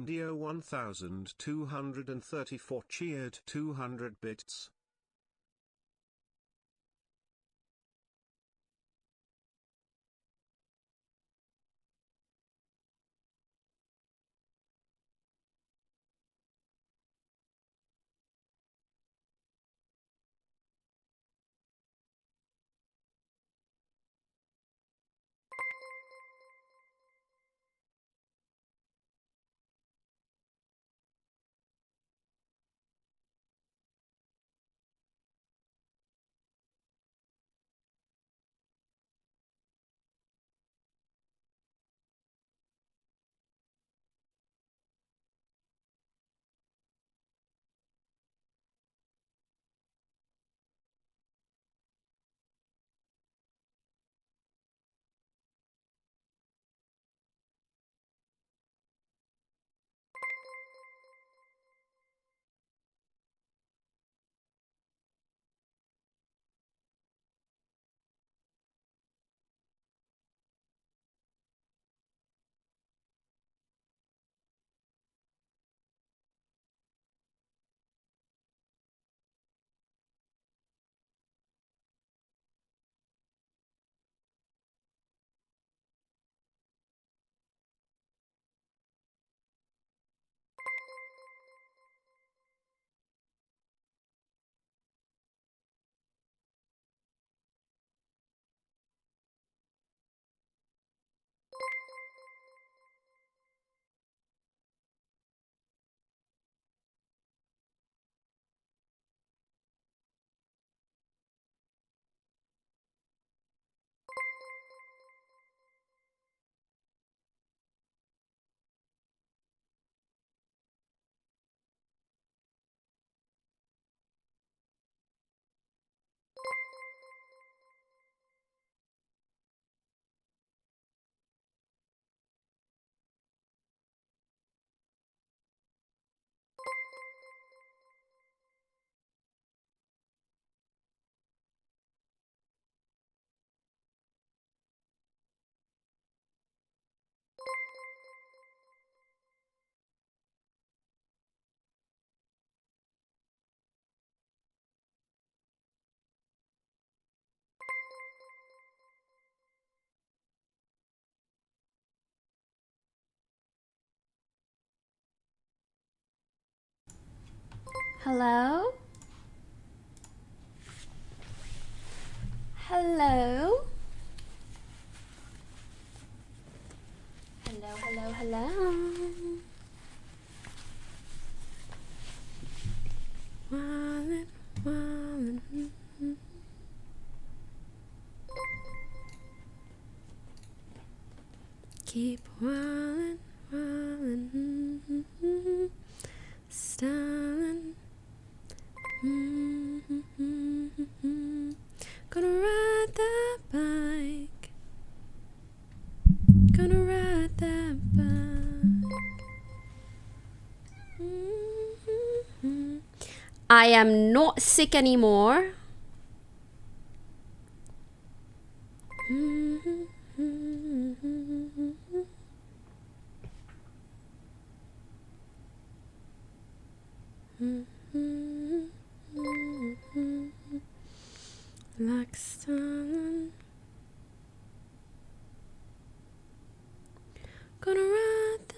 Dio 1234 cheered 200 bits. Hello? Hello? Hello, hello, hello. Wildin', wildin'. Keep wildin', wildin'. Styling. Gonna ride that bike. Gonna ride that bike. I am not sick anymore. Like sun. Gonna ride the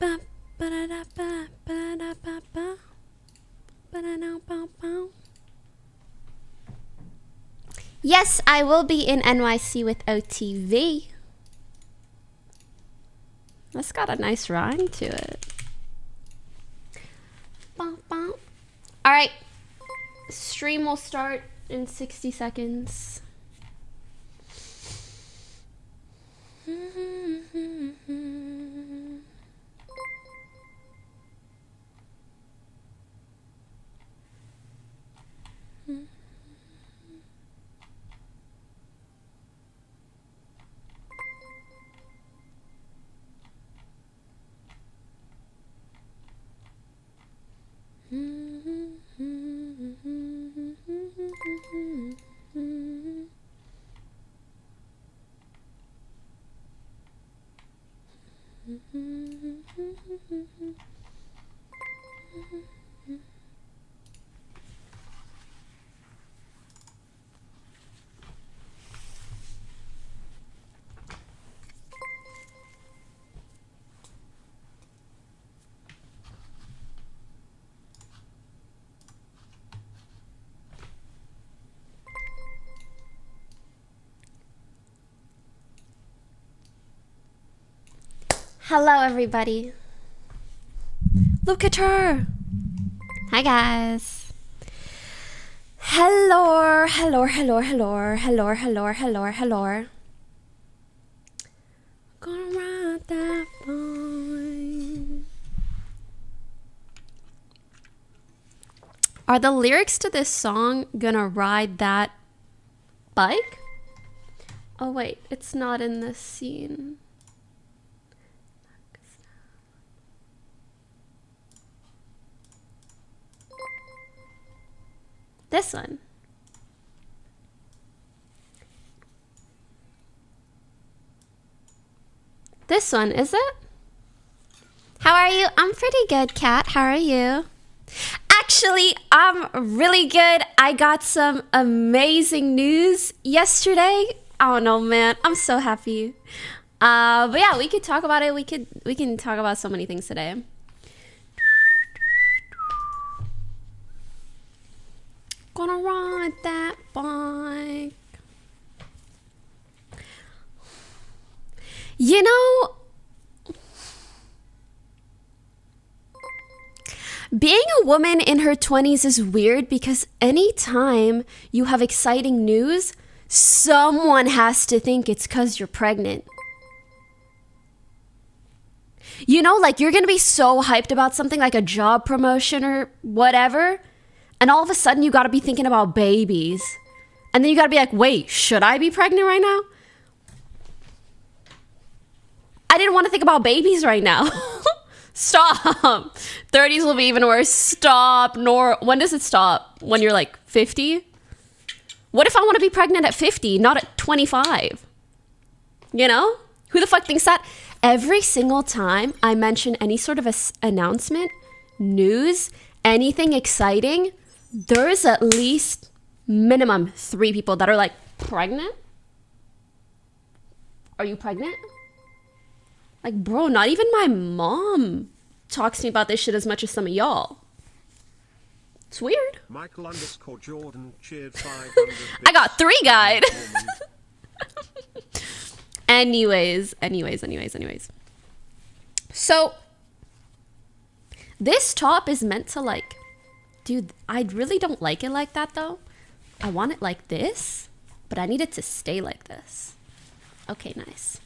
ba ba da da ba ba da ba ba ba da da ba ba. Yes, I will be in NYC with OTV. That's got a nice rhyme to it. Alright. Stream will start in 60 seconds. Mm-hmm. Hello, everybody. Look at her. Hi, guys. Hello, hello, hello, hello, hello, hello, hello, hello. Gonna ride that boy. Are the lyrics to this song gonna ride that bike? Oh, wait, it's not in this scene. This one. This one, is it? How are you? I'm pretty good, Kat. How are you? Actually, I'm really good. I got some amazing news yesterday. I don't know, man. I'm so happy. But yeah, we could talk about it. We can talk about so many things today. Gonna ride that bike. You know, being a woman in her 20s is weird because anytime you have exciting news, someone has to think it's because you're pregnant. You know, like you're gonna be so hyped about something like a job promotion or whatever, and all of a sudden you gotta be thinking about babies. And then you gotta be like, wait, should I be pregnant right now? I didn't want to think about babies right now. Stop. 30s will be even worse. Stop. Nor when does it stop? When you're like 50? What if I want to be pregnant at 50, not at 25? You know? Who the fuck thinks that? Every single time I mention any sort of announcement, news, anything exciting, there's at least minimum 3 people that are like, pregnant? Are you pregnant? Like, bro, not even my mom talks to me about this shit as much as some of y'all. It's weird. Michael _ Jordan cheered 500 I got 3 guide. anyways. So, this top is meant to like, dude, I really don't like it like that though. I want it like this, but I need it to stay like this. Okay, nice.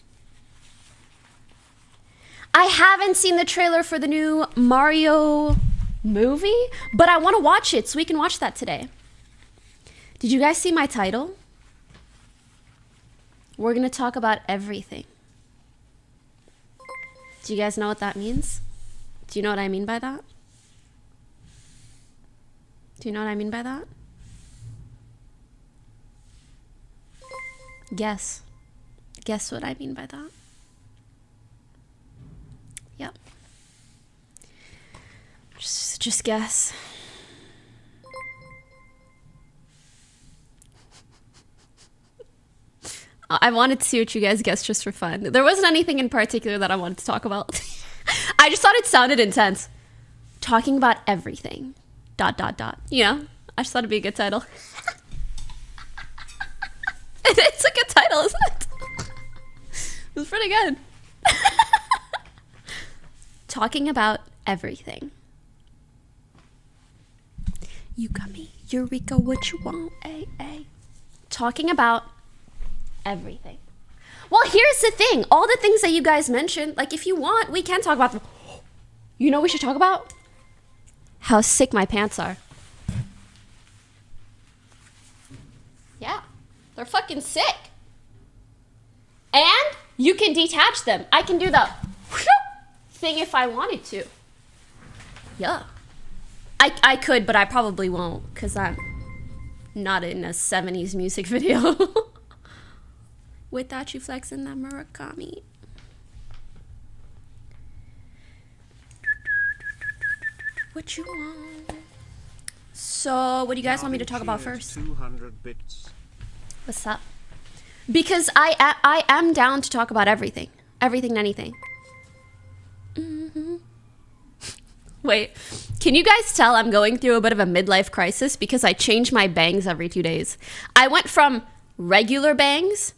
I haven't seen the trailer for the new Mario movie, but I want to watch it so we can watch that today. Did you guys see my title? We're going to talk about everything. Do you guys know what that means? Do you know what I mean by that? Do you know what I mean by that? Guess. Guess what I mean by that. Yep. Just guess. I wanted to see what you guys guessed just for fun. There wasn't anything in particular that I wanted to talk about. I just thought it sounded intense. Talking about everything. ... You know? I just thought it'd be a good title. It's a good title, isn't it? It was pretty good. Talking about everything. You got me, Eureka, what you want, ay. Talking about everything. Well, here's the thing. All the things that you guys mentioned, like if you want, we can talk about them. You know what we should talk about? How sick my pants are. Yeah, they're fucking sick. And you can detach them. I can do the thing if I wanted to. Yeah. I could, but I probably won't because I'm not in a 70s music video. Without you flexing that Murakami. what you want. So, what do you guys want me to talk about first? 200 bits. What's up? Because I am down to talk about everything. Everything and anything. Wait, can you guys tell I'm going through a bit of a midlife crisis because I change my bangs every 2 days? I went from regular bangs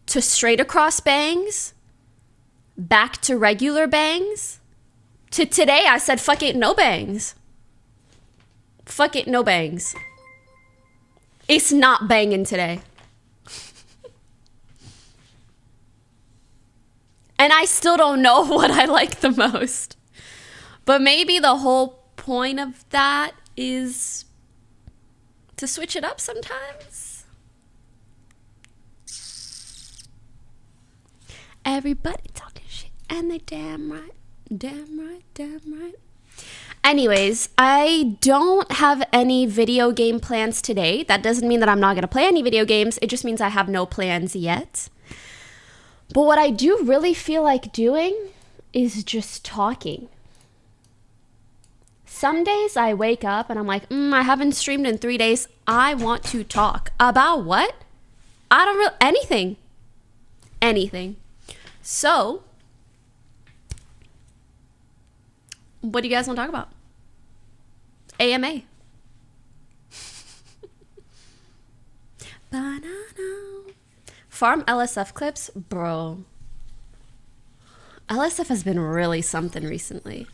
to straight across bangs, back to regular bangs, to today I said, fuck it, no bangs. Fuck it, no bangs. It's not banging today. And I still don't know what I like the most. But maybe the whole point of that is to switch it up sometimes. Everybody talking shit and they damn right, damn right, damn right. Anyways, I don't have any video game plans today. That doesn't mean that I'm not going to play any video games. It just means I have no plans yet. But what I do really feel like doing is just talking. Some days I wake up and I'm like, I haven't streamed in 3 days. I want to talk. About what? I don't really, anything. Anything. So, what do you guys want to talk about? AMA. Banana. Farm LSF clips? Bro. LSF has been really something recently.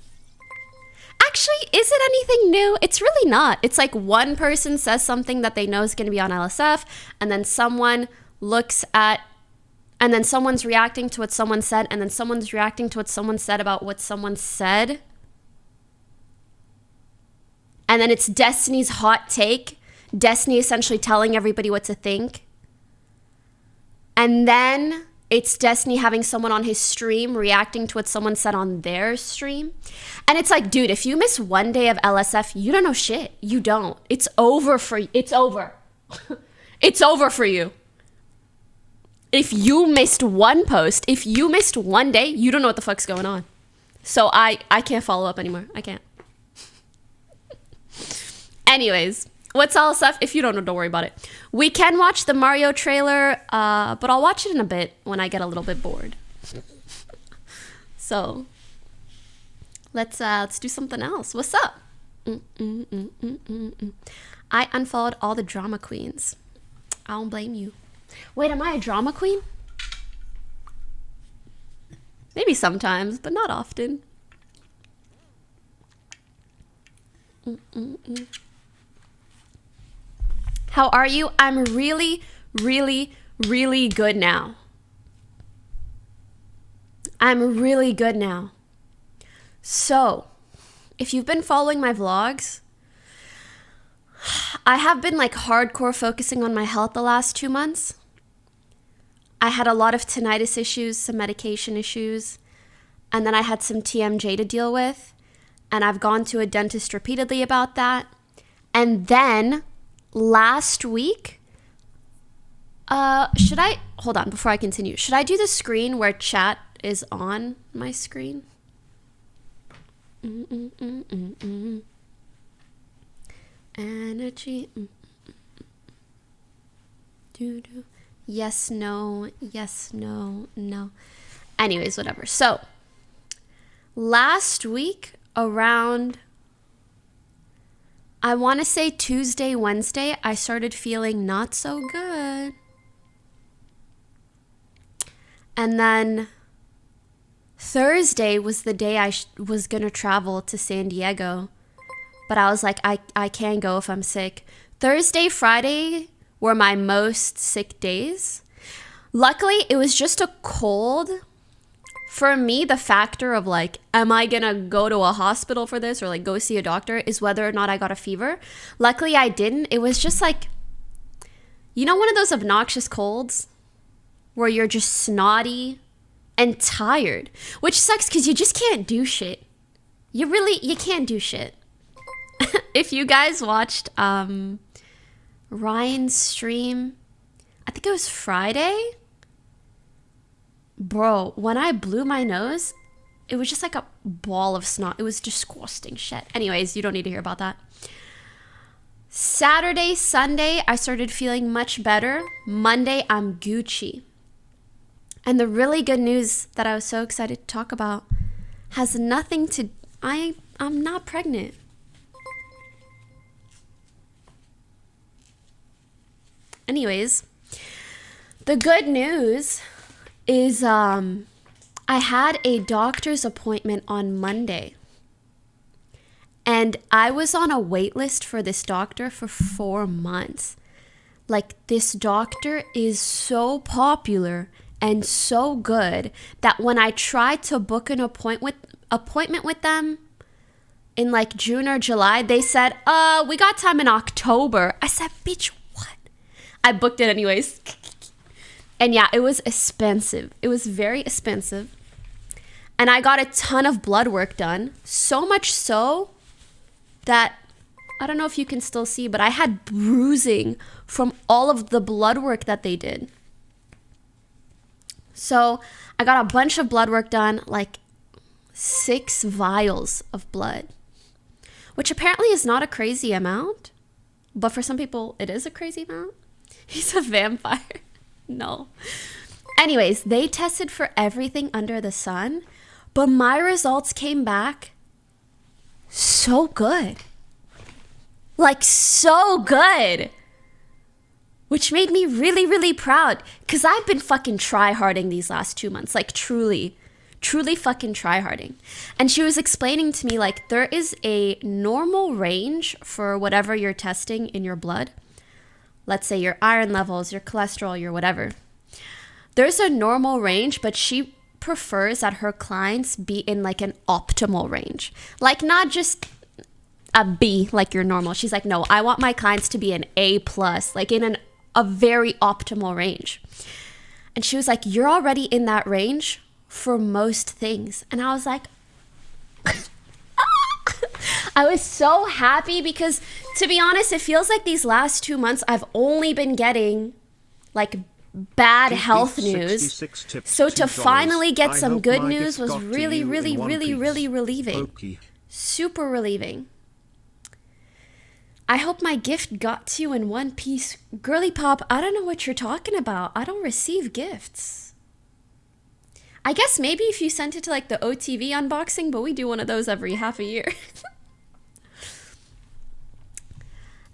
Actually, is it anything new? It's really not. It's like one person says something that they know is going to be on LSF, and then someone looks at, and then someone's reacting to what someone said, and then someone's reacting to what someone said about what someone said. And then it's Destiny's hot take. Destiny essentially telling everybody what to think. And then it's Destiny having someone on his stream reacting to what someone said on their stream. And it's like, dude, if you miss 1 day of LSF, you don't know shit. You don't. It's over for you. It's over. It's over for you. If you missed one post, if you missed 1 day, you don't know what the fuck's going on. So I can't follow up anymore. I can't. Anyways, what's LSF? If you don't know, don't worry about it. We can watch the Mario trailer, but I'll watch it in a bit when I get a little bit bored. So let's do something else. What's up? I unfollowed all the drama queens. I don't blame you. Wait, am I a drama queen? Maybe sometimes, but not often. How are you? I'm really, really, really good now. I'm really good now. So, if you've been following my vlogs, I have been like hardcore focusing on my health the last 2 months. I had a lot of tinnitus issues, some medication issues, and then I had some TMJ to deal with, and I've gone to a dentist repeatedly about that. And then last week, should I, hold on before I continue, should I do the screen where chat is on my screen? Energy. Yes, no, yes, no, no. Anyways, whatever. So, last week around, I want to say Tuesday, Wednesday, I started feeling not so good. And then Thursday was the day I was going to travel to San Diego. But I was like, I can't go if I'm sick. Thursday, Friday were my most sick days. Luckily, it was just a cold. For me, the factor of like, am I gonna go to a hospital for this or like go see a doctor is whether or not I got a fever. Luckily, I didn't. It was just like, you know, one of those obnoxious colds where you're just snotty and tired, which sucks because you just can't do shit. You can't do shit. If you guys watched Ryan's stream, I think it was Friday. Bro, when I blew my nose, it was just like a ball of snot. It was disgusting shit. Anyways, you don't need to hear about that. Saturday, Sunday, I started feeling much better. Monday, I'm Gucci. And the really good news that I was so excited to talk about has nothing to... I'm not pregnant. Anyways, the good news is I had a doctor's appointment on Monday. And I was on a wait list for this doctor for 4 months. Like, this doctor is so popular and so good that when I tried to book an appointment with them in like June or July, they said, we got time in October. I said, bitch, what? I booked it anyways. And yeah, it was expensive. It was very expensive. And I got a ton of blood work done. So much so that, I don't know if you can still see, but I had bruising from all of the blood work that they did. So I got a bunch of blood work done, like 6 vials of blood, which apparently is not a crazy amount, but for some people it is a crazy amount. He's a vampire. No. Anyways, they tested for everything under the sun, but my results came back so good. Like, so good. Which made me really, really proud. Because I've been fucking tryharding these last 2 months. Like, truly fucking tryharding. And she was explaining to me, like, there is a normal range for whatever you're testing in your blood. Let's say your iron levels, your cholesterol, your whatever. There's a normal range, but she prefers that her clients be in, like, an optimal range. Like, not just a B like you're normal. She's like, no, I want my clients to be an A+, like in a very optimal range. And she was like, you're already in that range for most things. And I was like, I was so happy because, to be honest, it feels like these last 2 months I've only been getting like bad health news. So to finally get some good news was really, really, really, really relieving. Super relieving. I hope my gift got to you in one piece. Girly Pop, I don't know what you're talking about. I don't receive gifts. I guess maybe if you sent it to like the OTV unboxing, but we do one of those every half a year.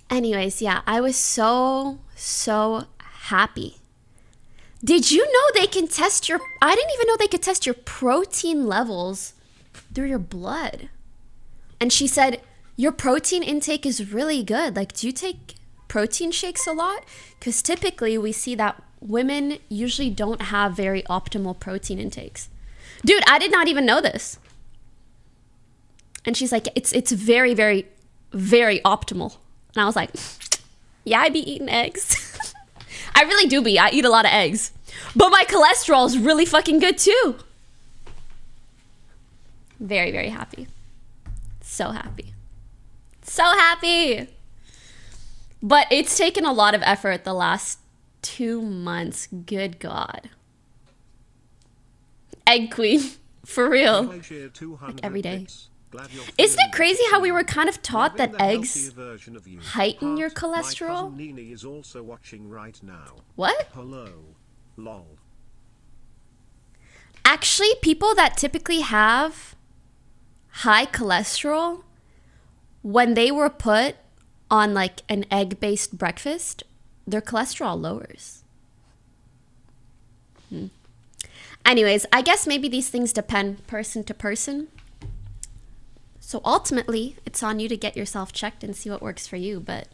Anyways, yeah, I was so happy. Did you know they can test your... I didn't even know they could test your protein levels through your blood. And she said... your protein intake is really good. Like, do you take protein shakes a lot? Because typically we see that women usually don't have very optimal protein intakes. Dude, I did not even know this. And she's like, it's very, very, very optimal. And I was like, yeah, I be eating eggs. I really do be. I eat a lot of eggs. But my cholesterol is really fucking good too. Very, very happy. So happy. So happy. But it's taken a lot of effort the last 2 months. Good God. Egg queen. For real. Like every day. Isn't it crazy how we were kind of taught that eggs heighten your cholesterol? What? Hello. Lol. Actually, people that typically have high cholesterol, when they were put on like an egg-based breakfast, their cholesterol lowers. Anyways, I guess maybe these things depend person to person. So ultimately, it's on you to get yourself checked and see what works for you. But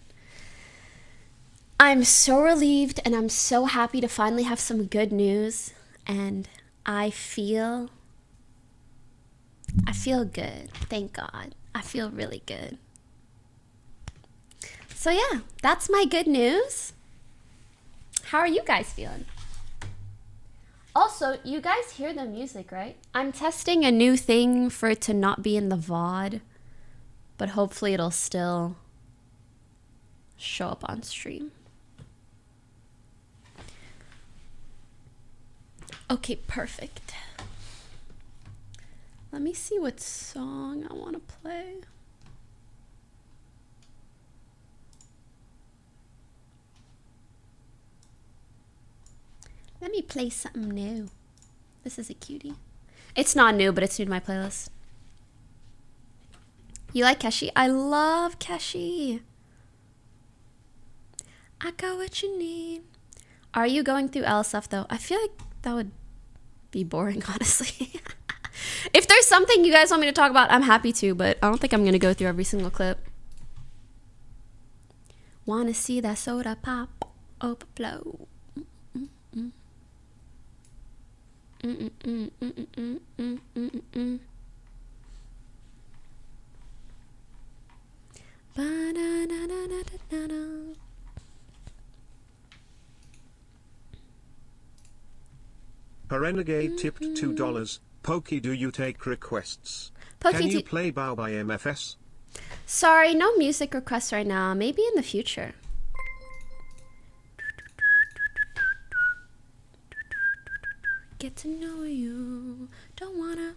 I'm so relieved and I'm so happy to finally have some good news. And I feel good. Thank God. I feel really good. So yeah, that's my good news. How are you guys feeling? Also, you guys hear the music, right? I'm testing a new thing for it to not be in the VOD, but hopefully it'll still show up on stream. Okay, perfect. Let me see what song I want to play. Let me play something new. This is a cutie. It's not new, but it's new to my playlist. You like Keshi? I love Keshi. I got what you need. Are you going through LSF though? I feel like that would be boring, honestly. If there's something you guys want me to talk about, I'm happy to, but I don't think I'm gonna go through every single clip. Wanna see that soda pop, overflow. A renegade tipped $2. Pokey, do you take requests? Pokey, Can you play Bow by MFS? Sorry, no music requests right now. Maybe in the future. Get to know you. Don't wanna.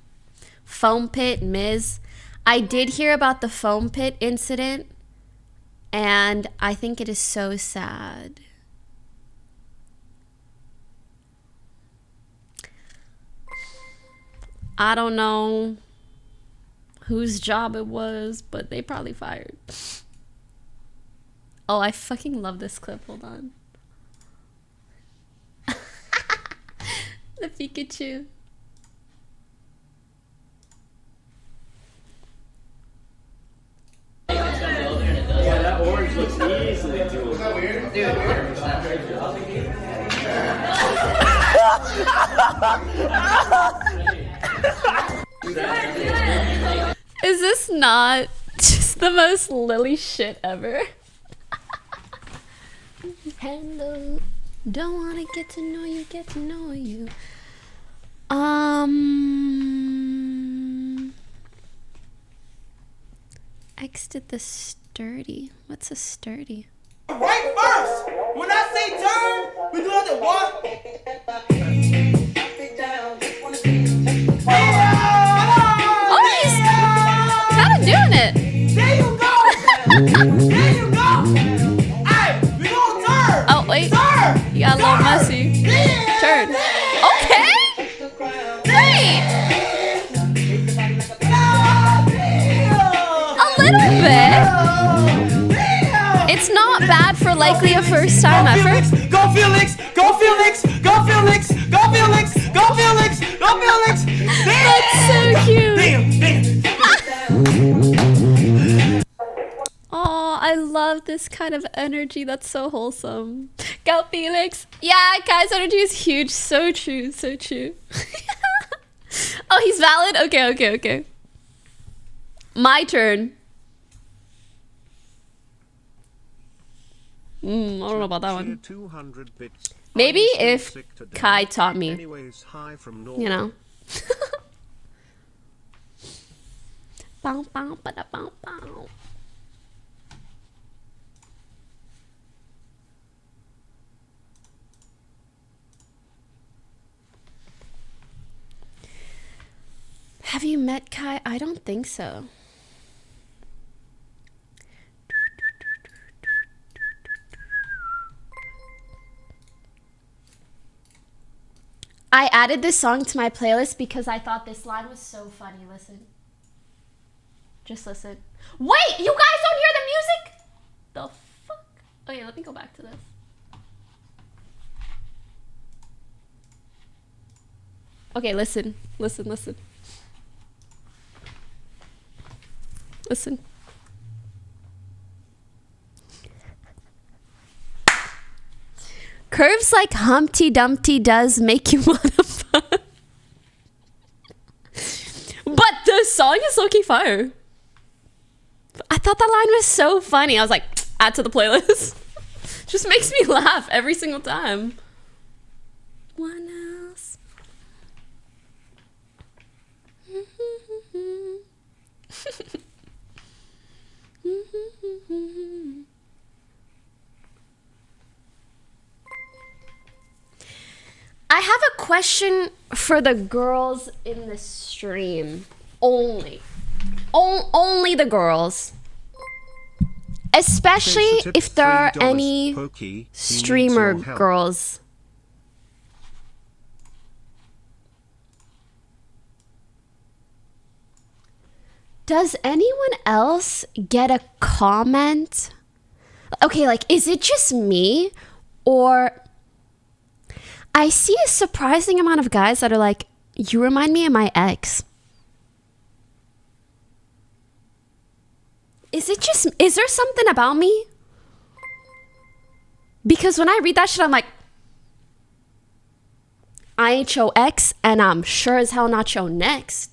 Foam pit, Ms. I did hear about the foam pit incident, and I think it is so sad. I don't know whose job it was, but they probably fired. Oh, I fucking love this clip. Hold on. The Pikachu. Yeah, that orange looks easily doable. Is that weird? Is this not just the most Lily shit ever? Handle. Don't wanna get to know you, get to know you. Exited the sturdy. What's a sturdy? Right first! When I say turn, we do it at one. Oh, he's kind of doing it. There you go! There you go! Hey, we gonna turn! Oh, wait. Turn! You got a little messy. Yeah. Turn. Okay. Great. A little bit. It's not bad for likely a first time effort. Go Felix! Go Felix! Go Felix! Go Felix! Go Felix! Go Felix! That's so cute. Oh, I love this kind of energy. That's so wholesome. Go Felix. Yeah, guys, energy is huge. So true. So true. Oh, he's valid? Okay, okay, okay. My turn. I don't know about that one. 200 bits. Maybe I'm still if sick today. Kai taught me. Anyways, hi from You know. Have you met Kai? I don't think so. I added this song to my playlist because I thought this line was so funny. Listen. Just listen. Wait, you guys don't hear the music? The fuck? Oh yeah, let me go back to this. Okay, listen. Listen, listen. Listen. Curves like Humpty Dumpty does make you wanna fuck. But the song is low-key fire. I thought that line was so funny. I was like, add to the playlist. Just makes me laugh every single time. One else. I have a question for the girls in the stream. only. Only the girls. Especially if there are any Pokey, streamer girls. Does anyone else get a comment? Okay, like, is it just me? Or I see a surprising amount of guys that are like, you remind me of my ex. Is there something about me? Because when I read that shit, I'm like, I ain't your ex, and I'm sure as hell not your next.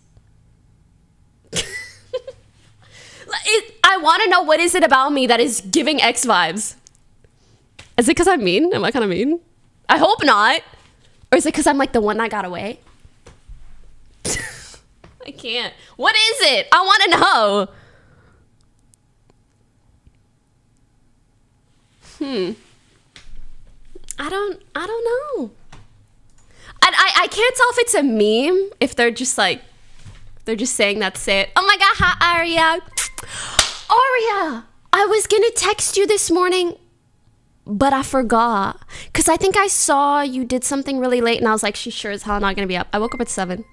I want to know, what is it about me that is giving ex vibes? Is it because I'm mean? Am I kind of mean? I hope not. Or is it because I'm like the one that got away? I can't. What is it? I want to know. I don't know. I can't tell if it's a meme, if they're just like, they're just saying that to say it. Oh my god, hi Aria. Aria, I was gonna text you this morning, but I forgot. Because I think I saw you did something really late, and I was like, she's sure as hell not gonna be up. I woke up at 7.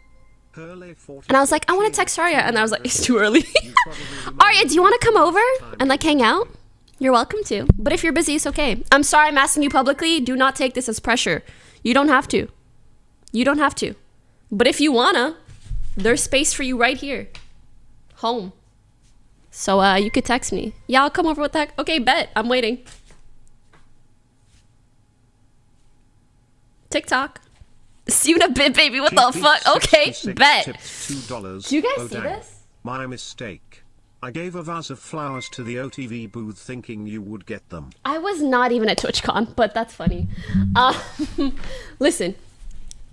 And I was like, I want to text Aria. And I was like, it's too early. Aria, do you want to come over and like hang out? You're welcome to. But if you're busy, it's okay. I'm sorry I'm asking you publicly. Do not take this as pressure. You don't have to. You don't have to. But if you wanna, there's space for you right here. Home. So you could text me. Yeah, I'll come over with that. Okay, bet. I'm waiting. TikTok. See you in a bit, baby. What the fuck? Okay, bet. Do you guys see this? My mistake. I gave a vase of flowers to the OTV booth thinking you would get them. I was not even at TwitchCon, but that's funny. Listen,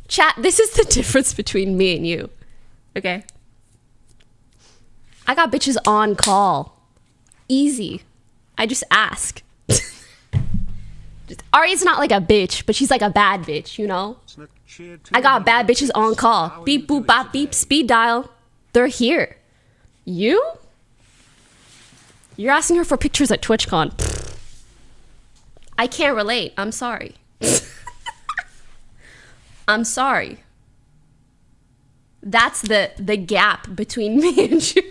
chat, this is the difference between me and you. Okay? I got bitches on call. Easy. I just ask. Ari's not like a bitch, but she's like a bad bitch, you know? I got bad bitches on call. Beep, boop, bop, beep, speed dial. They're here. You? You're asking her for pictures at TwitchCon. I can't relate. I'm sorry. I'm sorry. That's the gap between me and you.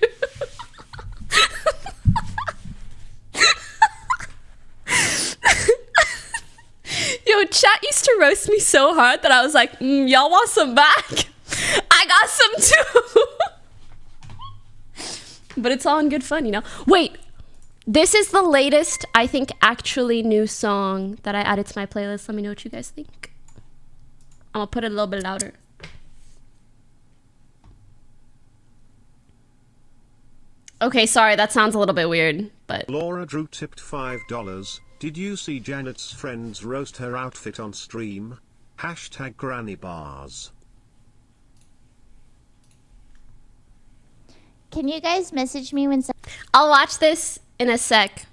Yo, chat used to roast me so hard that I was like, y'all want some back? I got some too. But it's all in good fun, you know? Wait, this is the latest, I think, actually new song that I added to my playlist. Let me know what you guys think. I'm gonna put it a little bit louder. Okay, sorry, that sounds a little bit weird, but... Laura Drew tipped $5. Did you see Janet's friends roast her outfit on stream? Hashtag granny bars. Can you guys message me when... I'll watch this in a sec.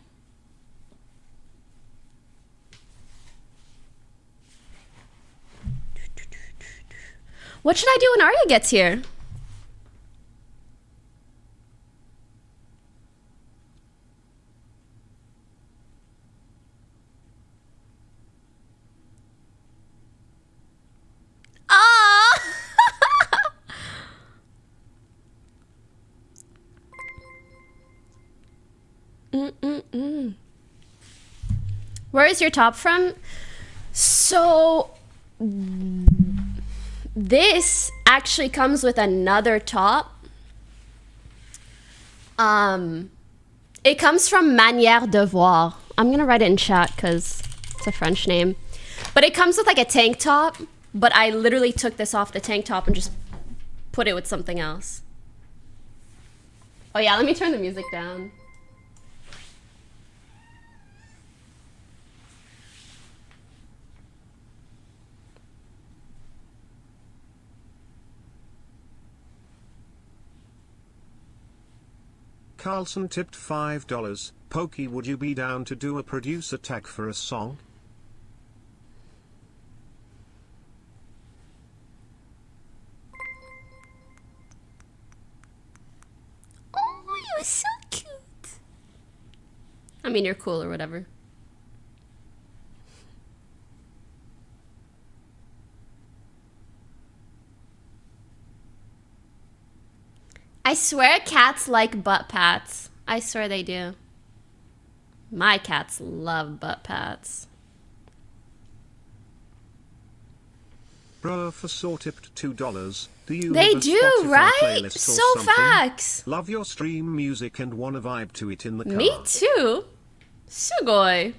What should I do when Arya gets here? Where is your top from? So this actually comes with another top. It comes from Manière de Voir. I'm gonna write it in chat because it's a French name. But it comes with like a tank top, but I literally took this off the tank top and just put it with something else. Oh yeah, let me turn the music down. Carlson tipped $5. Pokey, would you be down to do a producer tag for a song? so cute. I mean, you're cool or whatever. I swear cats like butt pats. I swear they do. My cats love butt pats. Bro for saw tipped $2. Do you They have a do, Spotify right? playlist or So something? facts. Love your stream music and wanna vibe to it in the car. Me too. Sugoi.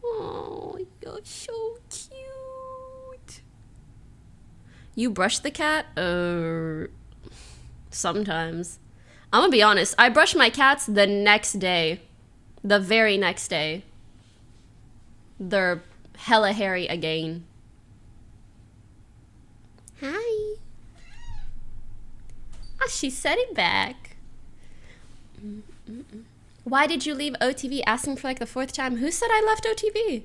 Oh, you're so cute. You brush the cat? Sometimes. I'm gonna be honest. I brush my cats the next day. The very next day. They're hella hairy again. Hi. Ah, she said it back. Why did you leave OTV? Asking for like the 4th time. Who said I left OTV?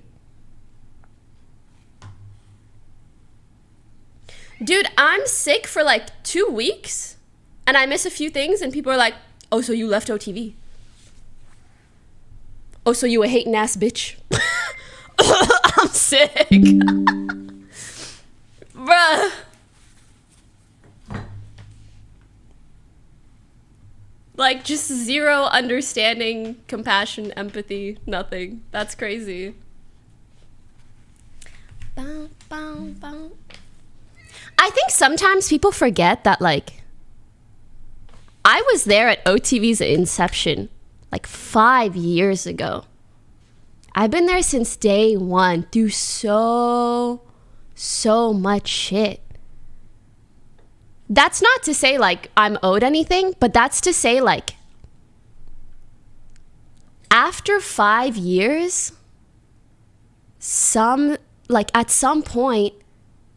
Dude, I'm sick for like 2 weeks and I miss a few things and people are like, oh, so you left OTV? Oh, so you a hating ass bitch? I'm sick. Bruh. Like, just zero understanding, compassion, empathy, nothing. That's crazy. Bow, bow, bow. I think sometimes people forget that, like, I was there at OTV's inception, like 5 years ago. I've been there since day one through so much shit. That's not to say like I'm owed anything, but that's to say like after 5 years, at some point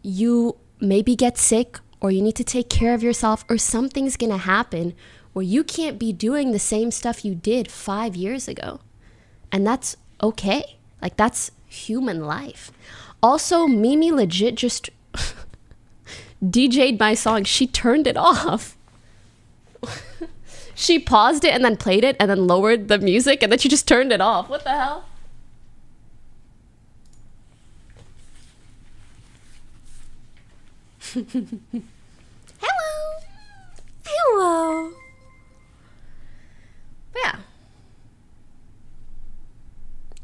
you maybe get sick or you need to take care of yourself or something's gonna happen where you can't be doing the same stuff you did 5 years ago. And that's okay. Like, that's human life. Also, Mimi legit just DJ'd my song. She turned it off. She paused it and then played it and then lowered the music and then she just turned it off. What the hell? Hello. Hello. But yeah.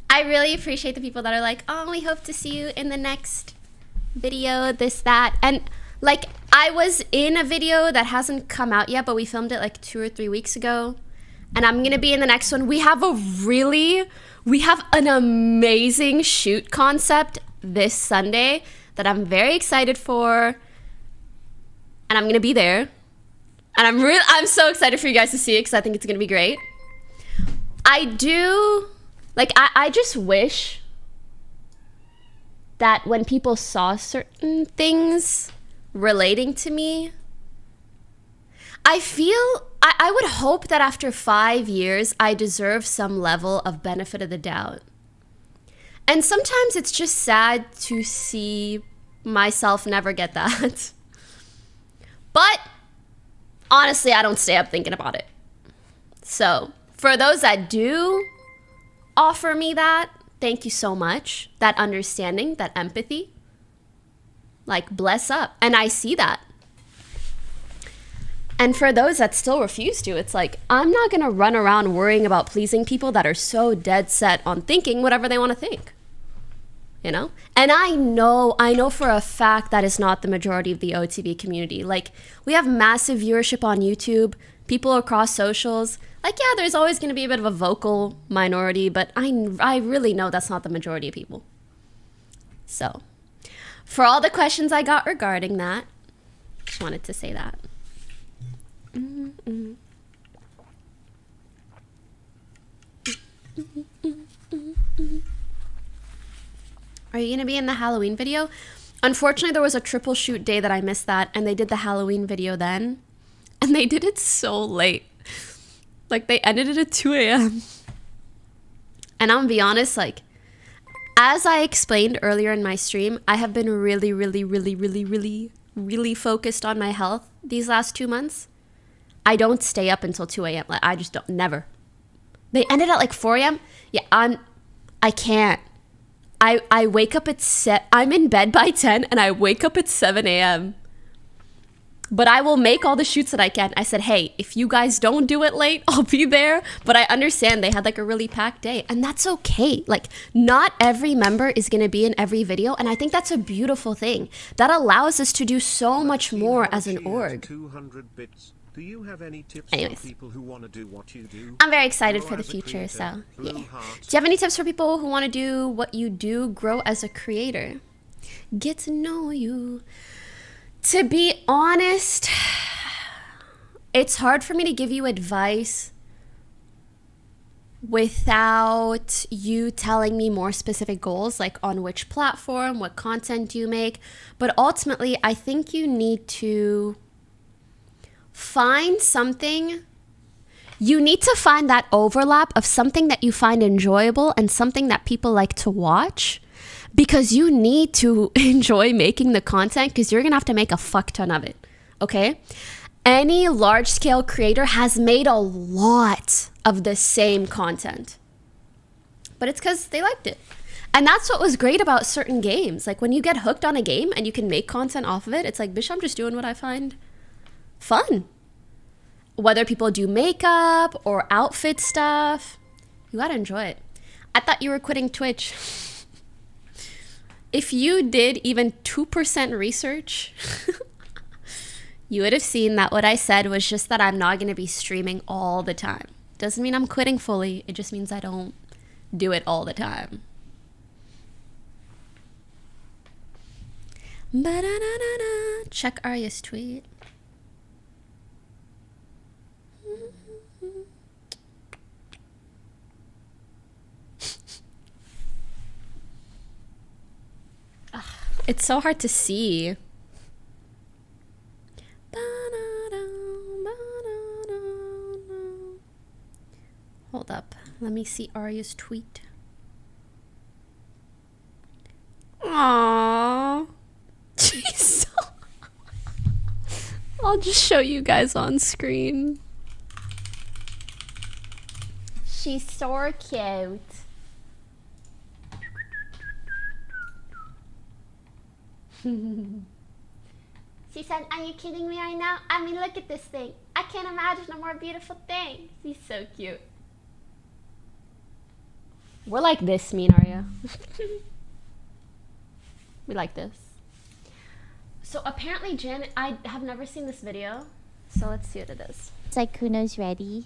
I really appreciate the people that are like, oh, we hope to see you in the next video, this, that. And like, I was in a video that hasn't come out yet, but we filmed it like 2 or 3 weeks ago. And I'm gonna be in the next one. We have an amazing shoot concept this Sunday that I'm very excited for. And I'm gonna be there. And I'm so excited for you guys to see it because I think it's gonna be great. I just wish that when people saw certain things relating to me, I would hope that after 5 years, I deserve some level of benefit of the doubt. And sometimes it's just sad to see myself never get that. But honestly, I don't stay up thinking about it. So for those that do offer me that, thank you so much. That understanding, that empathy. Like, bless up. And I see that. And for those that still refuse to, it's like, I'm not gonna run around worrying about pleasing people that are so dead set on thinking whatever they want to think. You know? And I know for a fact that is not the majority of the OTV community. Like, we have massive viewership on YouTube, people across socials. Like, yeah, there's always going to be a bit of a vocal minority, but I really know that's not the majority of people. So, for all the questions I got regarding that, just wanted to say that. Are you going to be in the Halloween video? Unfortunately, there was a triple shoot day that I missed that, and they did the Halloween video then, and they did it so late. Like, they ended it at 2 a.m. And I'm gonna be honest, like, as I explained earlier in my stream, I have been really really focused on my health these last 2 months, I don't stay up until 2 a.m. Like, I just don't, never. They ended at like 4 a.m. Yeah, I can't. I wake up at I'm in bed by 10 and I wake up at 7 a.m. But I will make all the shoots that I can. I said, hey, if you guys don't do it late, I'll be there. But I understand they had like a really packed day, and that's okay. Like, not every member is gonna be in every video, and I think that's a beautiful thing. That allows us to do so much more as an org. 200 bits. Do you have any tips Anyways. for people who want to do what you do? I'm very excited Grow for the as a future, creator, so yeah. blue Do heart. you have any tips for people who want to do what you do, grow as a creator? Get to know you. To be honest, it's hard for me to give you advice without you telling me more specific goals, like on which platform, what content do you make. But ultimately, I think you need to find something. You need to find that overlap of something that you find enjoyable and something that people like to watch, because you need to enjoy making the content, because you're gonna have to make a fuck ton of it. Okay? Any large scale creator has made a lot of the same content, but it's because they liked it. And that's what was great about certain games. Like, when you get hooked on a game and you can make content off of it, it's like, bitch, I'm just doing what I find fun. Whether people do makeup or outfit stuff, you gotta enjoy it. I thought you were quitting Twitch. If you did even 2% research, you would have seen that what I said was just that I'm not gonna be streaming all the time. Doesn't mean I'm quitting fully, it just means I don't do it all the time. Ba-da-da-da-da. Check Arya's tweet. It's so hard to see. Hold up. Let me see Arya's tweet. Aww. She's so... I'll just show you guys on screen. She's so cute. She said, are you kidding me right now? I mean, look at this thing. I can't imagine a more beautiful thing. She's so cute. We're like this, me and Arya. We like this. So apparently, Jen, I have never seen this video. So let's see what it is. It's like Kuno's ready.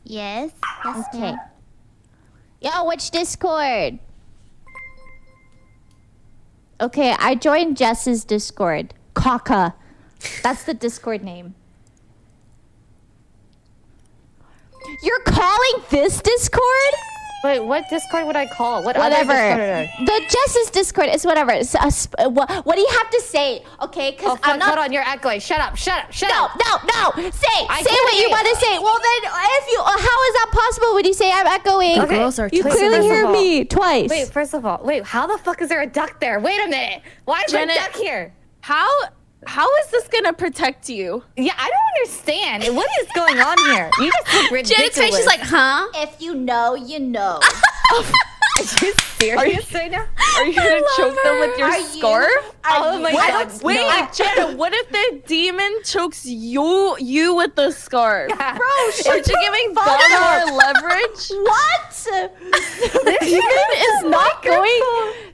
Yes. Yes, okay. Yo, which Discord? Okay, I joined Jess's Discord. Kaka. That's the Discord name. You're calling this Discord? Wait, what Discord would I call? What Whatever. other Discord? The Jess's Discord is whatever. It's what do you have to say? Okay, because I'm not. Hold on, you're echoing. Shut up, shut up, shut up. No. Say I say can't what you hear. want to say. Well, then, if you, how is that possible when you say I'm echoing? The girls are You twisted. clearly First of hear all- me twice. Wait, first of all, how the fuck is there a duck there? Wait a minute. Why is there a Janet- duck here? How is this gonna protect you? Yeah, I don't understand. What is going on here? You just look ridiculous. Janet's face, she's like, huh? If you know, you know. Are you serious right now? Are you gonna choke them with your Are you- scarf? Oh my god. Wait, no. Jenna, what if the demon chokes you with the scarf? Bro, Aren't you giving God more leverage? What? The demon is not going.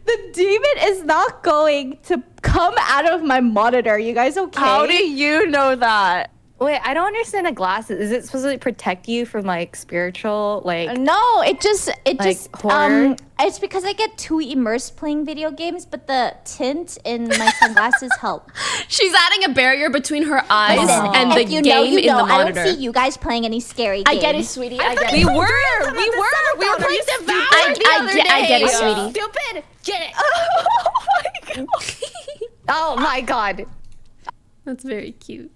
The demon is not going to come out of my monitor. You guys okay? How do you know that? Wait, I don't understand the glasses. Is it supposed to protect you from like spiritual No, it just horror? it's because I get too immersed playing video games, but the tint in my sunglasses help. She's adding a barrier between her eyes Listen, and the if you game know, in the I monitor. don't see you guys playing any scary games. I get it, sweetie. I get We it. were playing Devour I get it, sweetie. Stupid! Get it! Oh my god. Oh my god. That's very cute.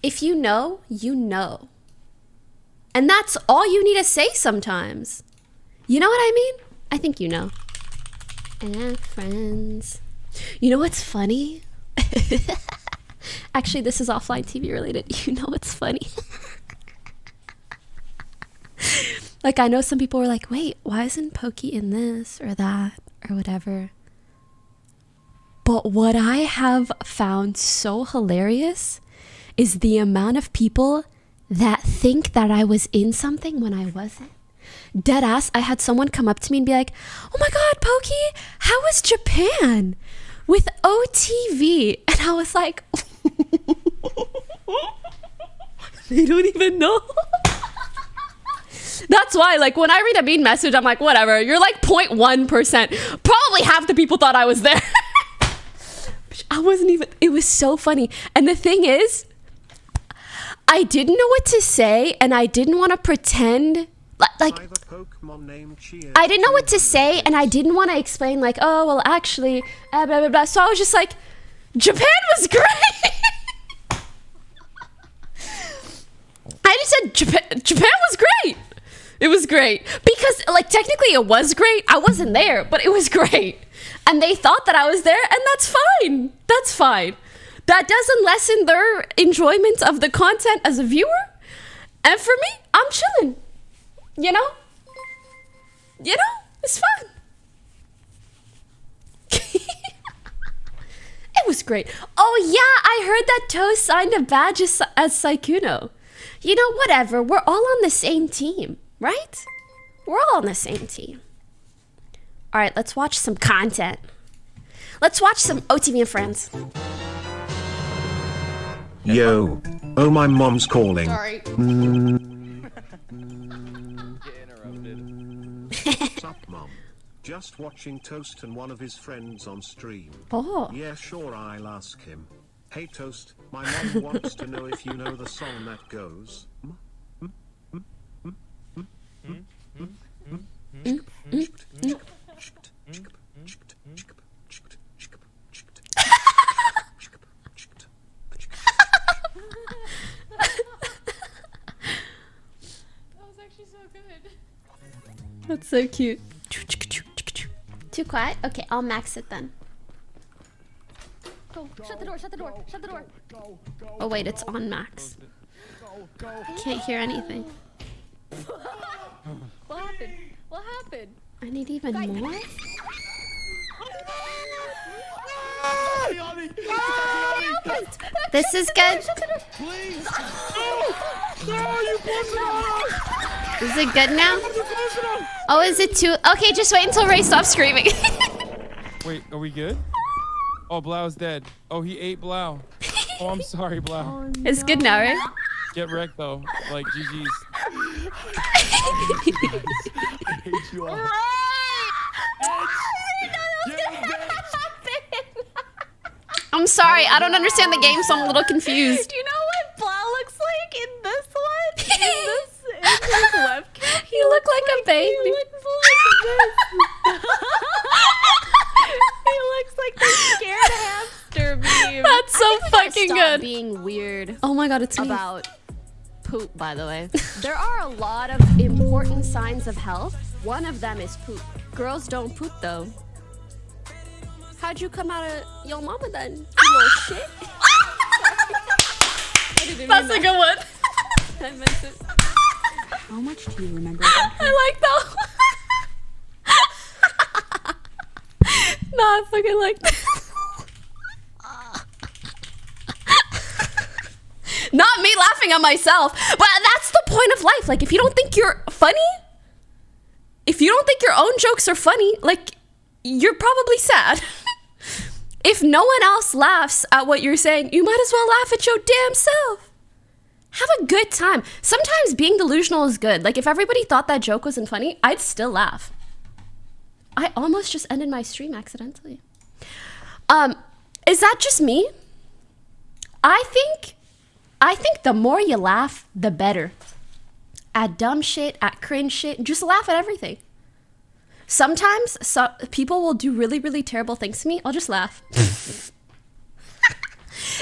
If you know, you know. And that's all you need to say sometimes. You know what I mean? I think you know. And friends. You know what's funny? Actually, this is offline TV related. You know what's funny? Like, I know some people were like, wait, why isn't Pokey in this or that or whatever? But what I have found so hilarious is the amount of people that think that I was in something when I wasn't. Deadass, I had someone come up to me and be like, oh my god, Pokey, how was Japan with OTV? And I was like, they don't even know. That's why, like, when I read a mean message, I'm like, whatever, you're like 0.1%. Probably half the people thought I was there. I wasn't even, it was so funny. And the thing is, I didn't know what to say, and I didn't want to pretend like I didn't know what to say, and I didn't want to explain like, oh well, actually blah blah blah. So I was just like, Japan was great. I just said Japan was great. It was great because like technically it was great. I wasn't there, but it was great, and they thought that I was there, and that's fine. That's fine. That doesn't lessen their enjoyment of the content as a viewer. And for me, I'm chilling. You know? You know? It's fun. It was great. Oh yeah, I heard that Toast signed a badge as Saikuno. You know, whatever. We're all on the same team, right? We're all on the same team. All right, let's watch some content. Let's watch some OTV and Friends. Yo. Oh, my mom's calling. Sorry. Sup, mom? Just watching Toast and one of his friends on stream. Oh. Yeah, sure, I'll ask him. Hey, Toast, my mom wants to know if you know the song that goes. That's so cute. Too quiet? Okay, I'll max it then. Go. Shut the door, shut the door, shut the door. Oh wait, it's on max. I can't hear anything. What happened? What happened? I need even more? This is good. Is it good now? Oh, is it too? Okay, just wait until Ray stops screaming. Wait, are we good? Oh, Blau's dead. Oh, he ate Blau. Oh, I'm sorry, Blau. Oh, no. It's good now, right? Get wrecked though. Like GG's. I hate you all. I'm sorry, I don't understand the game, so I'm a little confused. Do you know what Blau looks like in this one? In this webcam? He looked like a baby. He looks like this. He looks like the scared hamster meme. That's so fucking Stop good. being weird Oh my god, it's me. about poop, by the way. There are a lot of important signs of health. One of them is poop. Girls don't poop though. How'd you come out of your mama then, you little shit? That's a good one. I meant it. How much do you remember? I like that. No, I fucking like that. Not me laughing at myself, but that's the point of life. Like, if you don't think you're funny, if you don't think your own jokes are funny, like, you're probably sad. If no one else laughs at what you're saying, you might as well laugh at your damn self. Have a good time. Sometimes being delusional is good. Like, if everybody thought that joke wasn't funny, I'd still laugh. I almost just ended my stream accidentally. Is that just me? I think the more you laugh, the better. At dumb shit, at cringe shit, just laugh at everything. Sometimes people will do really, really terrible things to me. I'll just laugh.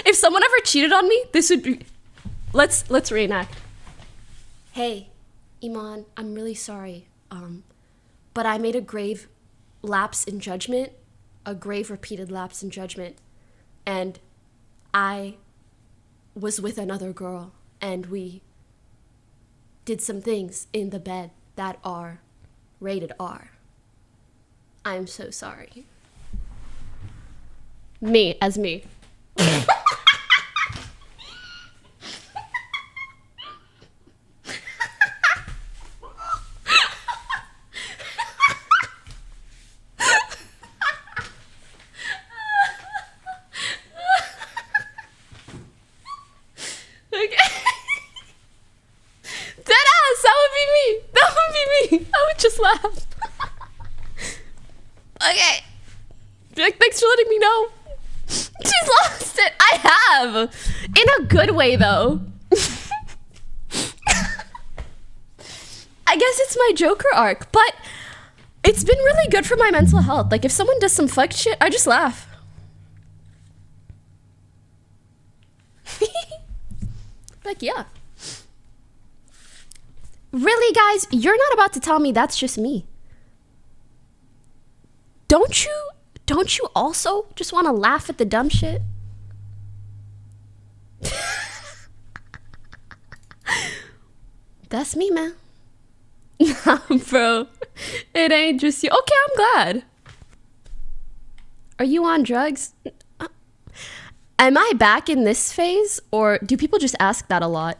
If someone ever cheated on me, this would be... Let's reenact. Hey, Iman, I'm really sorry. But I made a grave lapse in judgment. A grave repeated lapse in judgment. and I was with another girl, and we did some things in the bed that are rated R. I'm so sorry. Me, as me. Laugh. Okay. Thanks for letting me know. She's lost it. I have. In a good way, though. I guess it's my Joker arc, but it's been really good for my mental health. Like, if someone does some fucked shit, I just laugh. Like, yeah. Really, guys, you're not about to tell me that's just me. Don't you also just want to laugh at the dumb shit? That's me, man. Nah, bro. It ain't just you. Okay, I'm glad. Are you on drugs? Am I back in this phase? Or do people just ask that a lot?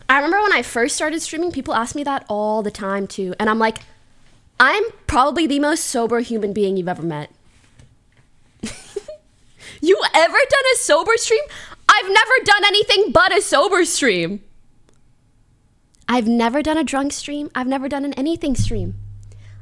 I remember when I first started streaming, people asked me that all the time too. And I'm like, I'm probably the most sober human being you've ever met. You ever done a sober stream? I've never done anything but a sober stream. I've never done a drunk stream. I've never done an anything stream.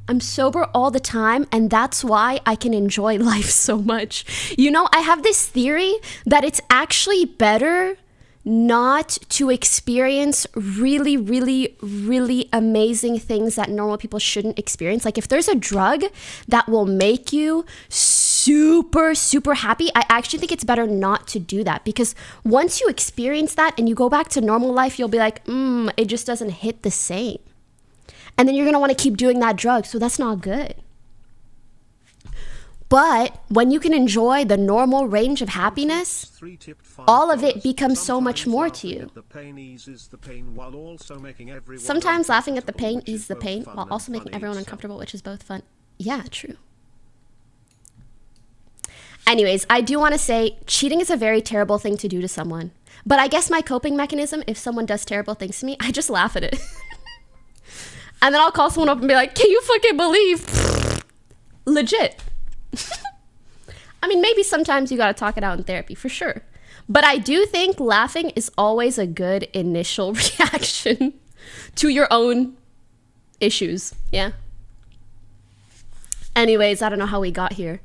I'm sober all the time, and that's why I can enjoy life so much. You know, I have this theory that it's actually better not to experience really, really, really amazing things that normal people shouldn't experience. Like, if there's a drug that will make you super, super happy, I actually think it's better not to do that, because once you experience that and you go back to normal life, you'll be like, it just doesn't hit the same. And then you're gonna wanna keep doing that drug, so that's not good. But when you can enjoy the normal range of happiness, all of it becomes so much more to you. Sometimes laughing at the pain eases the pain while also making everyone uncomfortable, which is both fun. Yeah, true. Anyways, I do want to say cheating is a very terrible thing to do to someone. But I guess my coping mechanism, if someone does terrible things to me, I just laugh at it. And then I'll call someone up and be like, can you fucking believe? Legit. I mean, maybe sometimes you gotta talk it out in therapy, for sure. But I do think laughing is always a good initial reaction to your own issues. Yeah. Anyways, I don't know how we got here.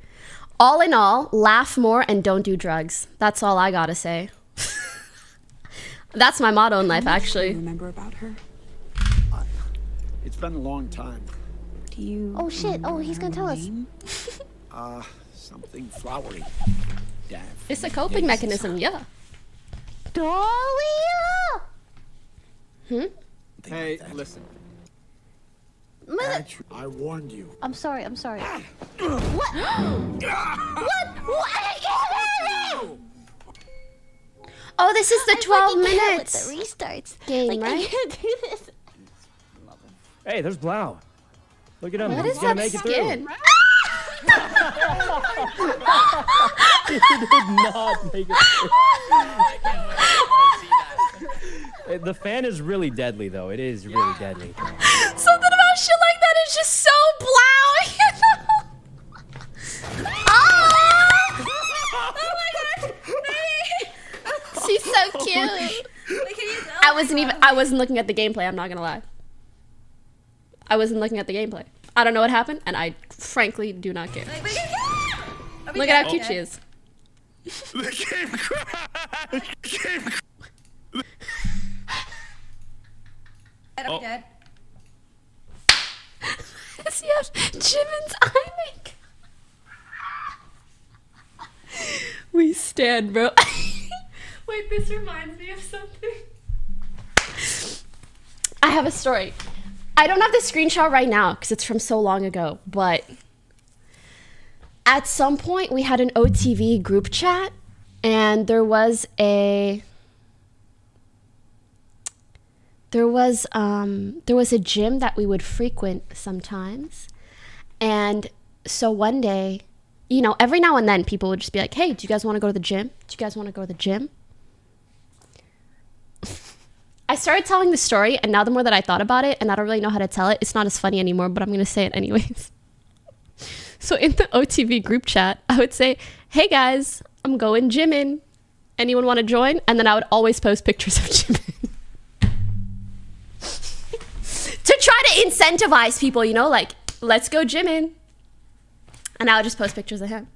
All in all, laugh more and don't do drugs. That's all I gotta say. That's my motto in life, actually. Remember about her? It's been a long time. Do you? Oh shit! Oh, he's gonna tell us. Something flowery. Damn. It's a coping mechanism, yeah. Dahlia! Hey, listen. I warned you. I'm sorry. I'm sorry. What? What? Oh, this is the 12 minutes The restarts game, like, right? I can't do this. Hey, there's Blau. Look at him. What He's is gonna that make skin? He did not make it. The fan is really deadly, though. It is really deadly. Something about shit like that is just so Blau, you know? Oh my gosh! She's so cute. I wasn't looking at the gameplay, I'm not gonna lie. I wasn't looking at the gameplay. I don't know what happened, and I frankly do not care. Look at how cute she is. The game crashed. Oh. See how Jimin's eye make. We stand, bro. Wait, this reminds me of something. I have a story. I don't have the screenshot right now because it's from so long ago, but at some point we had an OTV group chat, and there was a gym that we would frequent sometimes. And so one day, you know, every now and then people would just be like, hey, do you guys want to go to the gym? Do you guys want to go to the gym? I started telling the story, and now the more that I thought about it, and I don't really know how to tell it, it's not as funny anymore, but I'm going to say it anyways. So in the OTV group chat, I would say, hey guys, I'm going gymming. Anyone want to join? And then I would always post pictures of gymming. To try to incentivize people, you know, like, let's go gymming. And I would just post pictures of him.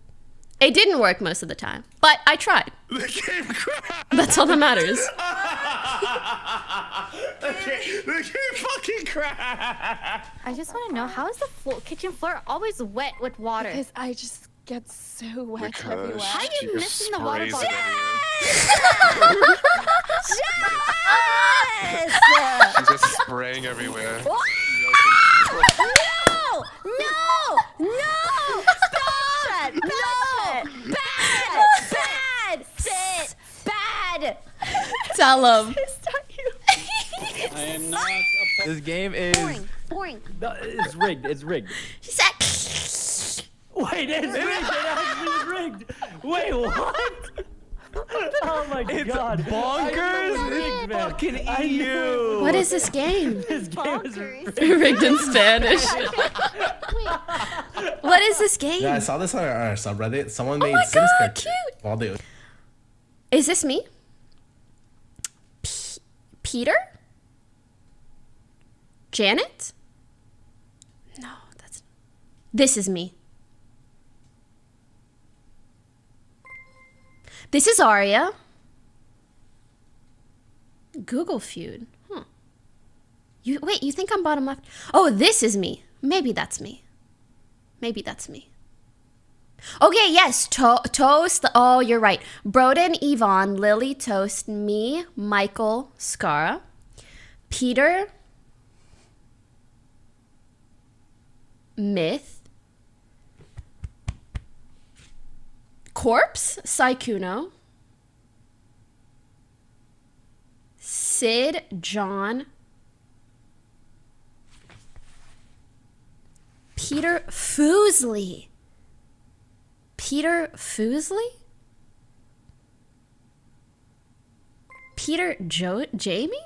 It didn't work most of the time, but I tried. The game crashed. That's all that matters. The game fucking crashed. I just want to know, how is the kitchen floor always wet with water? Because I just get so wet Because everywhere. How are you she just missing the water sprays bottle? it She's just spraying everywhere. No! Stop! No! Bad! Bad! Tell him. I am not. This game is. Boring. No, it's rigged. It's rigged. He said, Wait, it's rigged. It actually is rigged. Wait, what? Oh my god. bonkers. I knew it was rigged, man. Fucking I knew it was what is this game? This game is rigged. Rigged in Spanish. What is this game? Yeah, I saw this on our subreddit. Someone made my Sims God, characters cute. while they. Is this me? Peter? Janet? No, that's... This is me. This is Aria. Google feud. Huh. Wait, you think I'm bottom left? Oh, this is me. Maybe that's me. Maybe that's me. Okay, yes, Toast. Oh, you're right. Broden, Yvonne, Lily, Toast, me, Michael, Scaraa, Peter, Myth, Corpse, Saikuno, Sid, John, Peter Foosley. Peter Foosley? Peter Jamie?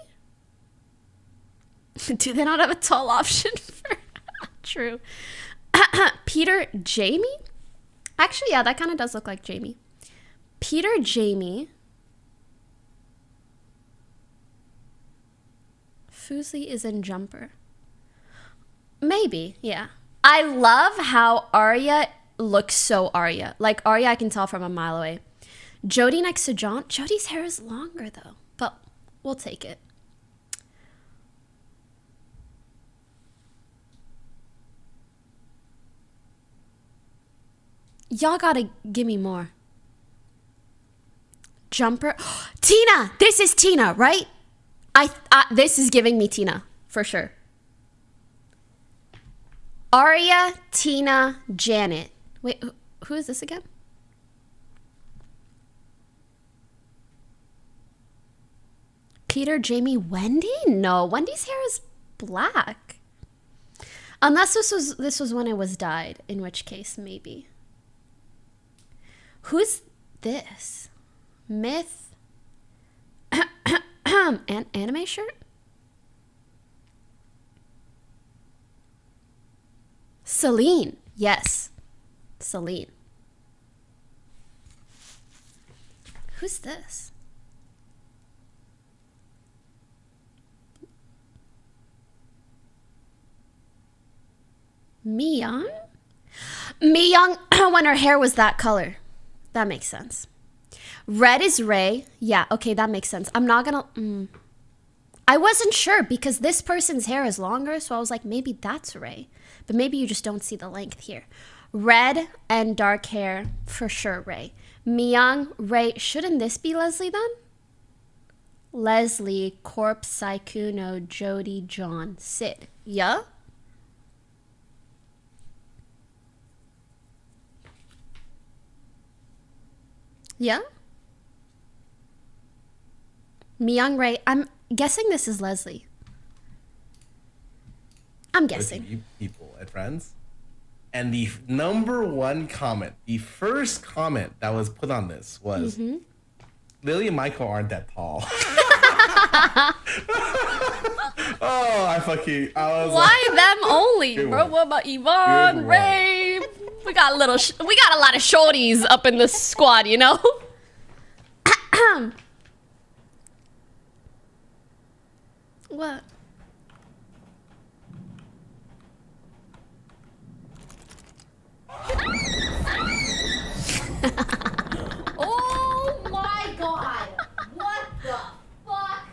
Do they not have a tall option for... True. Peter Jamie? Actually, yeah, that kind of does look like Jamie. Peter Jamie. Foosley is in Jumper. Maybe, yeah. I love how Arya looks so Arya. Like Arya, I can tell from a mile away. Jody next to John. Jody's hair is longer though, but we'll take it. Y'all gotta give me more. Jumper. Tina! This is Tina, right? This is giving me Tina, for sure. Aria, Tina, Janet. Wait, who is this again? Peter, Jamie, Wendy? No, Wendy's hair is black. Unless this was when it was dyed, in which case maybe. Who's this? Myth? Anime shirt? Celine. Yes. Celine. Who's this? Mi-young? Mi-young when her hair was that color. That makes sense. Red is Ray. Yeah, okay, that makes sense. I'm not gonna... I wasn't sure because this person's hair is longer, so I was like, maybe that's Ray. But maybe you just don't see the length here. Red and dark hair, for sure, Ray. Mi-young, Ray. Shouldn't this be Leslie then? Leslie, Corpse, Saikuno, Jody, John, Sid. Yeah? Yeah? Myung Ray. I'm guessing this is Leslie. I'm guessing. You people and friends. And the #1 comment, the first comment that was put on this was, Lily and Michael aren't that tall. Oh, I was Why them only, Good bro? one. What about Yvonne, Good Ray? We got a lot of shorties up in this squad, you know. What? Oh my god! What the fuck?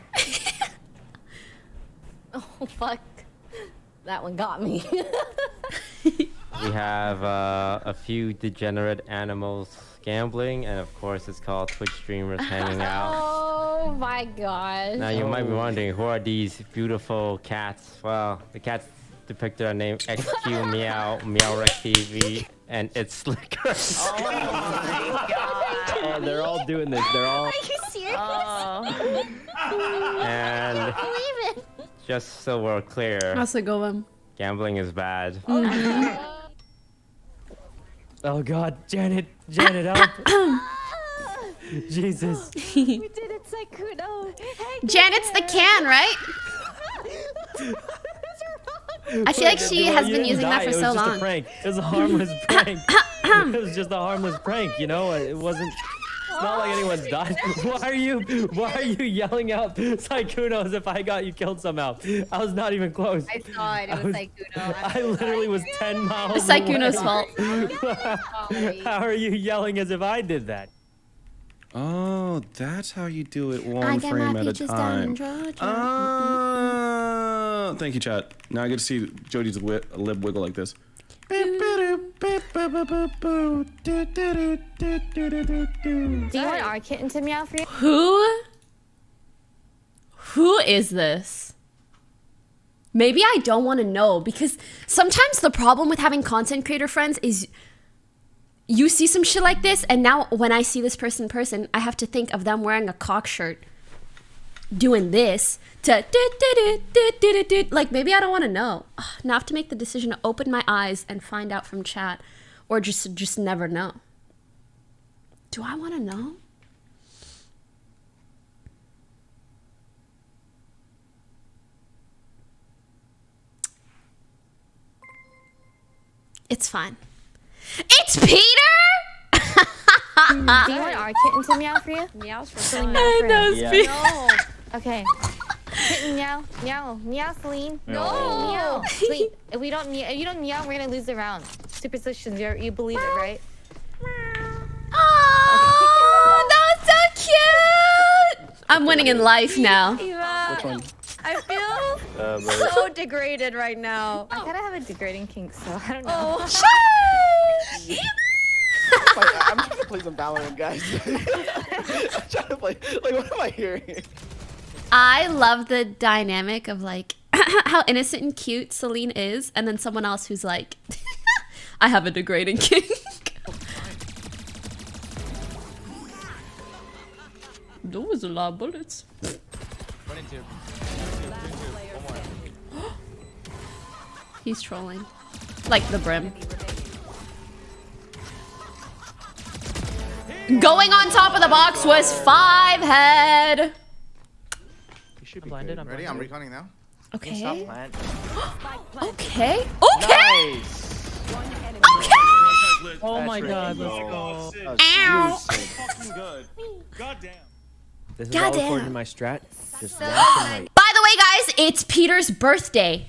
Oh fuck. That one got me. We have a few degenerate animals gambling, and of course it's called Twitch streamers hanging out. Oh my gosh. Now you might be wondering, who are these beautiful cats? Well, the cats depicted are named XQ Meow, amouranth, and it's Slicker. Oh my god. Oh, they're all doing this. They're all. Are you serious? Oh. And I can't believe it. just so we're clear, That's a good one. gambling is bad. Oh god, Janet, help. Jesus. We did it, Saikuno. Janet's the can, right? I feel like she has been using that for so long. It was just a prank. It was a harmless prank. It was just a harmless prank, you know? It wasn't... It's not like anyone's died. Why are you yelling out Saikuno as if I got you killed somehow? I was not even close. I saw it. It was Saikuno. I literally was 10 miles It's Saikuno's away. fault. How are you yelling as if I did that? Oh, that's how you do it I one get frame my at a peaches down in time. Georgia. Thank you, chat. Now I get to see Jody's lip wiggle like this. Do you want our kitten to meow for you? Who is this? Maybe I don't want to know, because sometimes the problem with having content creator friends is you see some shit like this, and now when I see this person in person, I have to think of them wearing a cock shirt doing this to like, maybe I don't want to know. Now I have to make the decision to open my eyes and find out from chat, or just never know. Do I want to know? It's fine. It's Peter! Do you want our kitten to meow for you? Meows for Celine, fun. meow for That you. was Peter. No. Okay. Kitten meow, meow, meow, Celine. No. Meow. Celine, if we don't meow, if you don't meow, we're gonna lose the round. Superstitions, you believe it, right? Oh, that was so cute! I'm winning in life now. Which one? I feel so degraded right now. I kind of have a degrading kink, so I don't know. Oh. I'm trying to play some Valorant, guys. I'm trying to play. Like, what am I hearing? I love the dynamic of like how innocent and cute Celine is, and then someone else who's like, I have a degrading kink. That was a lot of bullets. He's trolling. Like the brim. Going on top of the box was 5 head. You should be blinded. Ready? I'm reconning now. Okay. Plant. Okay. Okay. Nice. Okay. Oh my god, let's go. Ow. Fucking good. Goddamn. This is Goddamn. all according to my strat. Just By the way, guys, it's Peter's birthday.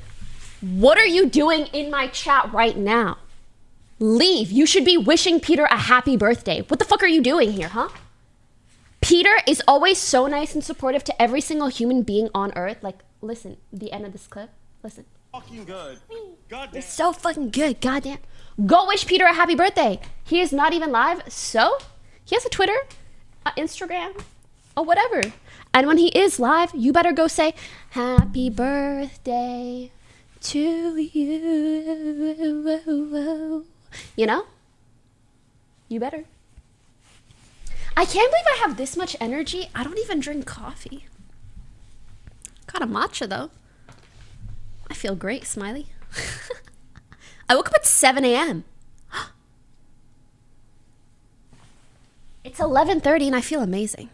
What are you doing in my chat right now? Leave. You should be wishing Peter a happy birthday. What the fuck are you doing here, huh? Peter is always so nice and supportive to every single human being on Earth. Like, listen, the end of this clip. Listen. Fucking good. Goddamn. It's so fucking good. Goddamn. Go wish Peter a happy birthday. He is not even live, so he has a Twitter, Instagram, or whatever. And when he is live, you better go say, happy birthday to you. You know? You better. I can't believe I have this much energy. I don't even drink coffee. Got a matcha though. I feel great, Smiley. I woke up at 7 a.m. It's 11:30 and I feel amazing.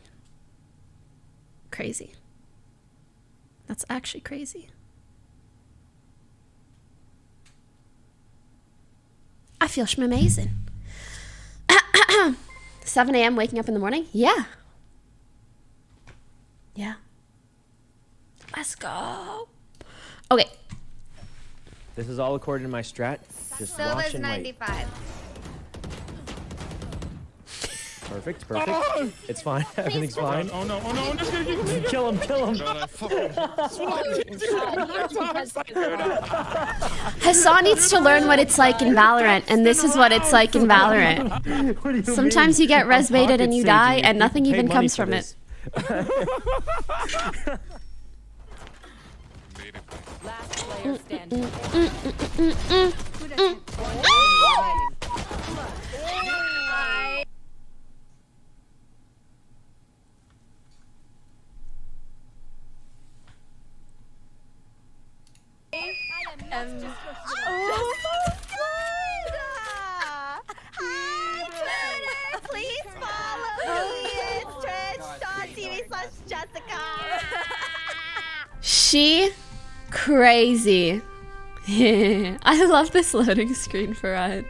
Crazy. That's actually crazy. I feel amazing. 7 a.m. waking up in the morning? Yeah. Yeah. Let's go. Okay. This is all according to my strat. Just watch and wait. 95. Perfect, perfect. It's fine. Everything's fine. Oh no, I'm just gonna kill him, kill him. Hassan needs to learn what it's like in Valorant, and this is what it's like in Valorant. Sometimes you get res baited and you die, and nothing even comes from it. Please follow me. It's twitch.tv/Jessica. She crazy. I love this loading screen for Ryan.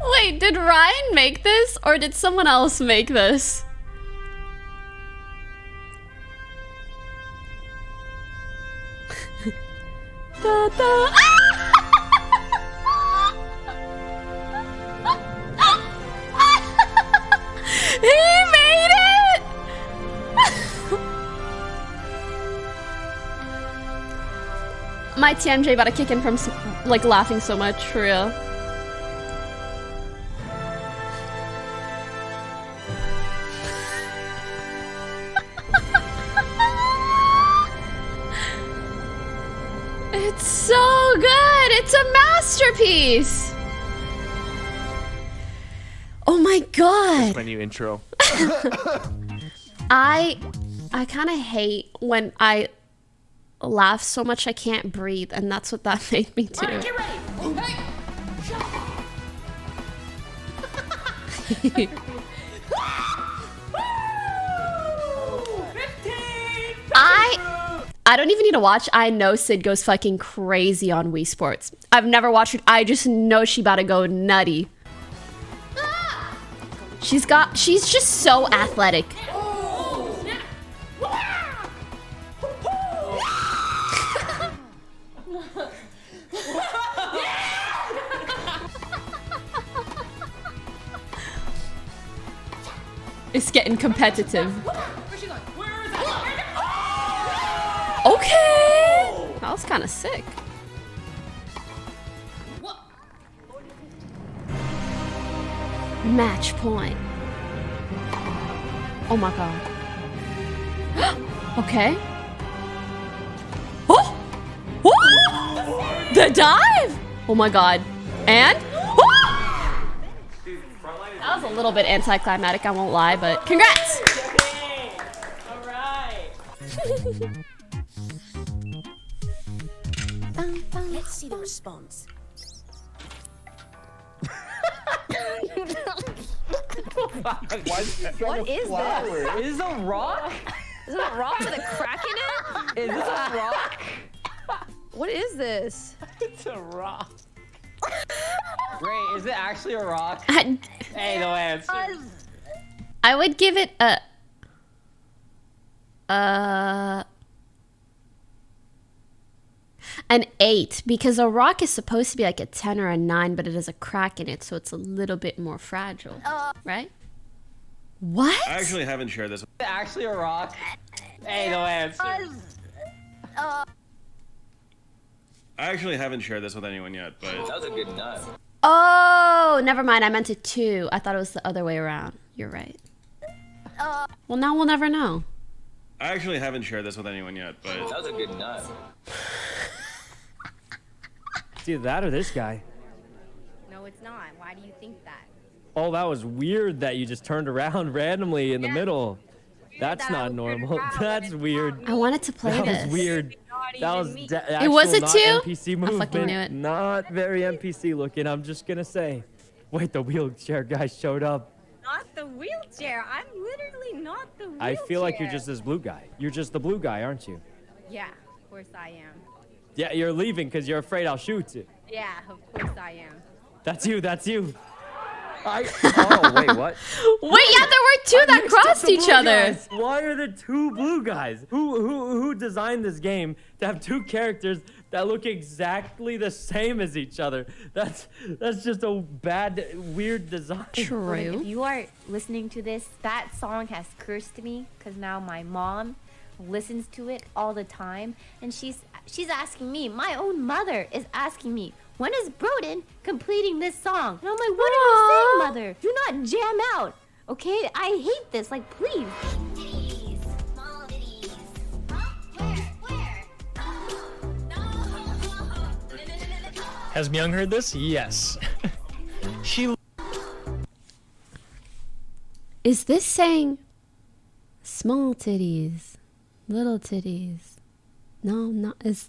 Wait, did Ryan make this or did someone else make this? Da, da. He made it! My TMJ about to kick in from like laughing so much, for real. It's so good! It's a masterpiece! Oh my god! That's my new intro. I kind of hate when I laugh so much I can't breathe, and that's what that made me do. Get ready. Hey. I don't even need to watch. I know Sid goes fucking crazy on Wii Sports. I've never watched it. I just know she about to go nutty. She's just so athletic. It's getting competitive. Okay! That was kind of sick. Match point. Oh my god. Okay. Oh! Oh! The dive! Oh my god. And? Oh! That was a little bit anticlimactic, I won't lie, but congrats! Alright. Let's see the response. What is this? Is this a rock? Is it a rock with a crack in it? Is this a rock? What is this? It's a rock. Ray, is it actually a rock? Hey, no answer. I would give it a... an 8, because a rock is supposed to be like a 10 or a 9, but it has a crack in it, so it's a little bit more fragile, right? What? I actually haven't shared this. Is it actually a rock? Hey, no answer. I actually haven't shared this with anyone yet, but... That was a good nut. Oh, never mind. I meant a 2. I thought it was the other way around. You're right. Well, now we'll never know. I actually haven't shared this with anyone yet, but That was a good nut. It's either that or this guy. No, it's not. Why do you think that? Oh, that was weird that you just turned around randomly in the middle. That's not normal. That's weird. I wanted to play That this. was weird. That was It was it not too? NPC I movement. fucking knew it. Not very NPC looking. I'm just gonna say. Wait, the wheelchair guy showed up. Not the wheelchair. I'm literally not the wheelchair. I feel like you're just this blue guy. You're just the blue guy, aren't you? Yeah, of course I am. Yeah, you're leaving because you're afraid I'll shoot you. Yeah, of course I am. That's you. That's you. Oh wait, what? Wait, yeah, there were two that crossed each other. Guys. Why are there two blue guys? Who designed this game to have two characters that look exactly the same as each other? That's just a bad, weird design. If you are listening to this, that song has cursed me because now my mom listens to it all the time, and she's asking me. My own mother is asking me, when is Broden completing this song? And I'm like, what are you saying, mother? Do not jam out, okay? I hate this. Like, please. Has Myung heard this? Yes. She. Is this saying small titties, little titties? No, not is.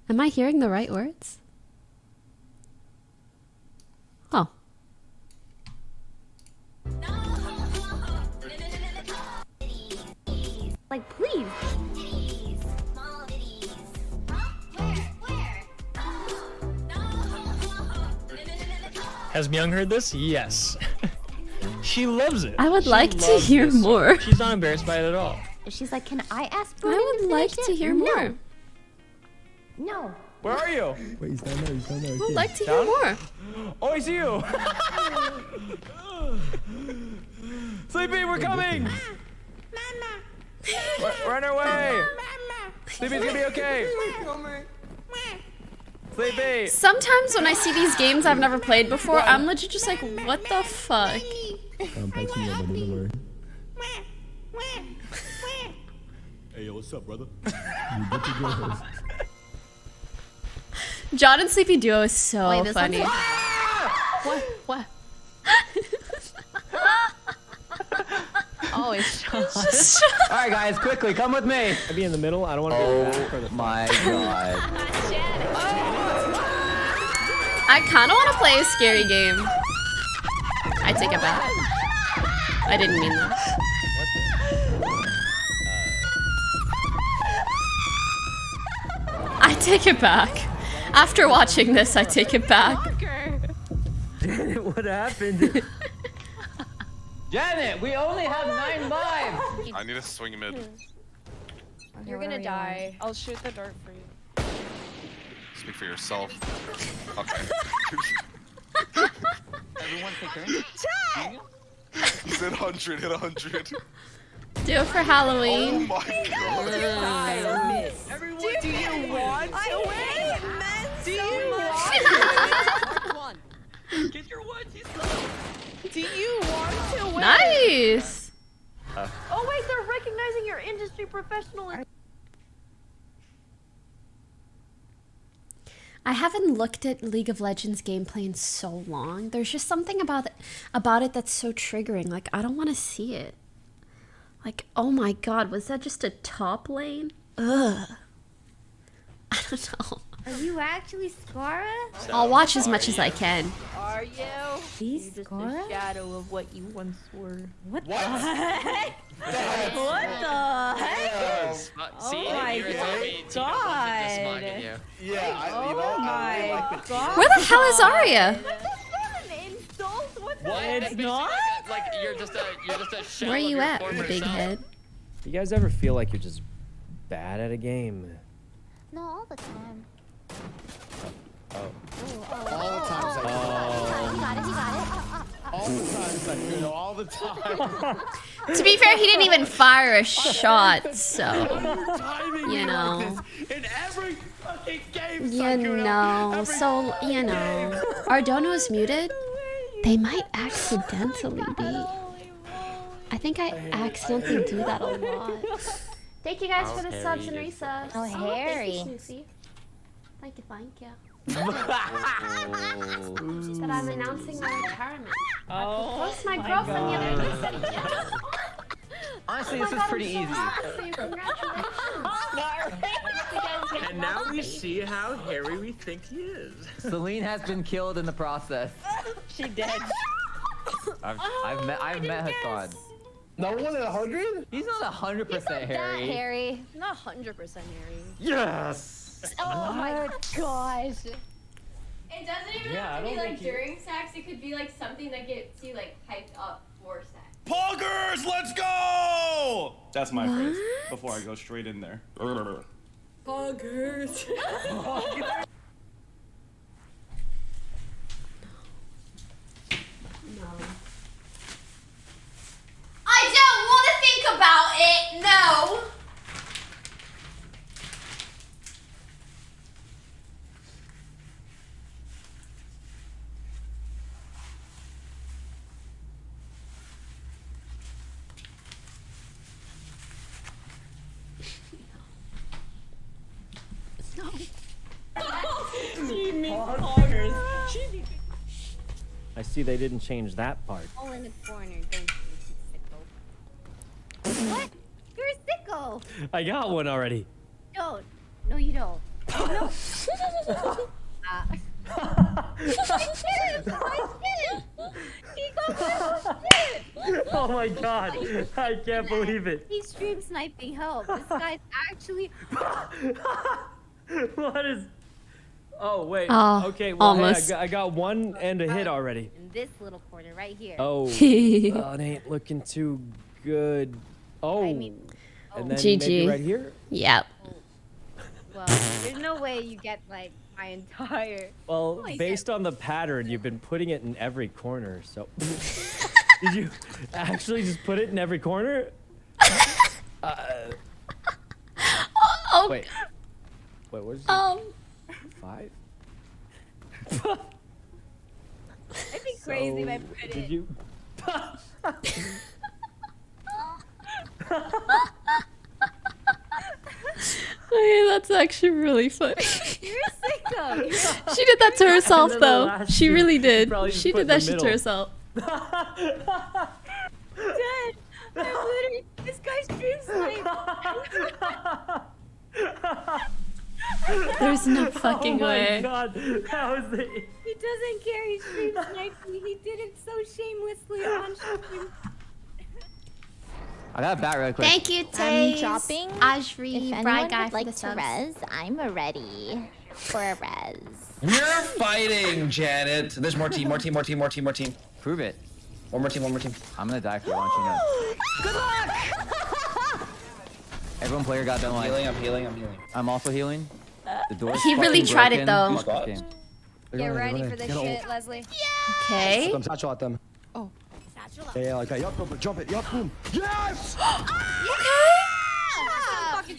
Am I hearing the right words? Oh. Like, please. Has Myung heard this? Yes. She loves it. I would She like to loves hear this song. more. She's not embarrassed by it at all. She's like, can I ask Broden? I would like to hear more. No. Where are you? Wait, he's down there. He's down there. I would like to hear more. Oh, I see you. Sleepy, we're coming. We're on our way. Sleepy's gonna be okay. Sleepy. Sometimes when I see these games I've never played before, I'm legit just like, what the fuck? I'm patching you up, don't worry. Hey, yo, what's up, brother? You good to go? John and Sleepy Duo is so Wait, this funny. one's- What? Oh, it's Sean. All right, guys, quickly, come with me. I'd be in the middle. I don't want to be back for the. My God. I kind of want to play a scary game. I take it back. I didn't mean that. I take it back. After watching this, I take it back. Janet, what happened? Janet, we only have 9 lives. I need to swing mid. You're gonna die. I'll shoot the dart for you. Speak for yourself. Okay. Everyone take turns. He said 100, hit 100. Do it for Halloween. Oh my God. Everyone, do you want to win? Do you want? Get your onesies. Do you want to win? Nice. Oh, wait, they're recognizing your industry professionalism. I haven't looked at League of Legends gameplay in so long. There's just something about it that's so triggering. Like, I don't want to see it. Like, oh my god, was that just a top lane? Ugh. I don't know. Are you actually Scaraa? I'll watch as much as I can. Are you? He's Just Scaraa? a shadow of what you once were. What the heck? What the heck? See, Oh my god. Yeah, Oh my god. Where the hell is Arya? It's not? Like you're just a shell Where are of you your at, former big self. head? Do you guys ever feel like you're just bad at a game? No, all the time. Oh. All the times I You got it, you got it. all the times I could, all the time. To be fair, he didn't even fire a shot, so you know. In every fucking game, You know, so you know. Ardono's muted. They might accidentally be. I think I accidentally do that a lot. Thank you guys Oh, for the Harry subs and is- resubs. Oh, Harry. Thank you, Snoozy. Thank you, thank you. That I'm announcing my retirement. I proposed to my girlfriend the other day. Said yes. Honestly, Oh my this is God, pretty I'm easy. so happy for you. Congratulations. And now we see how hairy we think he is. Celine has been killed in the process. She dead. I've met Hassan. No one at 100? He's not 100% Harry. Harry. Not 100% Harry. Yes. Oh my gosh. It doesn't even Yeah, I have to be don't like think you- during sex. It could be like something that gets you like hyped up for sex. Poggers, let's go! That's my phrase before I go straight in there. Poggers. No. I don't want to think about it. No. I see they didn't change that part. All in the corner. Don't you sicko. What? You're a sicko. I got one already. Don't. No, you don't. No. Oh my god, I can't believe it. He's stream sniping. Help. This guy's actually. What is... Oh, wait. Oh, okay, well, hey, almost. I got one and a hit already. In this little corner right here. Oh, it ain't looking too good. Oh, I mean, and then GG. maybe right here? Yep. Well, there's no way you get like my entire. Well, Oh, based on the pattern, you've been putting it in every corner, so... Did you actually just put it in every corner? Oh. Wait, what is it? 5? It'd be crazy if I put it. Did you... Okay, that's actually really funny. You're a sicko. She did that to herself, And then the though. last She two, really you did. probably just She put in did the that shit to middle. herself. Dad, I'm literally. This guy's stream sniping. There's no fucking Oh my way. god, that was the... He doesn't care. He stream sniped me. He did it so shamelessly on stream. I got a bat really quick. Thank you, I'm Taze. dropping. Ashri, If Bride anyone Guy would for like the to subs. res, I'm ready for a res. We're fighting, Janet. There's more team. Prove it. One more team. I'm gonna die for you, why don't you know? Good luck! Everyone player got done I'm live. healing. I'm also healing. The door's He really fucking tried it, broken. though. Fuck this game. Get ready for this shit, Leslie. Okay. Satchel at them. Oh. Yeah, okay. Yup, jump it. Yup, boom. Yes!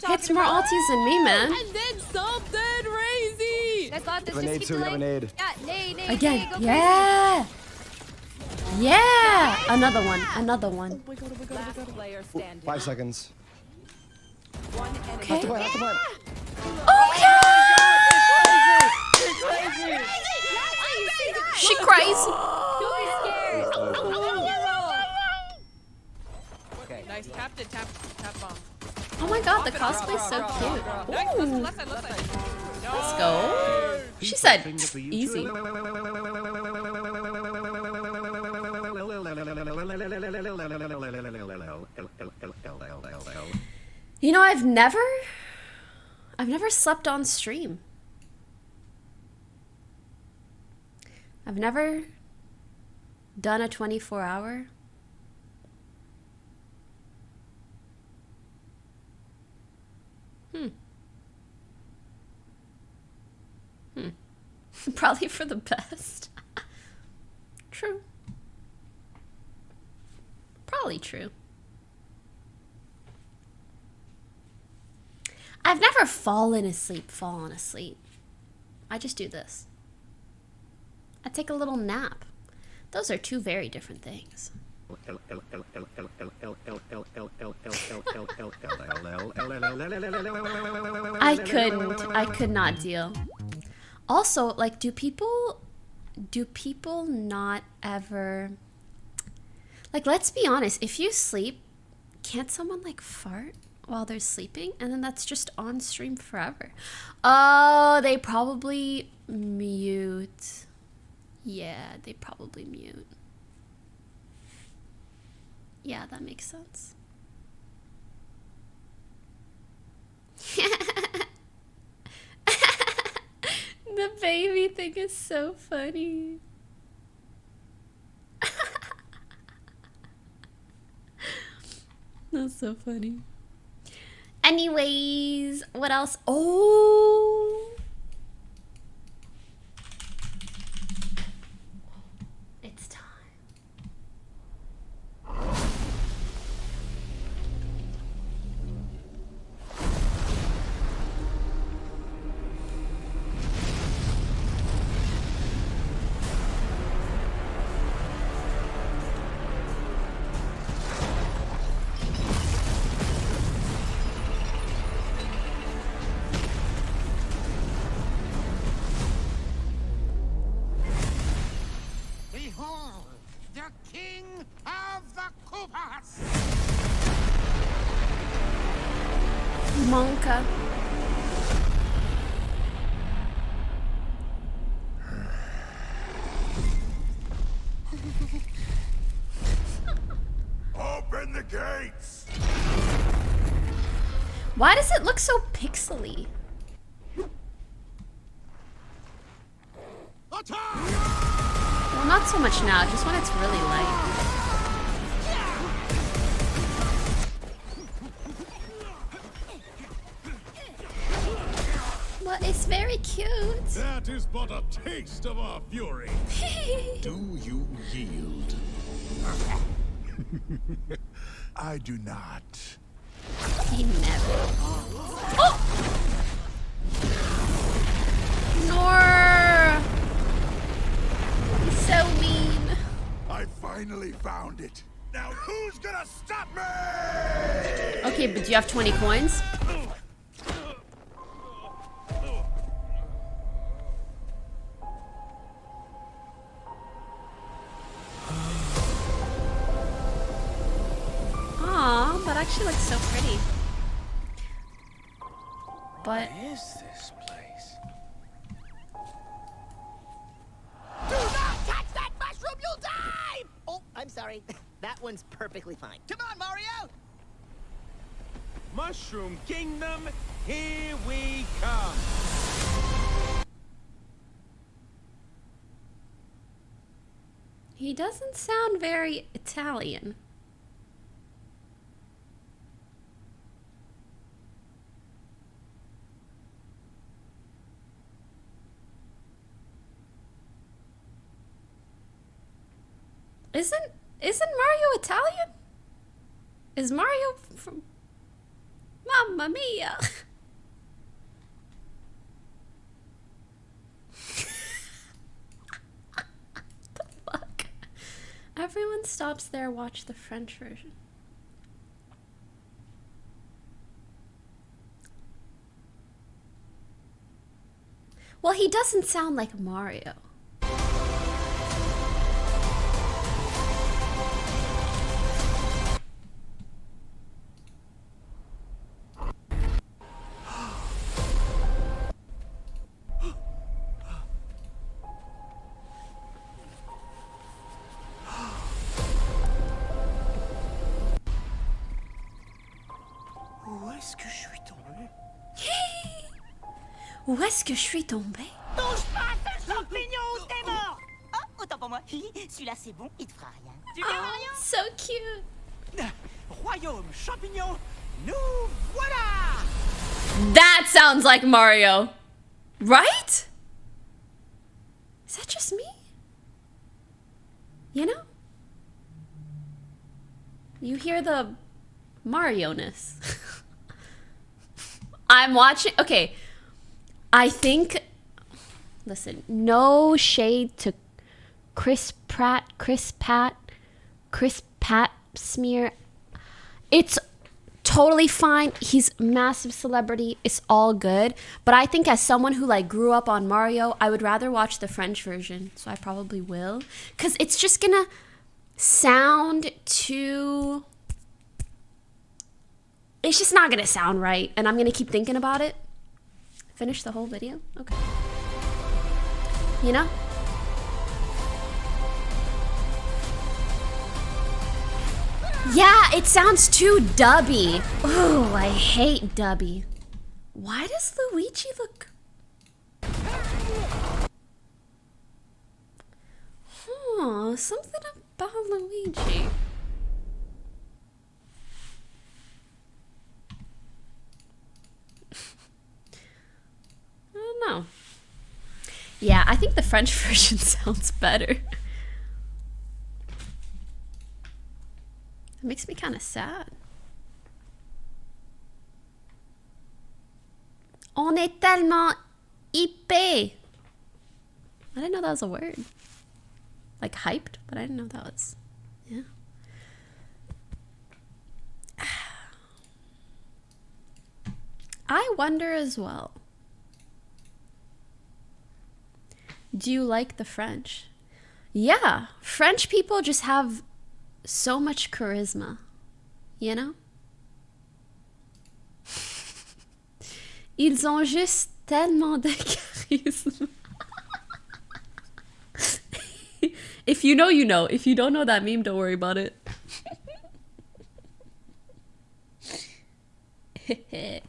Hits more alties than me, man. And then something crazy. That's not this. You have a nade Just keep too, you have a delaying. nade. Yeah, nade. Again. Go Yeah. Yeah. Another one. Last player standing. 5 seconds. Okay. Have to plan. Okay. She crazy. Don't be scared. Okay. Nice. Tapped it. Tap bomb. Oh my god, the cosplay's so cute. Nice. Ooh. Left side. Let's go. She said easy. You know, I've never slept on stream. I've never done a 24-hour. Probably for the best. True. Probably true. I've never fallen asleep. I just do this. I take a little nap. Those are two very different things. I could not deal. Also, like, do people not ever, like, let's be honest, if you sleep, can't someone like fart while they're sleeping? And then that's just on stream forever. Oh, they probably mute. Yeah, they probably mute. Yeah, that makes sense. The baby thing is so funny. That's so funny. Anyways, what else? Oh, it's time. Monka. Open the gates. Why does it look so pixely? Well, not so much now, just when it's really light. But it's very cute. That is but a taste of our fury. Do you yield? I do not. He never. Oh! Nor. He's so mean. I finally found it. Now who's gonna stop me? Okay, but do you have 20 coins? Aw, that actually looks so pretty. But What is this place? Do not touch that mushroom, you'll die! Oh, I'm sorry. That one's perfectly fine. Come on, Mario! Mushroom Kingdom, here we come. he doesn't sound very Italian. Isn't Mario Italian? Is Mario from Mamma Mia? The fuck? Everyone stops there, watch the French version. Well, he doesn't sound like Mario. Où est-ce que je suis tombé? Touche pas à ce champignon ou t'es mort! Oh, autant pour moi. Celui-là, c'est bon, il te fera rien. Tu verras rien? So cute. Royaume champignon, nous voilà! That sounds like Mario. Right? Is that just me? You know? You hear the Mario-ness. I'm watching. Okay. I think. Listen, no shade to Chris Pat smear. It's totally fine. He's massive celebrity. It's all good. But I think as someone who like grew up on Mario, I would rather watch the French version. So I probably will. Because it's just gonna sound too... It's just not gonna sound right. And I'm gonna keep thinking about it. Finish the whole video? Okay. You know? Yeah, it sounds too dubby. Oh, I hate dubby. Why does Luigi look... Oh, something about Luigi. I don't know. Yeah, I think the French version sounds better. It makes me kind of sad. On est tellement hypé. I didn't know that was a word. Like hyped, but I didn't know that was. Yeah. I wonder as well. Do you like the French? Yeah, French people just have so much charisma, you know? Ils ont juste tellement de charisme. If you know, you know. If you don't know that meme, don't worry about it.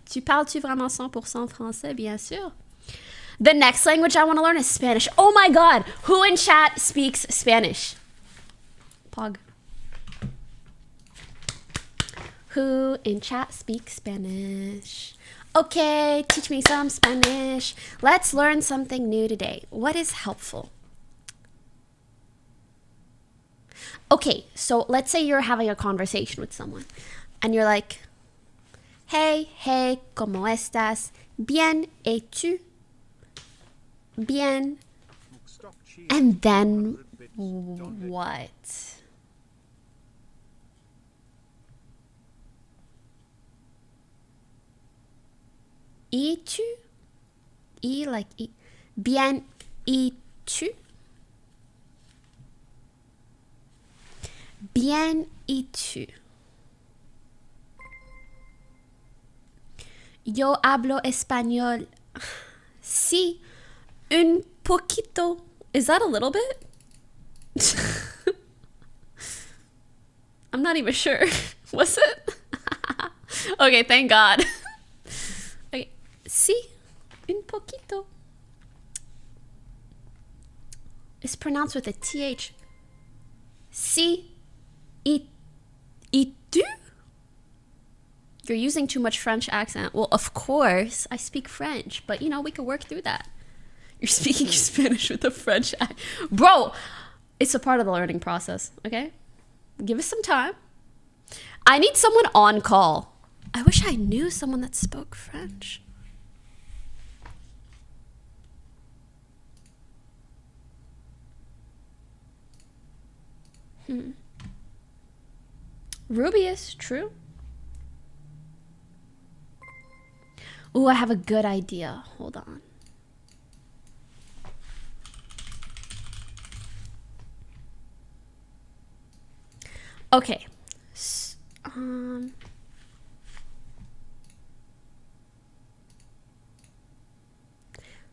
Tu parles-tu vraiment 100% français? Bien sûr. The next language I want to learn is Spanish. Oh my god! Who in chat speaks Spanish? Pog. Who in chat speaks Spanish? Okay, teach me some Spanish. Let's learn something new today. What is helpful? Okay, so let's say you're having a conversation with someone and you're like, hey, ¿cómo estás? Bien, et tu? Bien. And then what? Y tu? Y like y. Bien, y tu? Bien, y tu? Yo hablo español. Sí, un poquito. Is that a little bit? I'm not even sure. Was it? Okay, thank God. Okay. Sí, un poquito. It's pronounced with a TH. Sí, y tu? You're using too much French accent. Well, of course, I speak French, but you know, we could work through that. You're speaking Spanish with a French accent. Bro, it's a part of the learning process, okay? Give us some time. I need someone on call. I wish I knew someone that spoke French. Rubius, true. Ooh, I have a good idea. Hold on. Okay.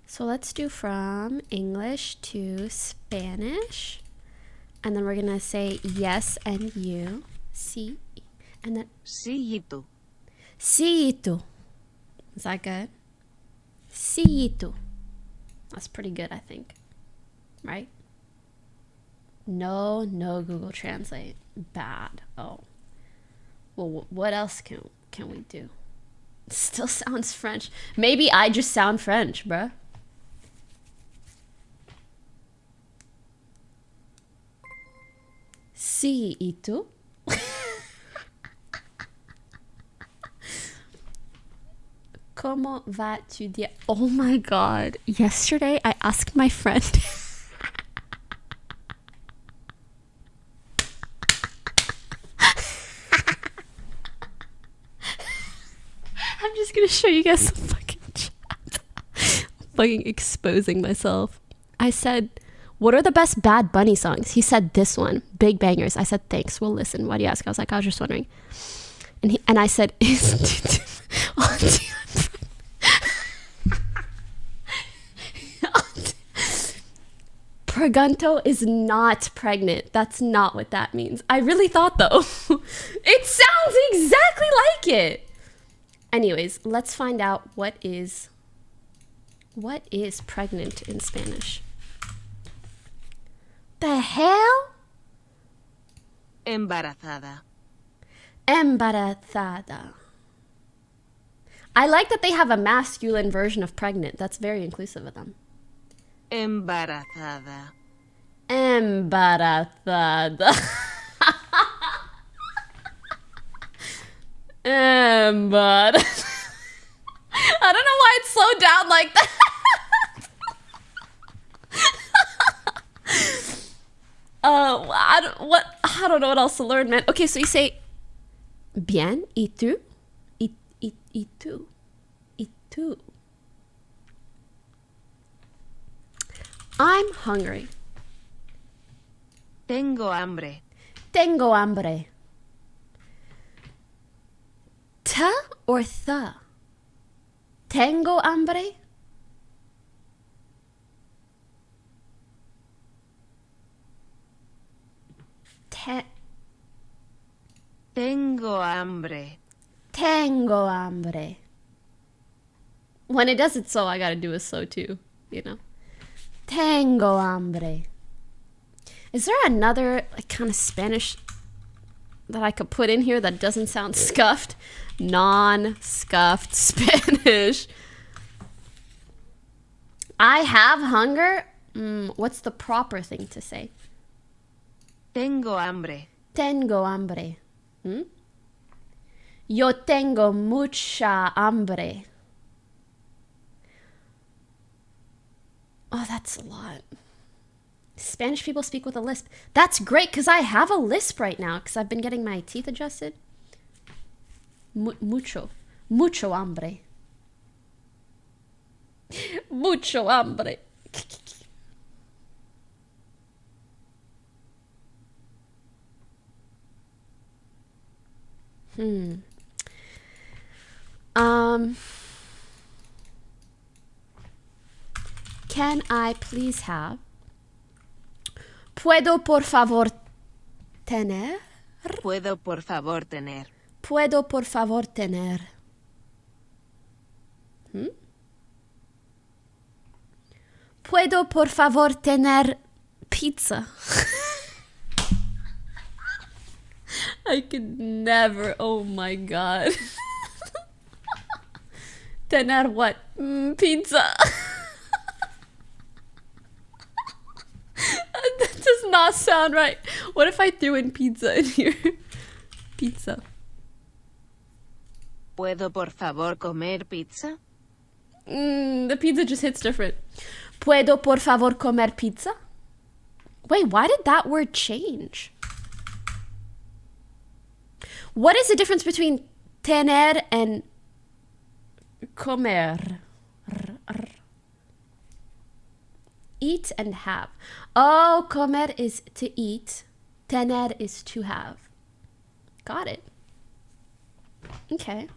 So let's do from English to Spanish. And then we're going to say yes and you. Sí. And then... Síito. Síito. Is that good? Síito. That's pretty good, I think. Right? No Google Translate. Bad. Oh. Well, what else can we do? It still sounds French. Maybe I just sound French, bruh. Síito. Comment vas-tu dire? Oh my god. Yesterday I asked my friend. I'm just gonna show you guys the fucking chat. Fucking exposing myself. I said, what are the best Bad Bunny songs? He said this one, Big Bangers. I said, thanks, we'll listen. Why do you ask? I was like, I was just wondering. And I said, Pregunto is not pregnant. That's not what that means. I really thought though. It sounds exactly like it. Anyways, let's find out what is pregnant in Spanish. The hell? Embarazada. Embarazada. I like that they have a masculine version of pregnant. That's very inclusive of them. Embarazada. Embarazada. Embarazada. I don't know why it's slowed down like that. I don't know what else to learn, man. Okay, so you say bien, y tú? Y tú? Y tú? I'm hungry. Tengo hambre. Tengo hambre. Ta or tha? Tengo hambre? Tengo hambre. Tengo hambre. When it does it so, I gotta do a so too, you know? Tengo hambre. Is there another like kind of Spanish that I could put in here that doesn't sound scuffed? Non-scuffed Spanish. I have hunger? What's the proper thing to say? Tengo hambre. Tengo hambre. Yo tengo mucha hambre. Oh, that's a lot. Spanish people speak with a lisp. That's great, because I have a lisp right now, because I've been getting my teeth adjusted. Mucho hambre. Mucho hambre. Can I please have? ¿Puedo por favor tener? Puedo por favor tener. ¿Puedo por favor tener? ¿Puedo por favor tener pizza? I could never. Oh my god. Tener what? Pizza. That does not sound right. What if I threw in pizza in here? Pizza. ¿Puedo por favor comer pizza? The pizza just hits different. ¿Puedo por favor comer pizza? Wait, why did that word change? What is the difference between tener and comer? Eat and have. Oh, comer is to eat. Tener is to have. Got it. Okay.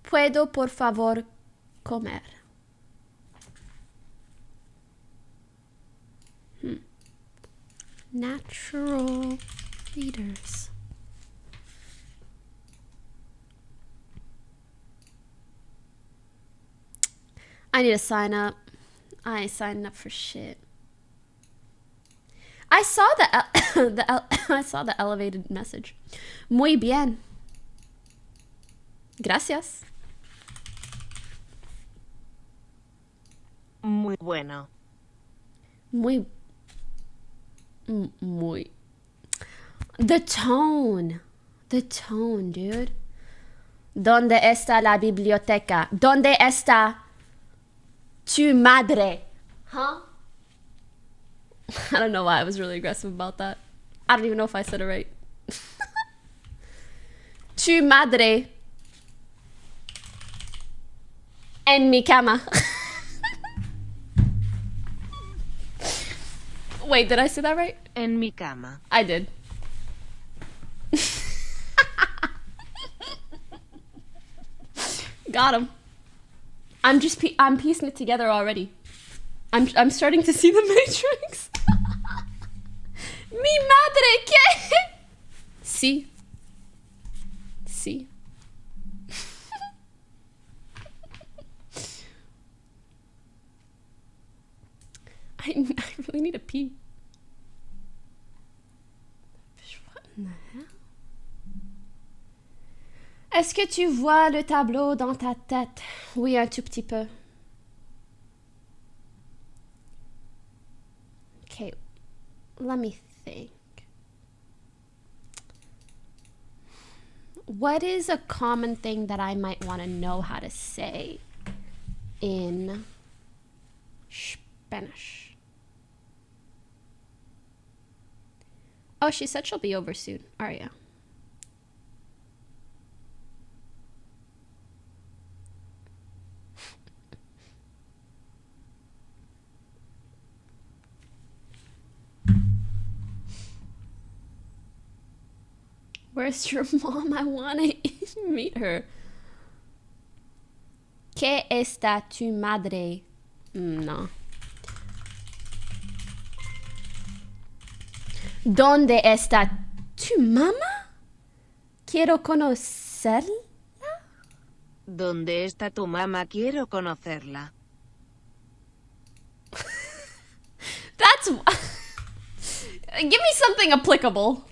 ¿Puedo por favor comer? Natural leaders. I need to sign up. I ain't signing up for shit. I saw I saw the elevated message. Muy bien. Gracias. Muy bueno. Muy. The tone, dude. ¿Dónde está la biblioteca? ¿Dónde está tu madre? Huh? I don't know why I was really aggressive about that. I don't even know if I said it right. tu madre en mi cama. Wait, did I say that right? En mi cama. I did. Got him. I'm piecing it together already. I'm starting to see the Matrix. Mi madre que? Sí. Sí. I really need a pee. What in the hell? Est-ce que tu vois le tableau dans ta tête? Oui, un tout petit peu. Okay, let me think. What is a common thing that I might want to know how to say in Spanish? Oh, she said she'll be over soon. Aria. Where's your mom? I want to meet her. ¿Qué está tu madre? No. ¿Dónde está tu mamá? Quiero conocerla. ¿Dónde está tu mamá? Quiero conocerla. That's... Give me something applicable.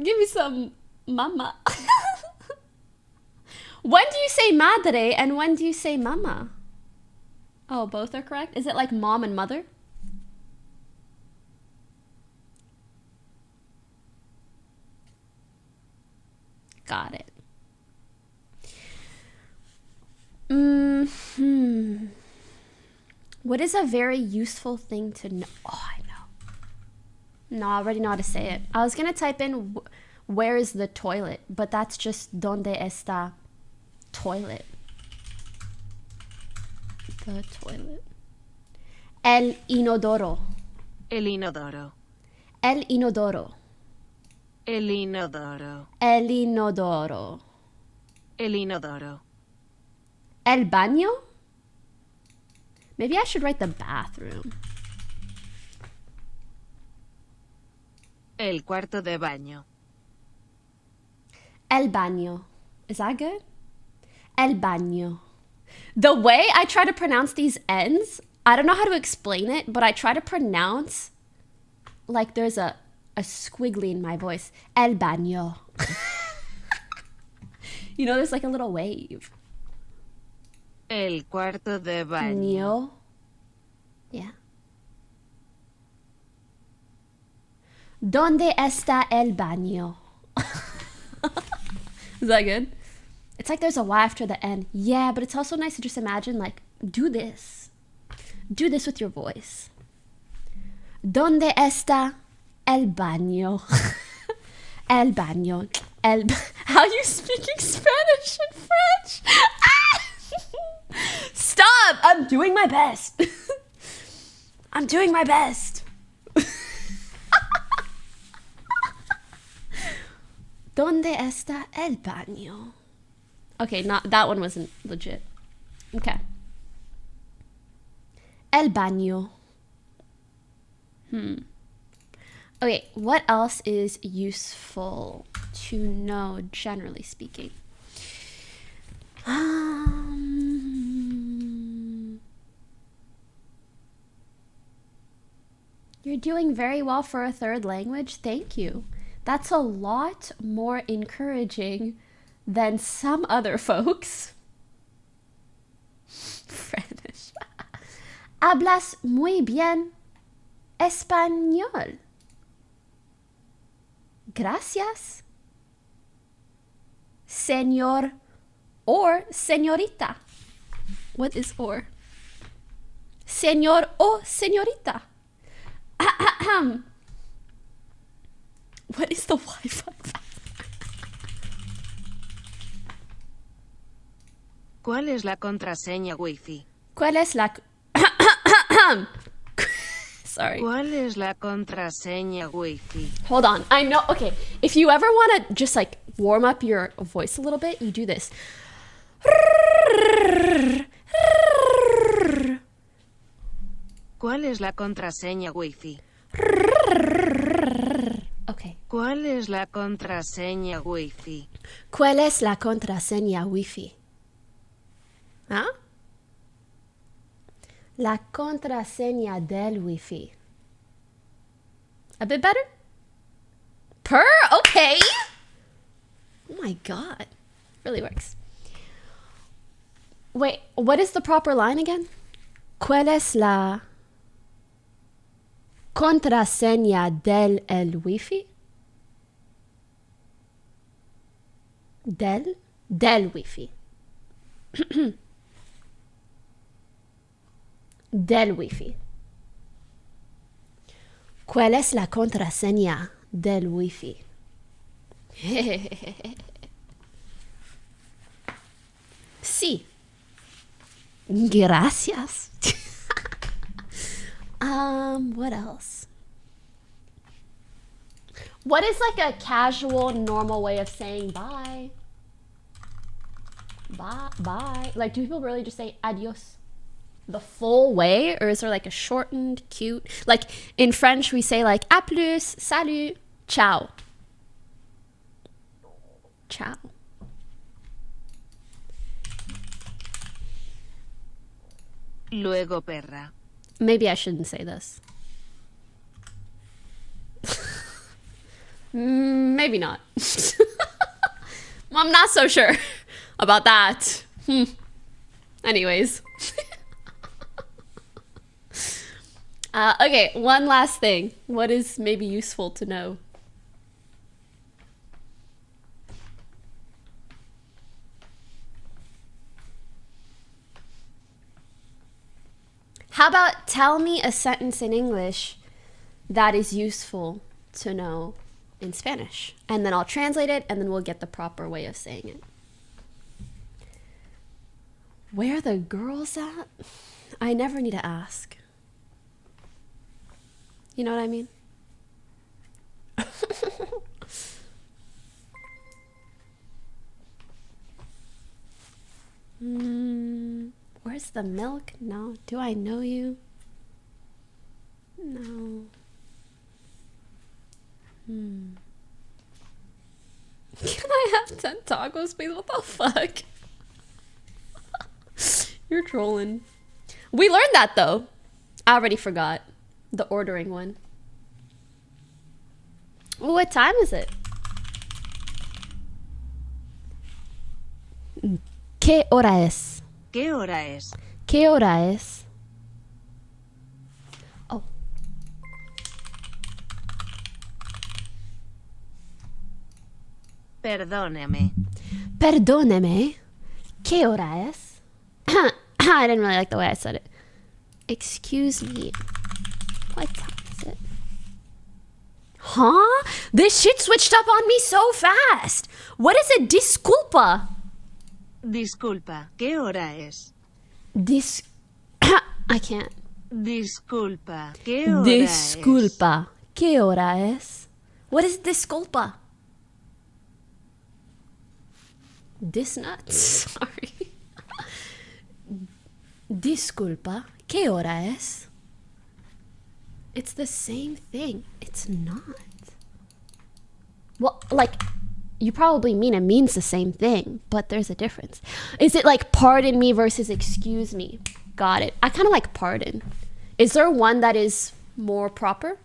Give me some mama. When do you say madre and when do you say mama? Oh, both are correct? Is it like mom and mother? Got it. What is a very useful thing to know? Oh, I know. No, I already know how to say it. I was going to type in where is the toilet, but that's just donde está toilet. The toilet. El inodoro. El inodoro. El inodoro. El inodoro. El inodoro. El inodoro. El baño? Maybe I should write the bathroom. El cuarto de baño. El baño. Is that good? El baño. The way I try to pronounce these N's, I don't know how to explain it, but I try to pronounce like there's a squiggly in my voice. El baño. You know, there's like a little wave. El cuarto de baño. Yeah. ¿Dónde está el baño? Is that good? It's like there's a Y after the N. Yeah, but it's also nice to just imagine, like, do this. Do this with your voice. ¿Dónde está el baño? El baño. How are you speaking Spanish and French? Stop! I'm doing my best. I'm doing my best. ¿Dónde está el baño? Okay, not that one wasn't legit. Okay. El baño. Okay, what else is useful to know, generally speaking? You're doing very well for a third language. Thank you. That's a lot more encouraging than some other folks. Spanish. Hablas muy bien español. Gracias. Señor or señorita. What is or? Señor o señorita. What is the Wi-Fi password? ¿Cuál es la contraseña Wi-Fi? ¿Cuál es la... Sorry. ¿Cuál es la contraseña Wi-Fi? Hold on. I know. Okay. If you ever want to just like warm up your voice a little bit, you do this. ¿Cuál es la contraseña Wi-Fi? Okay. ¿Cuál es la contraseña Wi-Fi? ¿Cuál es la contraseña Wi-Fi? ¿Ah? La contraseña del Wi-Fi. A bit better? Okay. Oh my god. Really works. Wait, what is the proper line again? ¿Cuál es la contraseña del el Wi-Fi? Del Wi-Fi. Del Wi-Fi. ¿Cuál es la contraseña del Wi-Fi? Sí. Gracias. What else? What is like a casual, normal way of saying bye? Bye. Like, do people really just say adios the full way? Or is there like a shortened, cute? Like, in French, we say like, à plus, salut, ciao. Ciao. Luego, perra. Maybe I shouldn't say this. Maybe not. I'm not so sure about that. Anyways. Okay, one last thing. What is maybe useful to know? How about tell me a sentence in English that is useful to know in Spanish? And then I'll translate it, and then we'll get the proper way of saying it. Where are the girls at? I never need to ask. You know what I mean? Where's the milk? No. Do I know you? No. Can I have 10 tacos, please? What the fuck? You're trolling. We learned that though. I already forgot. The ordering one. What time is it? ¿Qué hora es? ¿Qué hora es? ¿Qué hora es? Oh. Perdóneme. Perdóneme. ¿Qué hora es? I didn't really like the way I said it. Excuse me. What time is it? Huh? This shit switched up on me so fast. What is it? Disculpa. Disculpa, ¿qué hora es? I can't. Disculpa, ¿qué hora Disculpa, ¿qué hora es? What is disculpa? Disnuts. Sorry. Disculpa, ¿qué hora es? It's the same thing. It's not. Well, like, you probably mean it means the same thing, but there's a difference. Is it like pardon me versus excuse me? Got it. I kind of like pardon. Is there one that is more proper?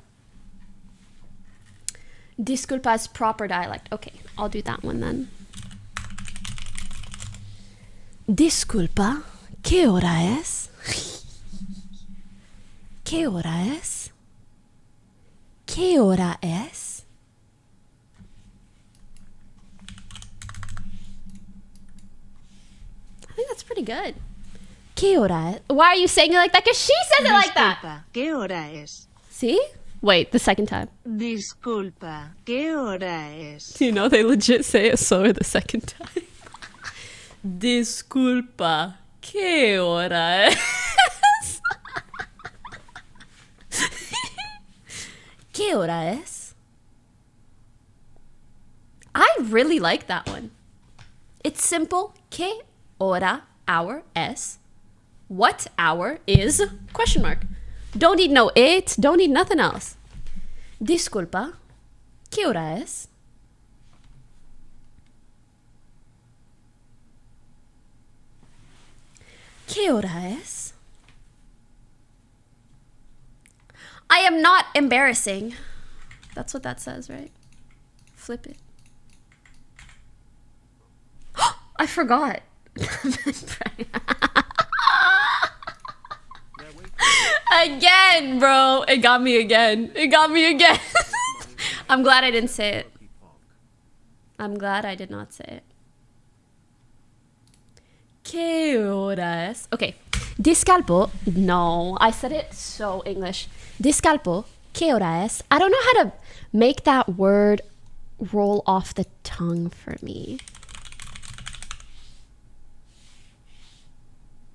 Disculpa is proper dialect. Okay, I'll do that one then. Disculpa, ¿qué hora es? ¿Qué hora es? ¿Qué hora es? I think that's pretty good. ¿Qué hora es? Why are you saying it like that? Because she says it like that. ¿Qué hora es? See? Wait, the second time. Disculpa, ¿qué hora es? You know, they legit say it slower the second time. Disculpa, ¿qué hora es? ¿Qué hora es? I really like that one. It's simple. ¿Qué hora, hour, es? What hour is? Question mark. Don't need no it. Don't need nothing else. Disculpa. ¿Qué hora es? ¿Qué hora es? I am not embarrassing. That's what that says, right? Flip it. I forgot. Again, bro. It got me again. It got me again. I'm glad I didn't say it. I'm glad I did not say it. ¿Qué hora es? Okay. Disculpo. No, I said it so English. Disculpo. ¿Qué hora es? I don't know how to make that word roll off the tongue for me.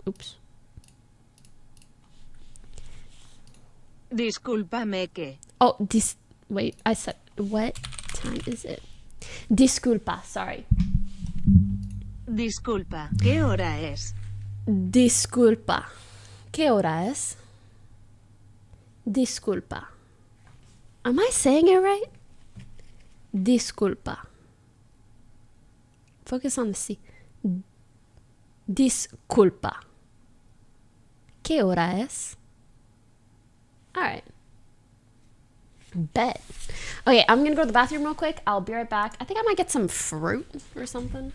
Oops. Discúlpame que. Oh, wait, I said, what time is it? Disculpa, sorry. Disculpa, ¿qué hora es? Disculpa. ¿Qué hora es? Disculpa. Am I saying it right? Disculpa. Focus on the C. Disculpa. ¿Qué hora es? All right. Bet. Okay, I'm gonna go to the bathroom real quick. I'll be right back. I think I might get some fruit or something.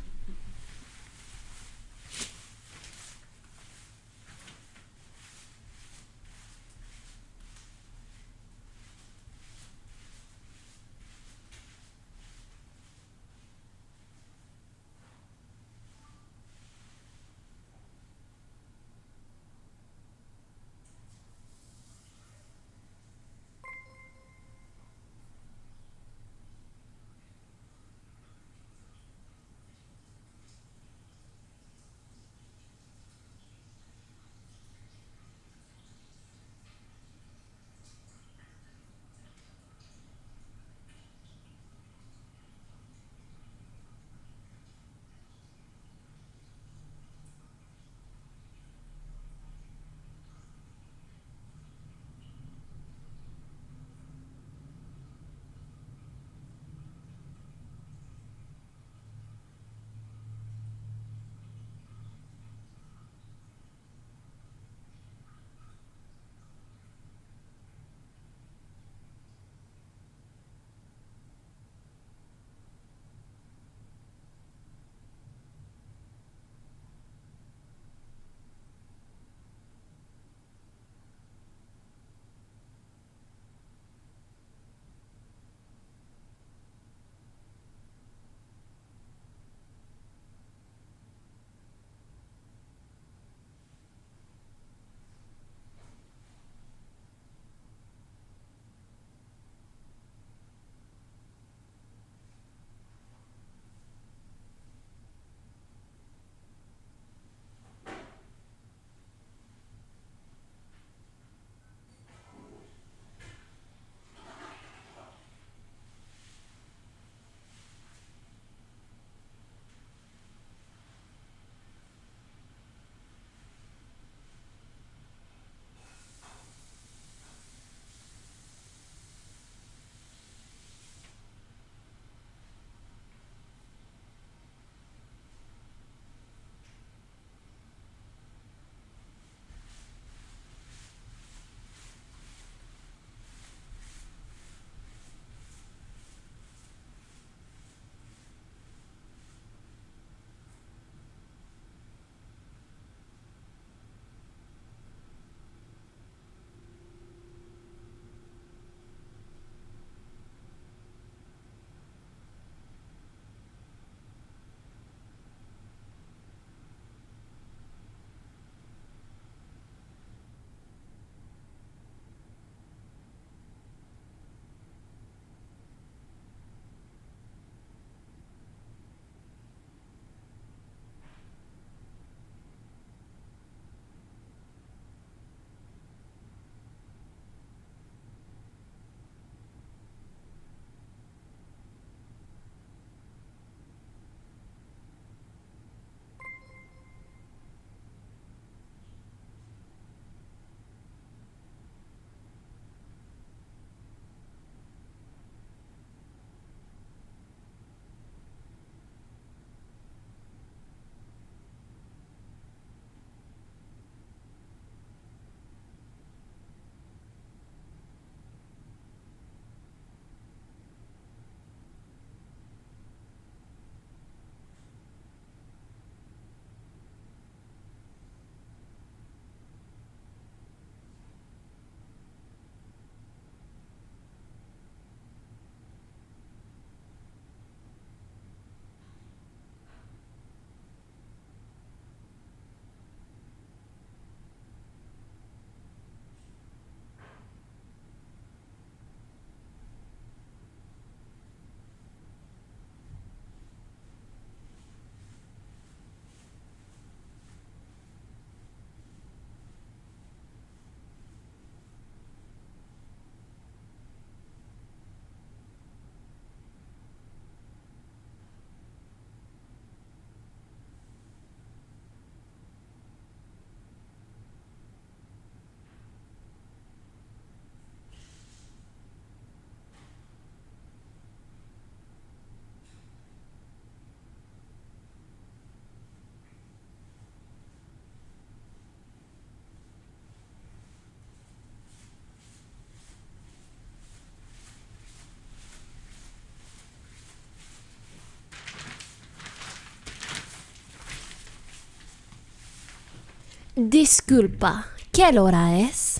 Disculpa, ¿qué hora es?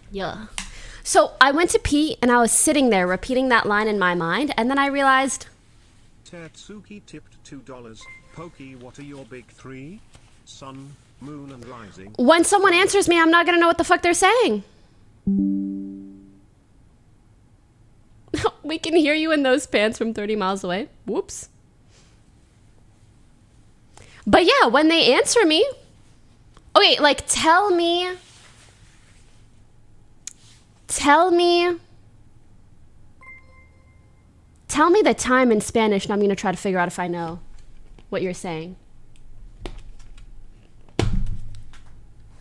Yeah. So I went to pee and I was sitting there repeating that line in my mind, and then I realized. Tetsuki tipped $2. Pokey, what are your big three? Sun, moon, and rising. When someone answers me, I'm not gonna know what the fuck they're saying. We can hear you in those pants from 30 miles away. Whoops. But yeah, when they answer me. Okay, like tell me the time in Spanish, and I'm gonna try to figure out if I know what you're saying.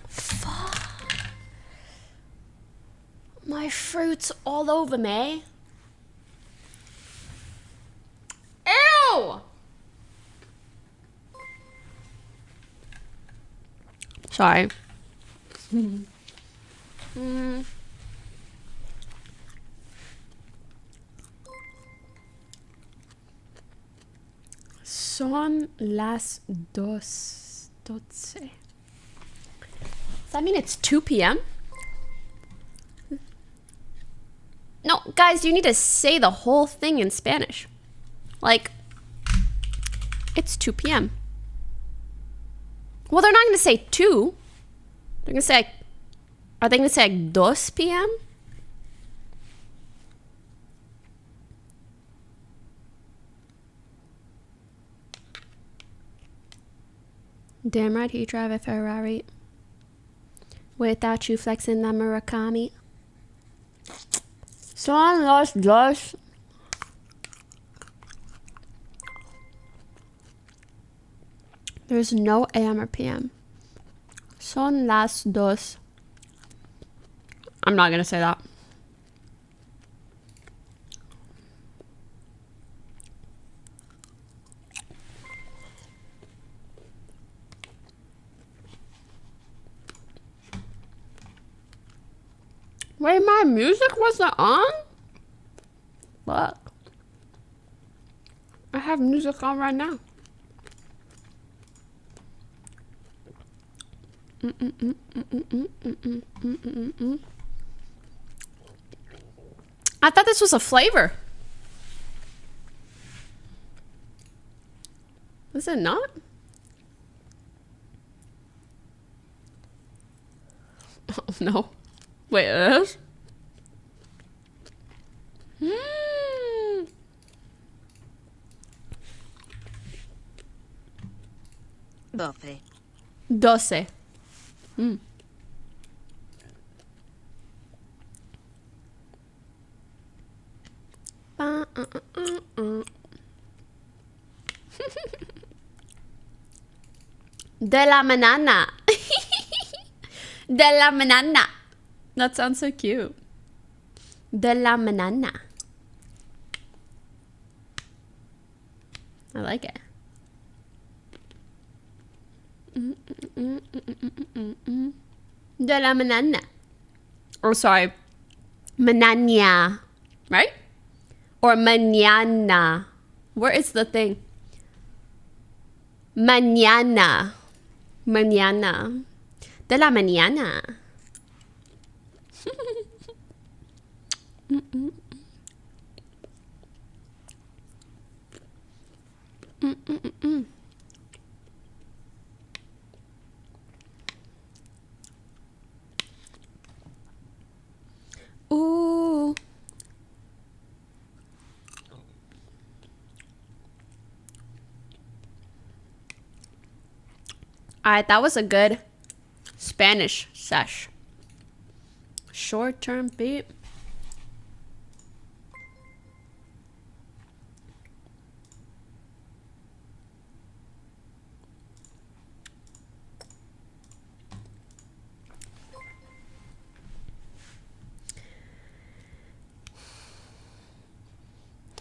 Fuck. My fruit's all over me. Ew! Sorry. Son las 12. Does that mean it's 2 p.m.? No, guys, you need to say the whole thing in Spanish. Like, it's 2 p.m. Well, they're not going to say 2. They're going to say, are they going to say like 2 p.m.? Damn right he drive a Ferrari without you flexing the Murakami. Son las 2. There's no AM or PM. Son las 2. I'm not gonna say that. Wait, my music wasn't on? Fuck. I have music on right now. I thought this was a flavor. Is it not? Oh, no. Wait, it is? Mm. 12. Mm. De la manana. De la manana. That sounds so cute. De la manana. I like it. De la manana. Oh, sorry. Manana. Right? Or mañana. Where is the thing? Mañana. Mañana. De la mañana. Ooh. All right, that was a good Spanish sesh. Short-term beat.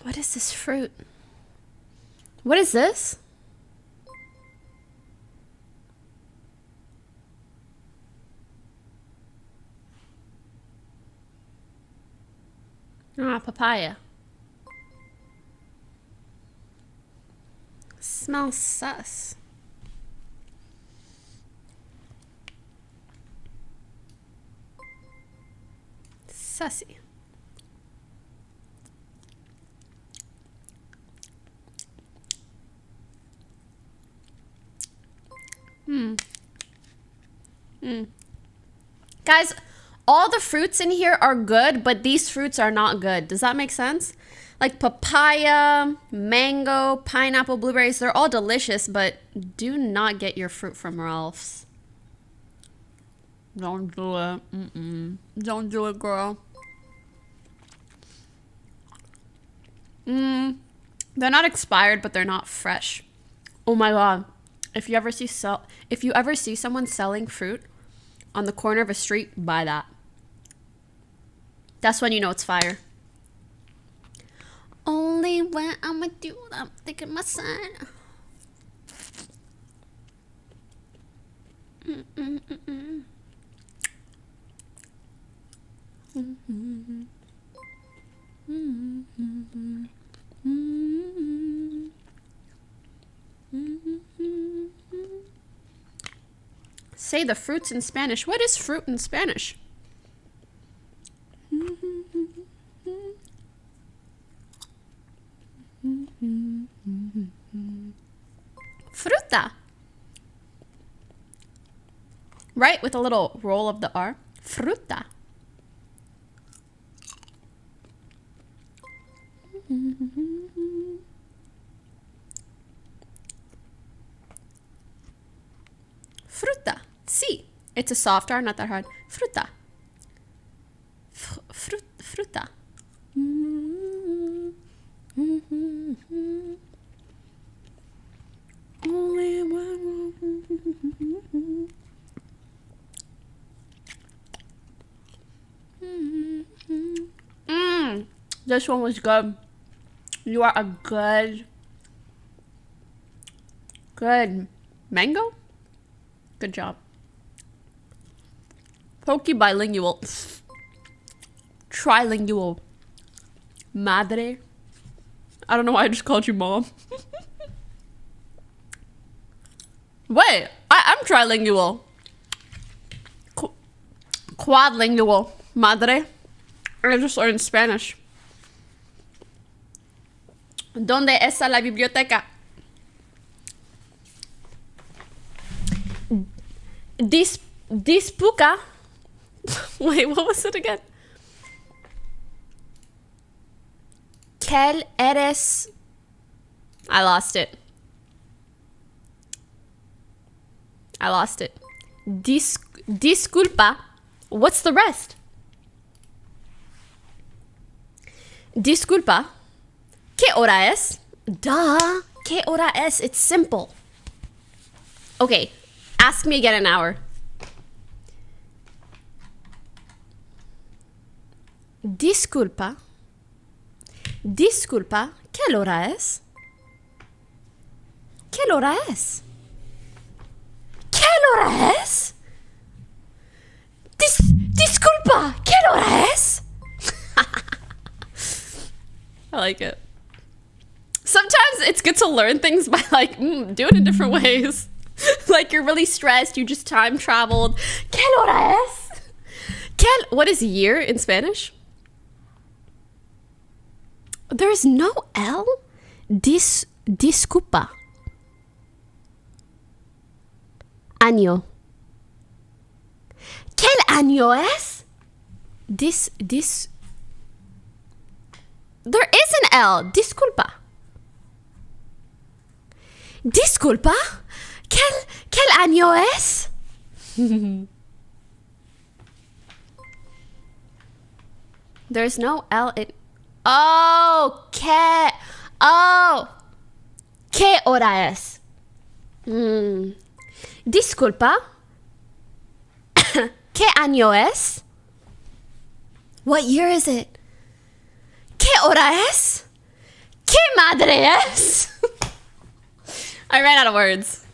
What is this fruit? What is this? Ah, papaya. Smells sus. Sassy. Guys, all the fruits in here are good, but these fruits are not good. Does that make sense? Like papaya, mango, pineapple, blueberries, they're all delicious, but do not get your fruit from Ralph's. Don't do it. Don't do it, girl. They're not expired, but they're not fresh. Oh my god. If you ever see someone selling fruit on the corner of a street, buy that. That's when you know it's fire. Only when I'm with you, I'm thinking my son. Say the fruits in Spanish. What is fruit in Spanish? Fruta. Right? With a little roll of the R. Fruta. Fruta. Sí. It's a soft R, not that hard. Fruta. Fruta. Only one. This one was good. You are a good mango. Good job. Poke-bilingual. Trilingual. Madre. I don't know why I just called you mom. Wait, I'm trilingual. Quadlingual. Madre. I just learned Spanish. ¿Dónde está la biblioteca? Dispuca. Wait, what was it again? ¿Qué eres? I lost it. Disculpa. What's the rest? Disculpa. ¿Qué hora es? Duh. ¿Qué hora es? It's simple. Okay. Ask me again in an hour. Disculpa. Disculpa. ¿Qué hora es? ¿Qué hora es? ¿Qué hora es? Disculpa. ¿Qué hora es? I like it. Sometimes it's good to learn things by like do it in different ways. Like you're really stressed, you just time traveled. ¿Qué hora es? What is year in Spanish? There's no L? Disculpa. Año. ¿Qué año es? There is an L. Disculpa. Disculpa. ¿Qué año es? There's no L in... Oh, ¿qué hora es? Disculpa. ¿Qué año es? What year is it? ¿Qué hora es? ¿Qué madre es? I ran out of words.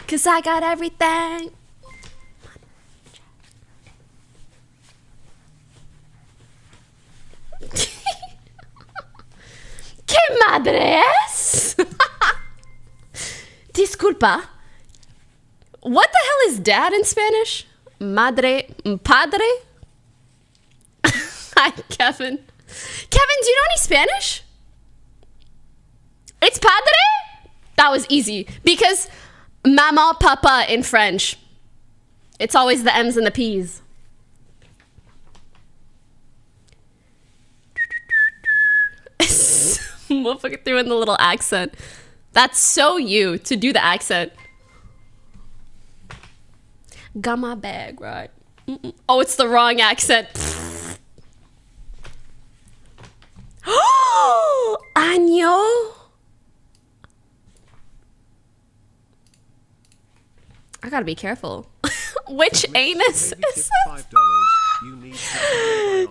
Cause I got everything. ¿Qué madre es? Disculpa. What the hell is dad in Spanish? Madre, padre? Hi, Kevin. Kevin, do you know any Spanish? It's padre? That was easy because mama, papa in French. It's always the M's and the P's. Motherfucker threw in the little accent. That's so you to do the accent. Got my bag, right? Oh, it's the wrong accent. Oh, año. I gotta be careful. Which anus is this?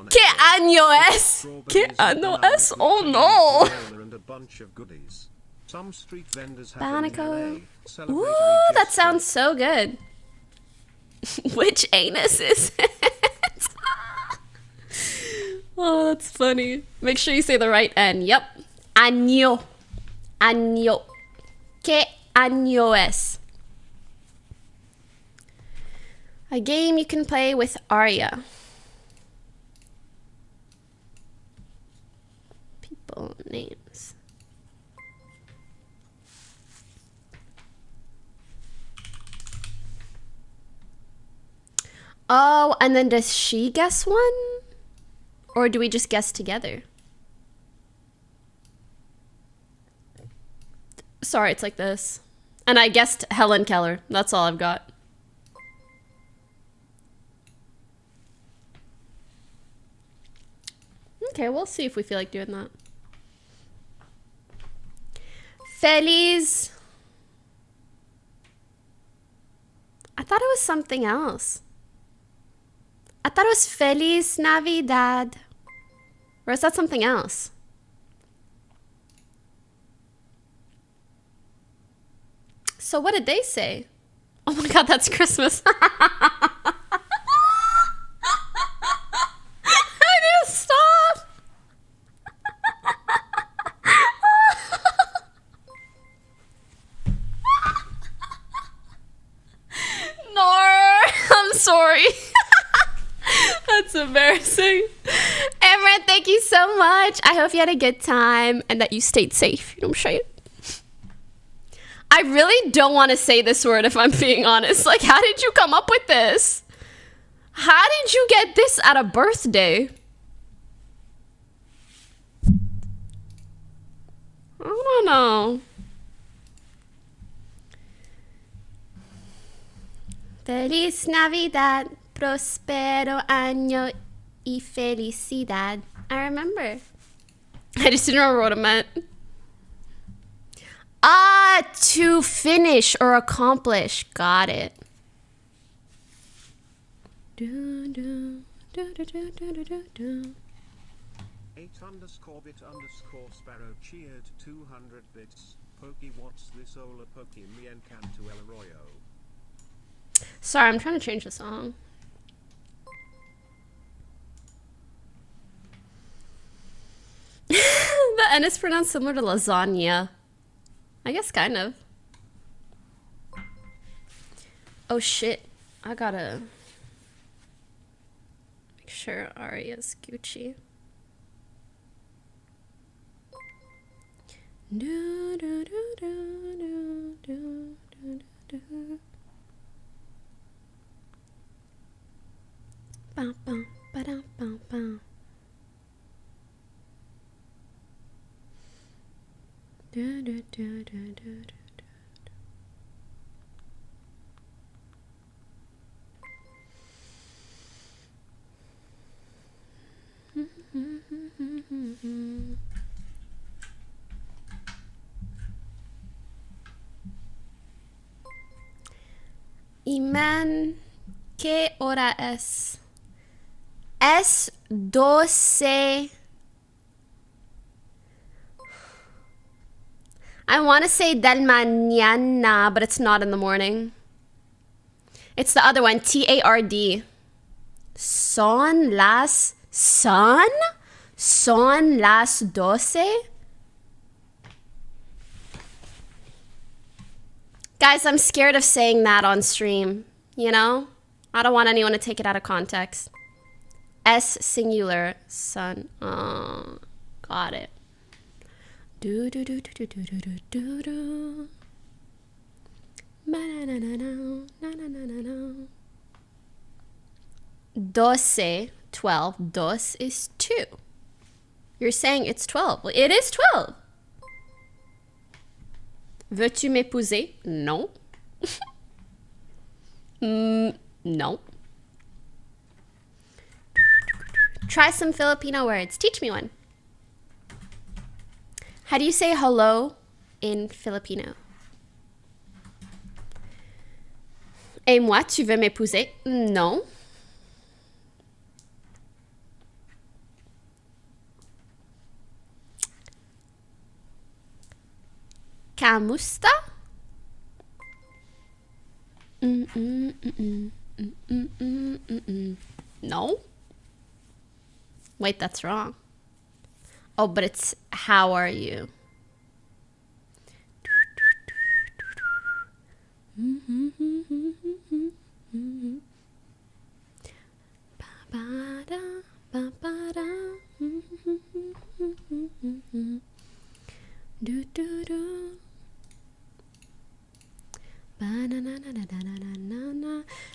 ¿Qué año es? ¿Qué año es? Oh no! And a bunch of goodies. Some street vendors have Banico. Ooh, that sounds so good. Which anus is it? Oh, that's funny. Make sure you say the right N. Yep. Año. Año. ¿Qué año es? A game you can play with Aria. People names. Oh, and then does she guess one? Or do we just guess together? Sorry, it's like this. And I guessed Helen Keller. That's all I've got. Okay, we'll see if we feel like doing that. Feliz. I thought it was something else. I thought it was Feliz Navidad. Or is that something else? So what did they say? Oh my god, that's Christmas. I need to stop. No, I'm sorry. That's embarrassing. Emran, thank you so much. I hope you had a good time and that you stayed safe. You know what I'm saying? I really don't want to say this word if I'm being honest. Like, how did you come up with this? How did you get this at a birthday? I don't know. Feliz Navidad, prospero año y felicidad. I remember. I just didn't remember what it meant. Ah, to finish or accomplish. Got it. 8_bit_sparrow cheered 200 bits. Pokey, what's this ola pokimane canto el arroyo? Sorry, I'm trying to change the song. The N is pronounced similar to lasagna. I guess kind of. Oh shit. I gotta make sure Aria's Gucci. Do, do, do, do, do, do, do, do. Bum, bum, ba-dum, bum, bum. Do, do, do, do, do, do. Iman, ¿qué hora es? Es 12. I want to say del mañana, but it's not in the morning. It's the other one, TARD. Son las 12? Guys, I'm scared of saying that on stream. You know? I don't want anyone to take it out of context. S singular sun. Oh, got it. Do do do do do do do do do. Doce, 12. Dos is 2. You're saying it's 12. Well, it is 12. Veux-tu m'épouser? No. No. Try some Filipino words. Teach me one. How do you say hello in Filipino? Et moi, tu veux m'épouser? No. Kamusta? No. Wait, that's wrong. Oh, but it's how are you?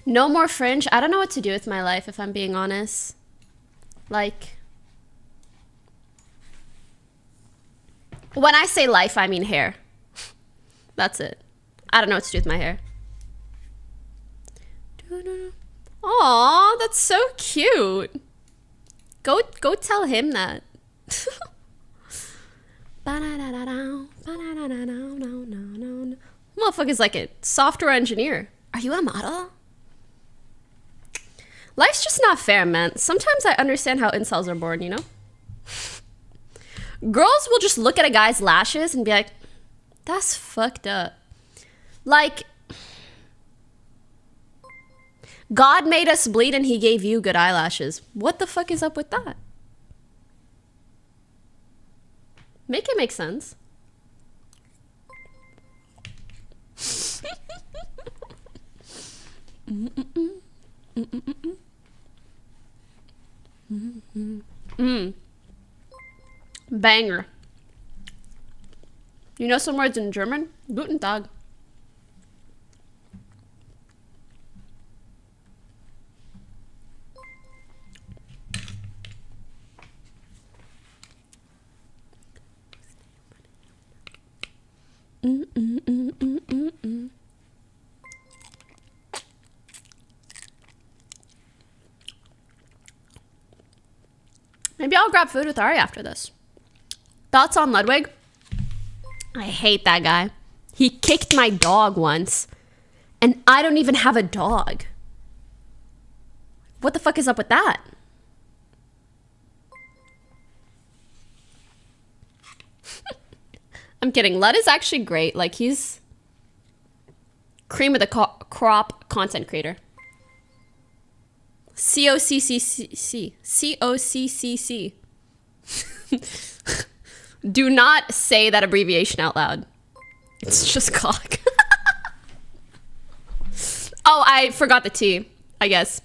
No more fringe. I don't know what to do with my life, if I'm being honest. Like, when I say life, I mean hair. That's it. I don't know what to do with my hair. Aw, that's so cute. Go tell him that. Motherfucker's like a software engineer. Are you a model? Life's just not fair, man. Sometimes I understand how incels are born, you know? Girls will just look at a guy's lashes and be like, that's fucked up. Like, God made us bleed and he gave you good eyelashes. What the fuck is up with that? Make it make sense. Banger. You know some words in German? Guten Tag. Maybe I'll grab food with Ari after this. Thoughts on Ludwig? I hate that guy. He kicked my dog once, and I don't even have a dog. What the fuck is up with that? I'm kidding. Lud is actually great. Like, he's cream of the crop content creator. C-O-C-C-C. C-O-C-C-C. Do not say that abbreviation out loud. It's just cock. Oh, I forgot the T, I guess.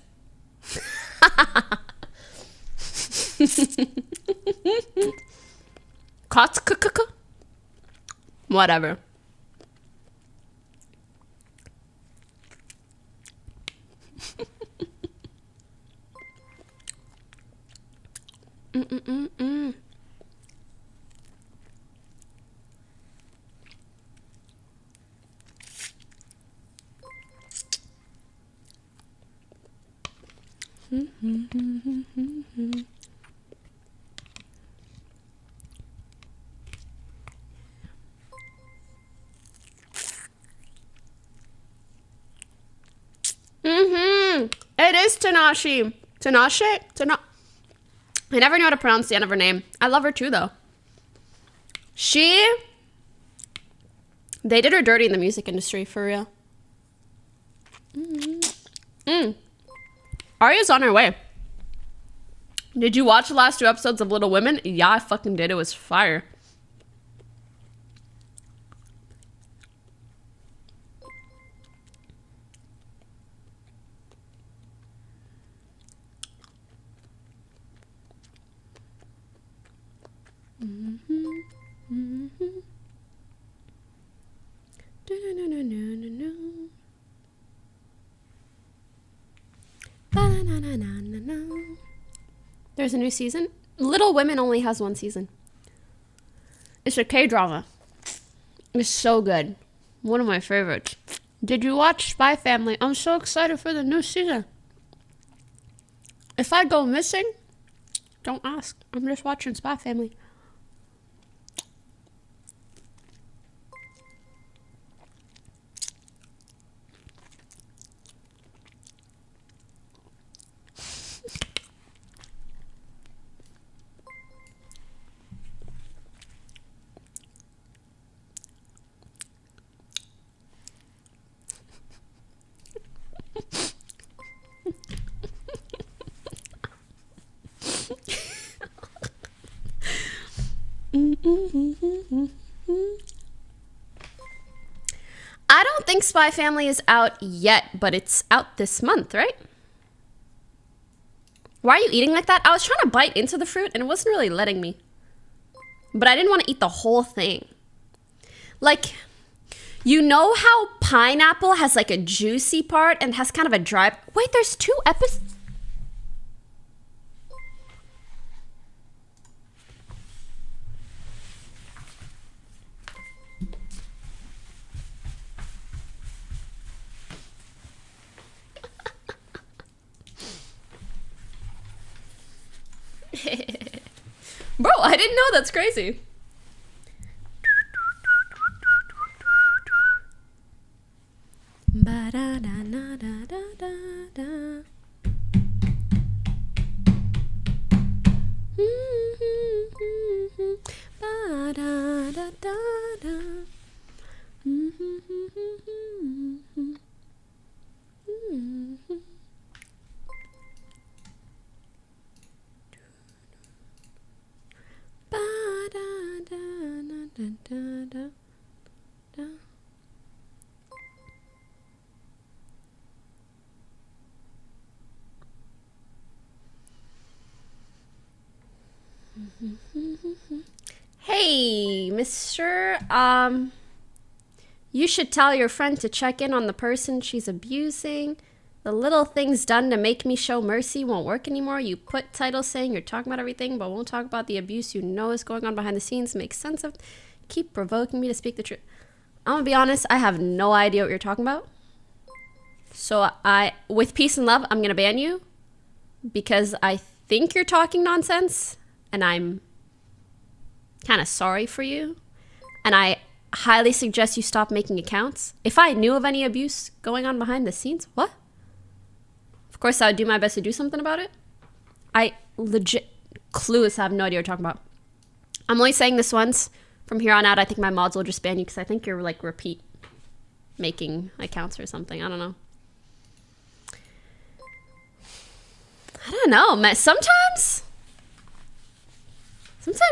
Whatever. It is Tanashi. Tanashi? I never knew how to pronounce the end of her name. I love her too, though. They did her dirty in the music industry, for real. Arya's on her way. Did you watch the last 2 episodes of Little Women? Yeah, I fucking did. It was fire. There's a new season. Little Women only has one season. It's a K-drama. It's so good. One of my favorites. Did you watch Spy Family? I'm so excited for the new season. If I go missing, don't ask. I'm just watching Spy Family. I don't think Spy Family is out yet, but it's out this month, right? Why are you eating like that? I was trying to bite into the fruit and it wasn't really letting me. But I didn't want to eat the whole thing. Like, you know how pineapple has like a juicy part and has kind of a dry... Wait, there's 2 episodes? Bro, I didn't know. That's crazy. Hey, mister, you should tell your friend to check in on the person she's abusing. The little things done to make me show mercy won't work anymore. You put titles saying you're talking about everything, but won't talk about the abuse you know is going on behind the scenes. Makes sense of... Keep provoking me to speak the truth. I'm gonna be honest, I have no idea what you're talking about. So with peace and love, I'm gonna ban you. Because I think you're talking nonsense. And I'm kind of sorry for you. And I highly suggest you stop making accounts. If I knew of any abuse going on behind the scenes, what? Of course, I would do my best to do something about it. I legit, clueless, have no idea what you're talking about. I'm only saying this once. From here on out, I think my mods will just ban you because I think you're like repeat making accounts or something. I don't know. I don't know, man. Sometimes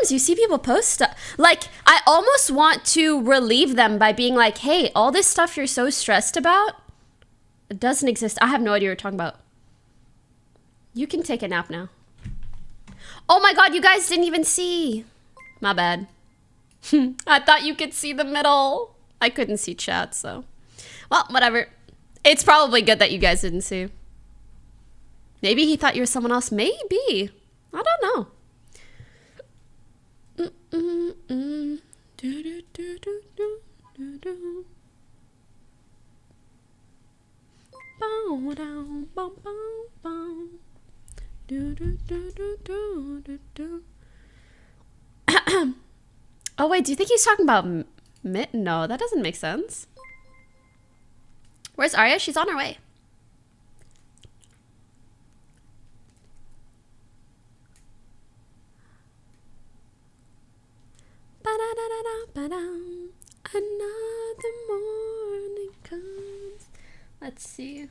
you see people post stuff. Like, I almost want to relieve them by being like, hey, all this stuff you're so stressed about, it doesn't exist. I have no idea what you're talking about. You can take a nap now. Oh my god, you guys didn't even see. My bad. I thought you could see the middle. I couldn't see chat, so. Well, whatever. It's probably good that you guys didn't see. Maybe he thought you were someone else. Maybe. I don't know. Oh wait, do you think he's talking about Mitt? No, that doesn't make sense. Where's Arya? She's on her way. Another morning comes. Let's see.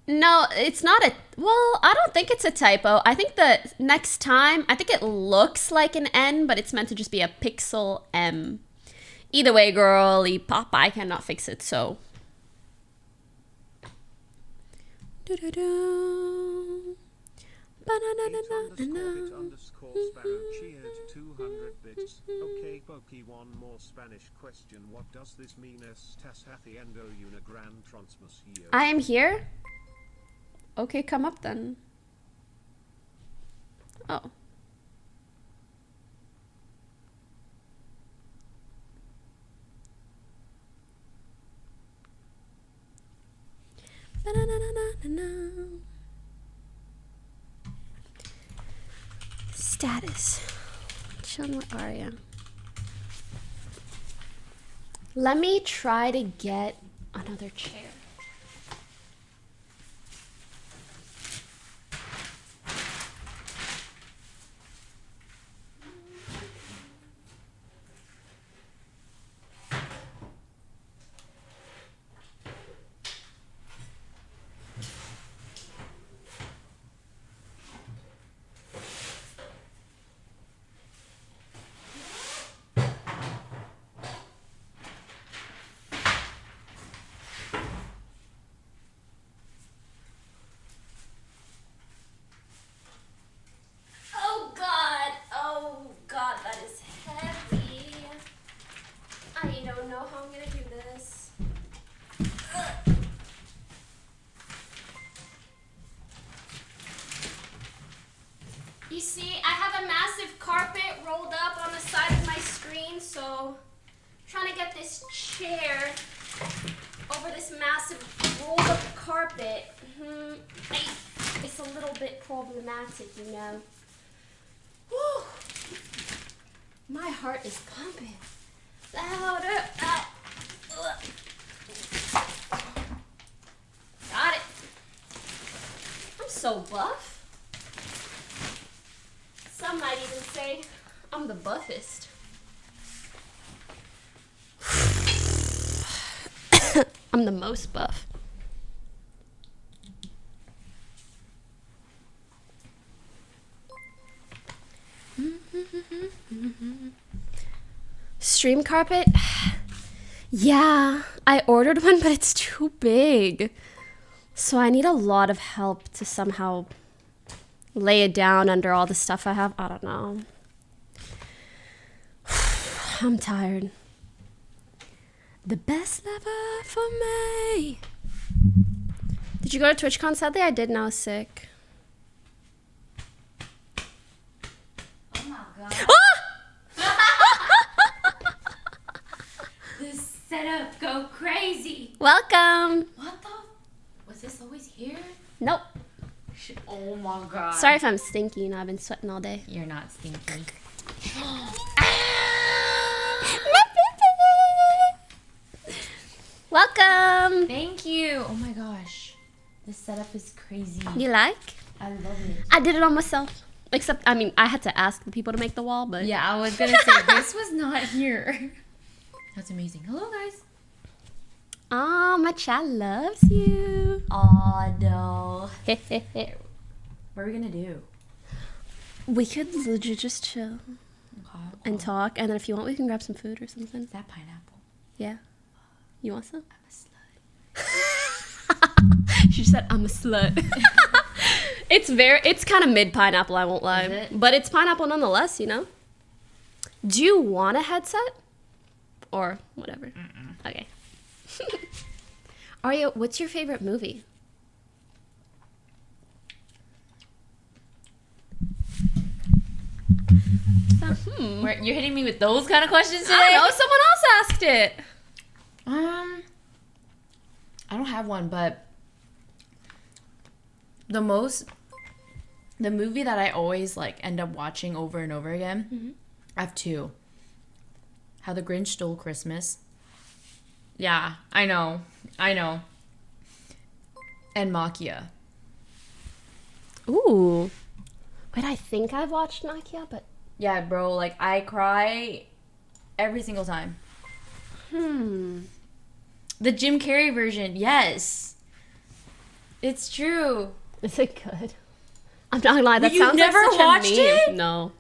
No, it's not a... Well, I don't think it's a typo. I think the next time... I think it looks like an N, but it's meant to just be a pixel M. Either way, girly pop, I cannot fix it, so... 8_bit_sparrow cheered 200 bits. Okay, Pokey, one more Spanish question. What does this mean? Estás haciendo una gran transmisión. I am here? Okay, come up then. Oh. Status. Chilling with Aria. Let me try to get another chair. You see, I have a massive carpet rolled up on the side of my screen, so I'm trying to get this chair over this massive rolled up carpet. It's a little bit problematic, you know. Whew. My heart is pumping louder. Got it. I'm so buff. Some might even say I'm the buffest. I'm the most buff. Stream carpet? Yeah, I ordered one, but it's too big. So I need a lot of help to somehow lay it down under all the stuff I have. I don't know. I'm tired. The best ever for me. Did you go to TwitchCon? Sadly, I did, and I was sick. Oh my god. This setup go crazy. Welcome. What the? Was this always here? Nope. Oh my god. Sorry if I'm stinky, you know, I've been sweating all day. You're not stinky. Welcome. Thank you. Oh my gosh. This setup is crazy. You like? I love it. I did it on myself. Except, I mean, I had to ask the people to make the wall, but... Yeah, I was gonna say, this was not here. That's amazing. Hello, guys. Aw, my child loves you. Aw, no. What are we gonna do? We could legit just chill and talk, and then if you want, we can grab some food or something. Is that pineapple? Yeah. You want some? I'm a slut. She said, I'm a slut. It's kind of mid pineapple, I won't lie. Is it? But it's pineapple nonetheless, you know? Do you want a headset? Or whatever. Okay. Aria, what's your favorite movie? You're hitting me with those kind of questions today? I don't know, someone else asked it. I don't have one, but the movie that I always like end up watching over and over again, I have two. How the Grinch Stole Christmas. Yeah, I know. And Makia. Ooh. Wait, I think I've watched Makia, but... Yeah, bro, like, I cry every single time. The Jim Carrey version, yes. It's true. Is it good? I'm not gonna lie, that You sounds never like such watched a meme. it? No.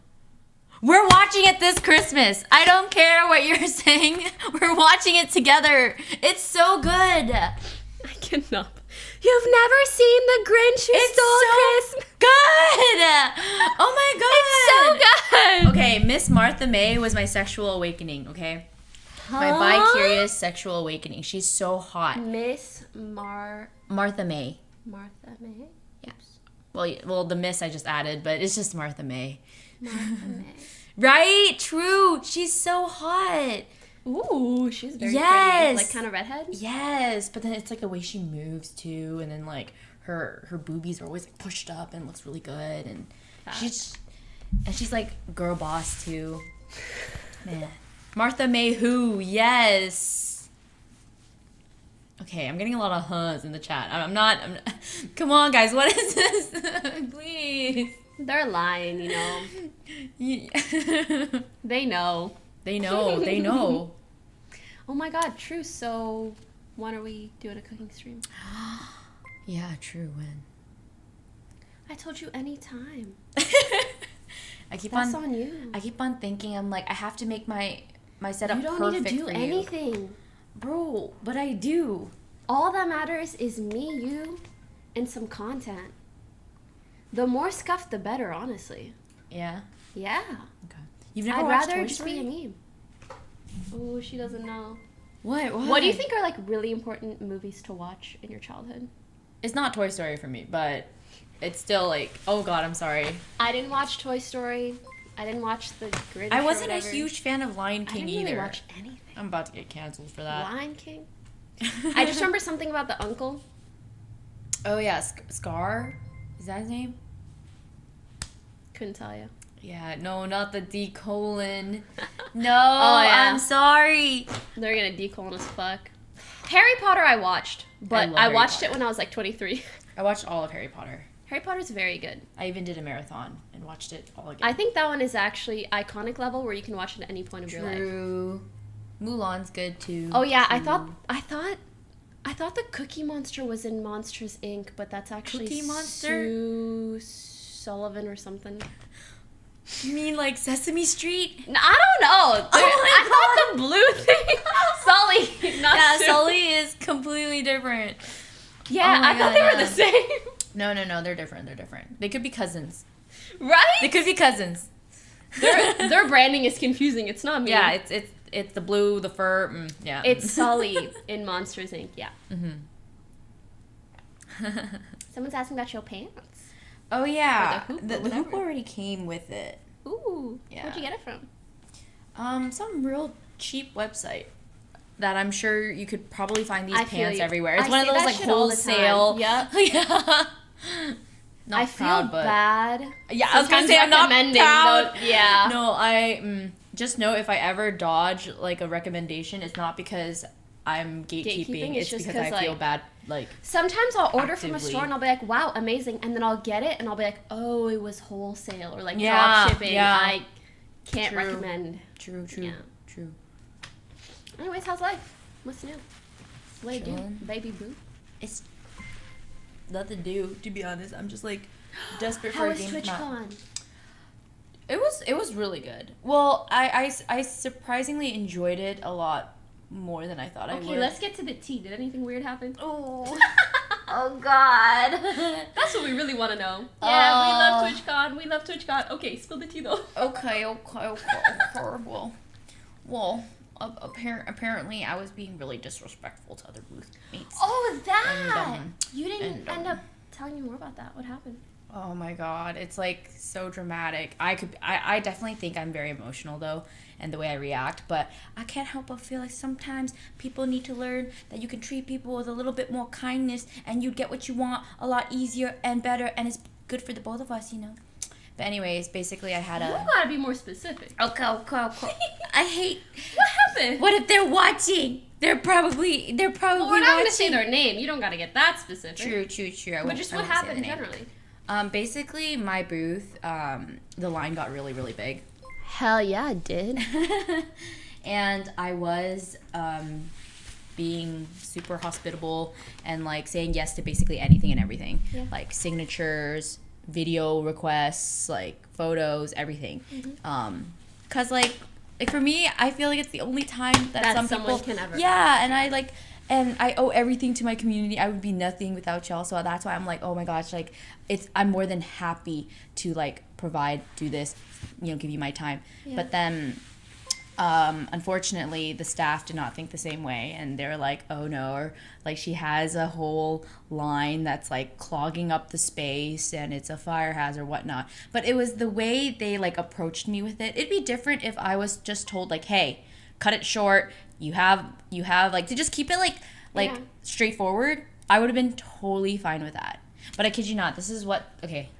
We're watching it this Christmas. I don't care what you're saying. We're watching it together. It's so good. I cannot. You've never seen The Grinch Who Stole Christmas? Good. Oh my god. It's so good. Okay, Miss Martha May was my sexual awakening, okay? My bi-curious sexual awakening. She's so hot. Miss Martha May. Martha May? Yes. Well, the Miss I just added, but it's just Martha May. Martha May. Right? True. She's so hot. Ooh, she's very pretty. Like kind of redhead? Yes, but then it's like the way she moves too, and then like her boobies are always like pushed up and looks really good, and she's like girl boss too. Man. Martha May who? Yes. Okay, I'm getting a lot of huhs in the chat. I'm not come on guys, what is this? Please. They're lying, you know. They know. They know. Oh my god, true. So when are we doing a cooking stream? Yeah, true. When? I told you anytime. That's on you. I keep on thinking, I'm like, I have to make my setup perfect for you. You don't need to do anything. Bro, but I do. All that matters is me, you, and some content. The more scuff, the better, honestly. Yeah? Yeah. Okay. You've never I'd watched rather Toy just Story? be a meme. Oh, she doesn't know. What? What do you think are like really important movies to watch in your childhood? It's not Toy Story for me, but it's still like, oh god, I'm sorry. I didn't watch Toy Story. I didn't watch the Grinch. I wasn't a huge fan of Lion King I didn't either. really watch anything. I'm about to get canceled for that. Lion King? I just remember something about the uncle. Oh yeah, Scar? Is that his name? Couldn't tell you. Yeah, no, not the D-colon. No, yeah. I'm sorry. They're gonna D-colon as fuck. Harry Potter I watched, but I watched it when I was like 23. I watched all of Harry Potter. Harry Potter's very good. I even did a marathon and watched it all again. I think that one is actually iconic level where you can watch it at any point of your life. True. Mulan's good too. Oh yeah, I thought the Cookie Monster was in Monsters Inc., but that's actually Cookie Monster? Sue Sullivan or something. You mean like Sesame Street? No, I don't know. I thought the blue thing. Sully, not yeah, Sue. Sully is completely different. Yeah, Oh my I thought God, they were yeah. the same. No, they're different. They're different. They could be cousins. Right? They could be cousins. Their branding is confusing. It's not me. Yeah, it's the blue, the fur. Yeah. It's Sully in Monsters Inc. Yeah. Someone's asking about your pants. Oh yeah, Or the hoop already came with it. Ooh. Yeah. Where'd you get it from? Some real cheap website that I'm sure you could probably find these I feel pants you. everywhere. It's I one of see those that like shit all the time. wholesale. Yep. Yeah. Not I proud, feel but bad. Yeah, I was gonna sometimes say I'm not recommending proud. those- yeah. No, I just know if I ever dodge like a recommendation, it's not because I'm gatekeeping. It's It's just because I 'cause, feel like, bad. Like Sometimes I'll order from a actively. store and I'll be like, wow, amazing. And then I'll get it and I'll be like, oh, it was wholesale or like Yeah, drop shipping. yeah. I can't True. recommend. True. Yeah. True. Anyways, how's life? What's new? What do you do, Chilling. baby boo? It's nothing to do, to be honest. I'm just like desperate How for a was game to come out. TwitchCon? It was really good. Well, I surprisingly enjoyed it a lot more than I thought I would. Okay, let's get to the tea. Did anything weird happen? Oh. Oh God. That's what we really want to know. Yeah, we love TwitchCon. We love TwitchCon. Okay, spill the tea though. Okay. Well, apparently I was being really disrespectful to other booth mates. Oh, that! And, You didn't end up telling me more about that. What happened? Oh my god, it's like so dramatic. I definitely think I'm very emotional though, and the way I react, but I can't help but feel like sometimes people need to learn that you can treat people with a little bit more kindness and you'd get what you want a lot easier and better, and it's good for the both of us, you know. But anyways, basically I had You a gotta be more specific. Okay. I hate What happened? What if they're watching? They're probably Well, we're not watching. gonna say their name. You don't gotta get that specific. True. I But won't- just I what won't say the happened name. generally. Basically, my booth, the line got really, really big. Hell yeah, it did. And I was being super hospitable and like saying yes to basically anything and everything. Yeah. Like signatures, video requests, like photos, everything. Cause like for me, I feel like it's the only time that That some someone people can ever yeah, and I like. and I owe everything to my community. I would be nothing without y'all. So that's why I'm like, oh my gosh, like I'm more than happy to like provide, do this, give you my time. Yeah. But then unfortunately the staff did not think the same way, and they're like, oh no, or like she has a whole line that's like clogging up the space and it's a fire hazard, whatnot. But it was the way they like approached me with it. It'd be different if I was just told like, hey, cut it short, you have like, to just keep it like straightforward. I would have been totally fine with that. But I kid you not, this is what, okay,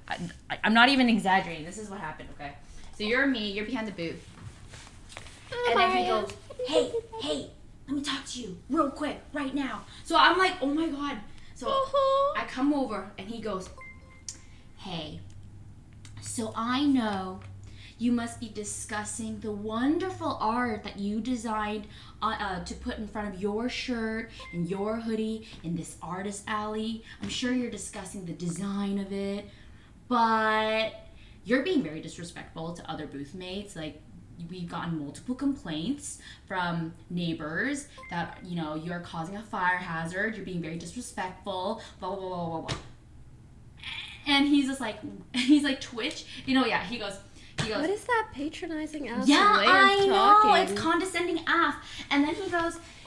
I'm not even exaggerating, this is what happened, okay? So you're behind the booth. And then he goes, hey, let me talk to you real quick right now. So I'm like, oh my God. So I come over and he goes, hey, so I know you must be discussing the wonderful art that you designed to put in front of your shirt and your hoodie in this artist alley. I'm sure you're discussing the design of it, but you're being very disrespectful to other booth mates. Like, we've gotten multiple complaints from neighbors that, you're causing a fire hazard, you're being very disrespectful, blah, blah, blah, blah, blah. And he's just like, Twitch, he goes, what is that patronizing ass yeah, way of I know, talking? it's condescending ass. And then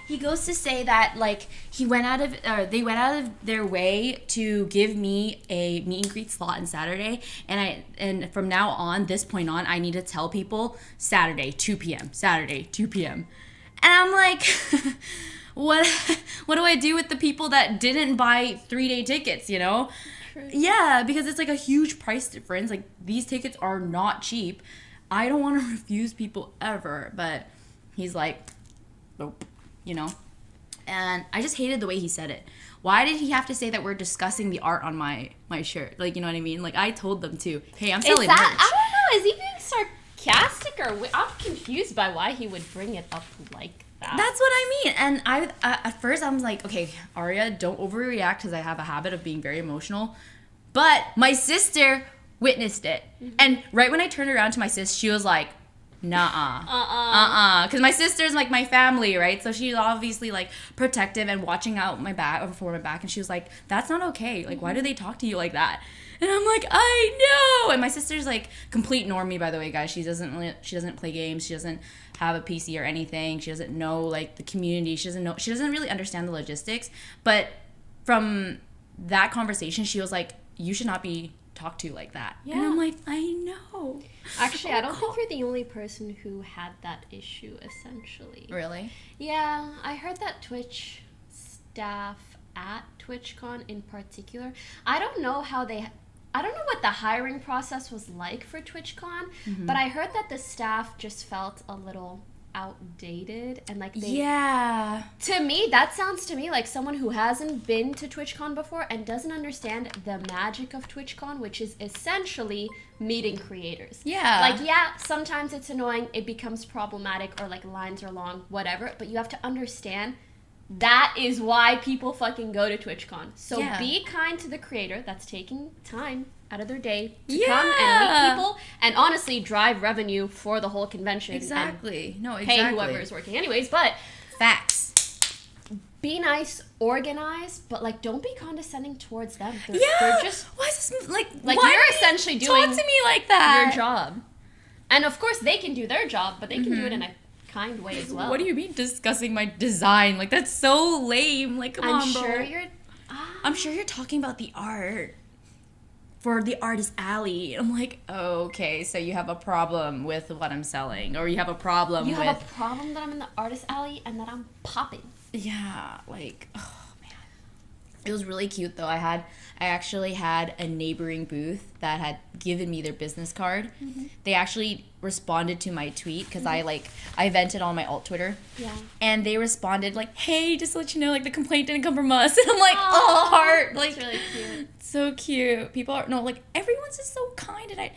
he goes to say that like they went out of their way to give me a meet and greet slot on Saturday, and from now on, this point on, I need to tell people Saturday 2 p.m. And I'm like, what do I do with the people that didn't buy 3-day tickets, True. Yeah, because it's like a huge price difference. Like, these tickets are not cheap. I don't want to refuse people ever, but he's like, nope. And I just hated the way he said it. Why did he have to say that we're discussing the art on my shirt? Like, you know what I mean? Like, I told them to, hey, I'm selling merch. I don't know, is he being sarcastic, or I'm confused by why he would bring it up like that. That's what I mean. And at first I was like, okay, Aria, don't overreact, because I have a habit of being very emotional. But my sister witnessed it. Mm-hmm. And right when I turned around to my sis, she was like, because my sister's like my family, right? So she's obviously like protective and watching out my back, or for my back, and she was like, that's not okay, like, why do they talk to you like that? And I'm like, I know. And my sister's like complete normie, by the way, guys. She doesn't play games, she doesn't have a PC or anything, she doesn't know like the community, she doesn't really understand the logistics. But from that conversation, she was like, you should not be talked to like that. Yeah. And I'm like, I know. Actually, I don't think you're the only person who had that issue, essentially. Really? Yeah, I heard that Twitch staff at TwitchCon in particular, I don't know what the hiring process was like for TwitchCon, but I heard that the staff just felt a little outdated, and like to me that sounds to me like someone who hasn't been to TwitchCon before and doesn't understand the magic of TwitchCon, which is essentially meeting creators. Sometimes it's annoying, it becomes problematic, or like lines are long, whatever, but you have to understand that is why people fucking go to TwitchCon. So be kind to the creator that's taking time out of their day to come and meet people, and honestly drive revenue for the whole convention. Exactly. Pay whoever is working anyways. But facts. Be nice, organize, but like don't be condescending towards them. They're just, why is this like you're essentially doing talk to me like that, your job. And of course they can do their job, but they can do it in a kind way as well. What do you mean discussing my design? Like, that's so lame. Like, come on, bro. I'm sure you're talking about the art for the artist alley. I'm like, okay, so you have a problem with what I'm selling, or you have a problem have a problem that I'm in the artist alley and that I'm popping. Yeah, like, oh man, it was really cute though. I actually had a neighboring booth that had given me their business card. They actually responded to my tweet, because I vented on my alt Twitter. Yeah. And they responded like, hey, just to let you know, like, the complaint didn't come from us. And I'm like, oh, heart. Like, that's really cute. So cute. People are, like, everyone's just so kind. And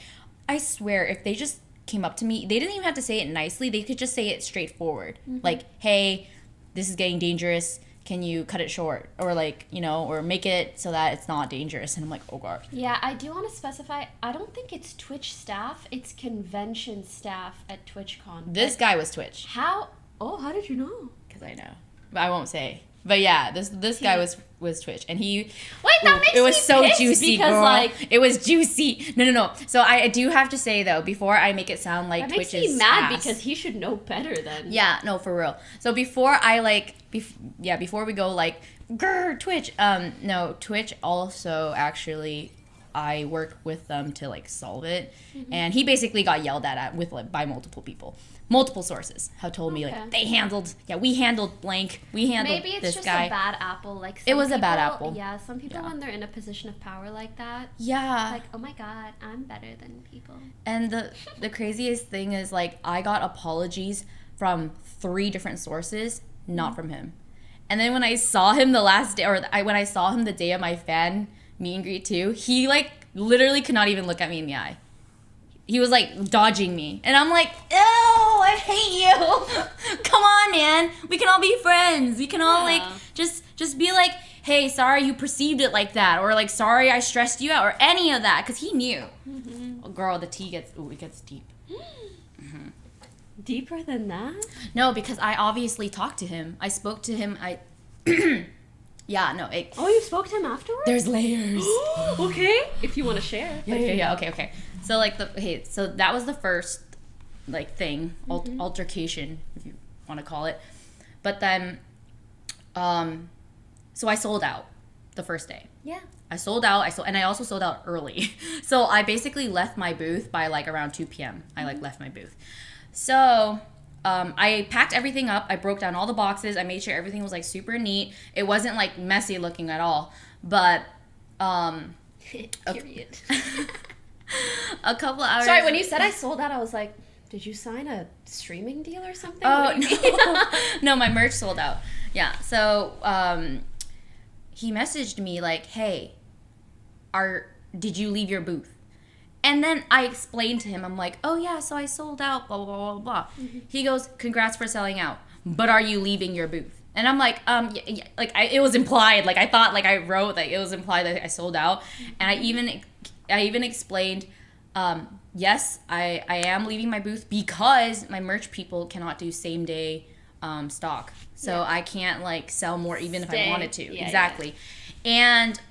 I swear, if they just came up to me, they didn't even have to say it nicely. They could just say it straightforward. Like, hey, this is getting dangerous. Can you cut it short, or like, or make it so that it's not dangerous? And I'm like, oh god. Yeah, I do want to specify, I don't think it's Twitch staff, it's convention staff at TwitchCon. This guy was Twitch. How did you know? Because I know, but I won't say. But yeah, this guy was Twitch, and he that makes it was me so pissed juicy, because, girl. like- it was juicy. No. So I do have to say though, before I make it sound like That makes Twitch me is mad ass, because he should know better than. yeah, no, for real. So before I like, before we go like, grr, Twitch. No, Twitch also actually, I work with them to like solve it, and he basically got yelled at with like by multiple people. Multiple sources have told me like we handled blank, we handled Maybe it's this just guy. a bad apple. Like It was some a bad people- apple. Yeah, some people Yeah. when they're in a position of power like that. Yeah. Like, oh my god, I'm better than people. And the craziest thing is like I got apologies from 3 different sources, not from him. And then when I saw him the last day, when I saw him the day of my fan meet and greet too, he like literally could not even look at me in the eye. He was like dodging me, and I'm like, ew, I hate you. Come on, man. We can all be friends. We can all like just be like, hey, sorry you perceived it like that, or like sorry I stressed you out, or any of that, because he knew. Oh, girl, the tea gets it gets deep. Deeper than that? No, because I obviously talked to him. I spoke to him. Yeah, no. Oh, you spoke to him afterwards? There's layers. Okay, if you want to share. Yeah. Okay. So like so that was the first like thing, altercation, if you want to call it. But then, so I sold out the first day. Yeah. I sold out. And I also sold out early. So I basically left my booth by like around 2 p.m. I like left my booth. So I packed everything up. I broke down all the boxes. I made sure everything was like super neat. It wasn't like messy looking at all. But period. A couple hours. Sorry, when you said I sold out, I was like, did you sign a streaming deal or something? Oh no, my merch sold out. Yeah. So he messaged me like, hey, did you leave your booth? And then I explained to him, I'm like, oh yeah, so I sold out, blah, blah, blah, blah, blah. He goes, congrats for selling out, but are you leaving your booth? And I'm like, yeah, like it was implied, like I thought, like I wrote that it was implied that I sold out. And I even explained, yes, I am leaving my booth because my merch people cannot do same day stock. So I can't like sell more even if I wanted to. Yeah, exactly. And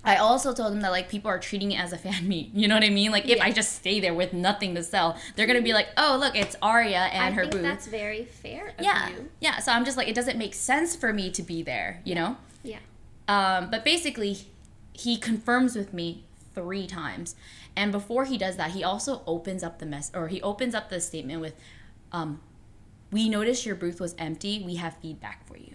I also told them that like people are treating it as a fan meet. You know what I mean? Like if I just stay there with nothing to sell, they're gonna be like, oh look, it's Aria and her booth. I think that's very fair of you. Yeah. So I'm just like, it doesn't make sense for me to be there, you know? Yeah. But basically, he confirms with me 3 times, and before he does that, he also opens up the statement with, "We noticed your booth was empty. We have feedback for you."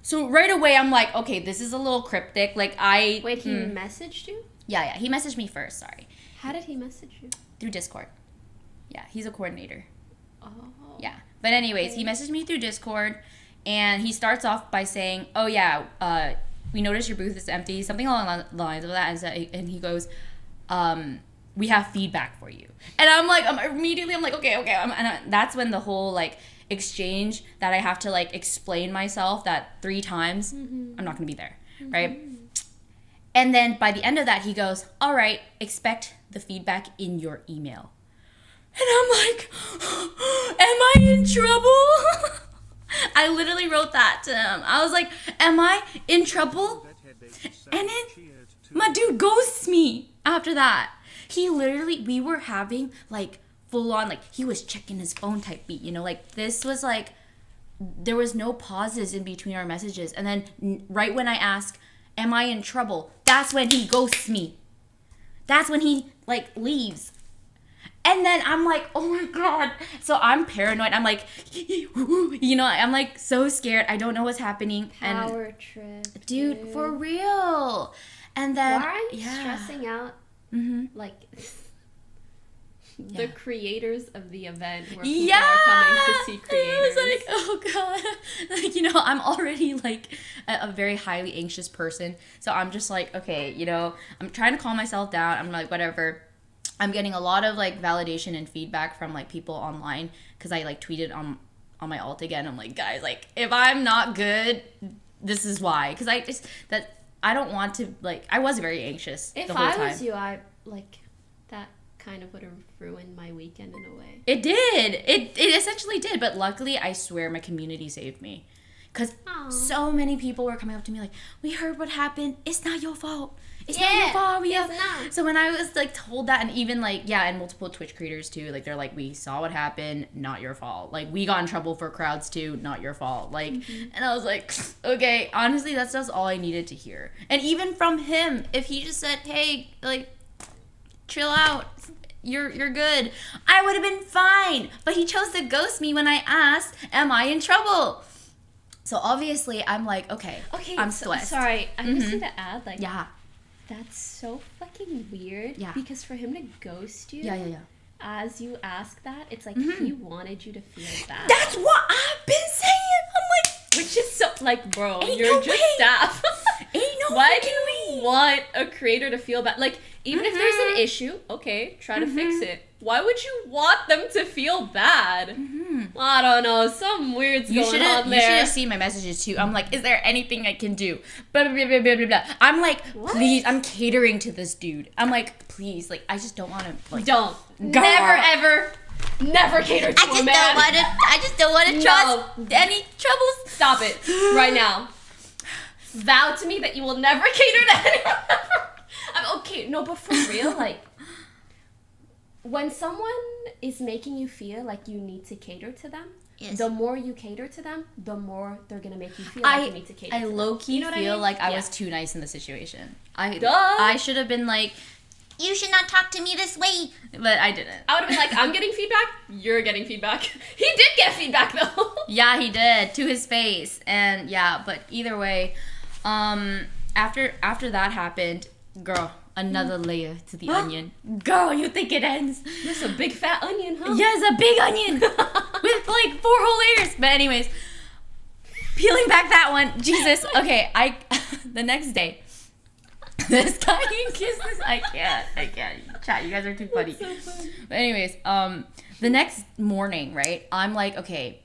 So right away, I'm like, okay, this is a little cryptic. Like Wait, he messaged you? Yeah, he messaged me first. Sorry. How did he message you? Through Discord. Yeah, he's a coordinator. Oh. Yeah, but anyways, he messaged me through Discord, and he starts off by saying, "Oh yeah, we noticed your booth is empty," something along the lines of that, and he goes, "We have feedback for you," and I'm like, immediately, I'm like, okay, and that's when the whole like exchange that I have to like explain myself that 3 times, I'm not gonna be there, right? And then by the end of that, he goes, "All right, expect the feedback in your email." And I'm like, am I in trouble? I literally wrote that to him. I was like, am I in trouble? And then my dude ghosts me after that. He literally, we were having like full on, like he was checking his phone type beat, you know, like this was like, there was no pauses in between our messages. And then right when I ask, am I in trouble? That's when he ghosts me. That's when he like leaves. And then I'm like, oh my God. So I'm paranoid. I'm like, you know, I'm like so scared. I don't know what's happening. Power trip. Dude, for real. And then. Why are you stressing out? Like, the creators of the event where people are coming to see creators. I was like, oh God. Like, you know, I'm already like a very highly anxious person. So I'm just like, okay, you know, I'm trying to calm myself down. I'm like, whatever. I'm getting a lot of like validation and feedback from like people online because I like tweeted on my alt again. I'm like, guys, like if I'm not good, this is why. Because I don't want to like, I was very anxious the whole time. If I was you, I like that kind of would have ruined my weekend in a way. It did. It essentially did. But luckily, I swear my community saved me. Because so many people were coming up to me like, we heard what happened. It's not your fault. It's not your fault. So when I was like told that, and even like, and multiple Twitch creators too, like they're like, we saw what happened, not your fault. Like we got in trouble for crowds too, not your fault. Like, and I was like, okay, honestly, that's just all I needed to hear. And even from him, if he just said, hey, like, chill out, you're good, I would have been fine. But he chose to ghost me when I asked, am I in trouble? So obviously I'm like, okay, I'm stressed. Sorry, I just need to add, like, that's so fucking weird. Yeah. Because for him to ghost you, as you ask that, it's like he wanted you to feel bad. That's what I've been saying. I'm like, which is so like, bro, you're just staff. Why do you want a creator to feel bad? Like, even if there's an issue, okay, try to fix it. Why would you want them to feel bad? I don't know, some weird's going on there. You should have seen my messages too. I'm like, is there anything I can do? Blah, blah, blah, blah, blah, blah. I'm like, please, I'm catering to this dude. I'm like, please, like, I just don't want to, like, don't. Never, ever. Never cater to a man. I just don't want to trust any troubles. Stop it right now. Vow to me that you will never cater to anyone. I'm okay. No, but for real, like, when someone is making you feel like you need to cater to them, the more you cater to them, the more they're gonna make you feel like you need to cater to them. I low-key feel like I was too nice in the situation. I should have been like, you should not talk to me this way. But I didn't. I would have been like, I'm getting feedback, you're getting feedback. He did get feedback though. Yeah, he did, to his face. And yeah, but either way, after that happened, girl, another layer to the onion. Girl, you think it ends? This a big fat onion, huh? Yes, a big onion with like 4 whole layers. But anyways, peeling back that one, Jesus. Okay, the next day, this guy kisses. I can't. Chat, you guys are too funny. So funny. But anyways, the next morning, right? I'm like, okay,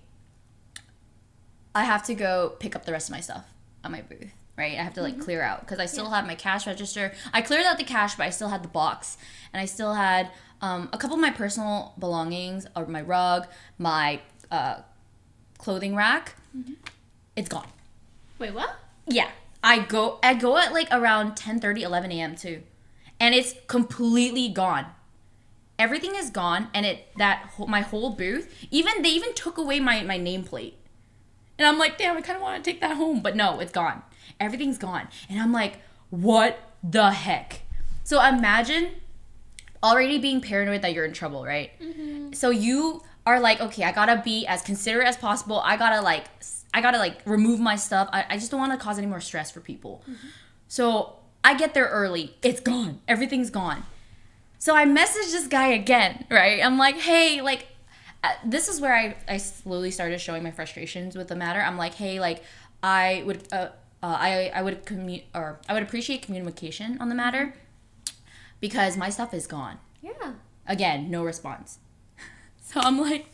I have to go pick up the rest of my stuff at my booth. Right, I have to like clear out because I still had my cash register. I cleared out the cash, but I still had the box, and I still had a couple of my personal belongings, or my rug, my clothing rack. It's gone. Wait, what? Yeah, I go at like around 10:30, 11 a.m. too, and it's completely gone. Everything is gone, and my whole booth. They even took away my nameplate, and I'm like, damn, I kind of want to take that home, but no, it's gone. Everything's gone. And I'm like, what the heck? So imagine already being paranoid that you're in trouble, right? So you are like, okay, I gotta be as considerate as possible. I gotta remove my stuff. I just don't want to cause any more stress for people. So I get there early. It's gone. Everything's gone. So I message this guy again, right? I'm like, hey, like, this is where I slowly started showing my frustrations with the matter. I'm like, hey, like, I would appreciate communication on the matter because my stuff is gone. Yeah. Again, no response. So I'm like,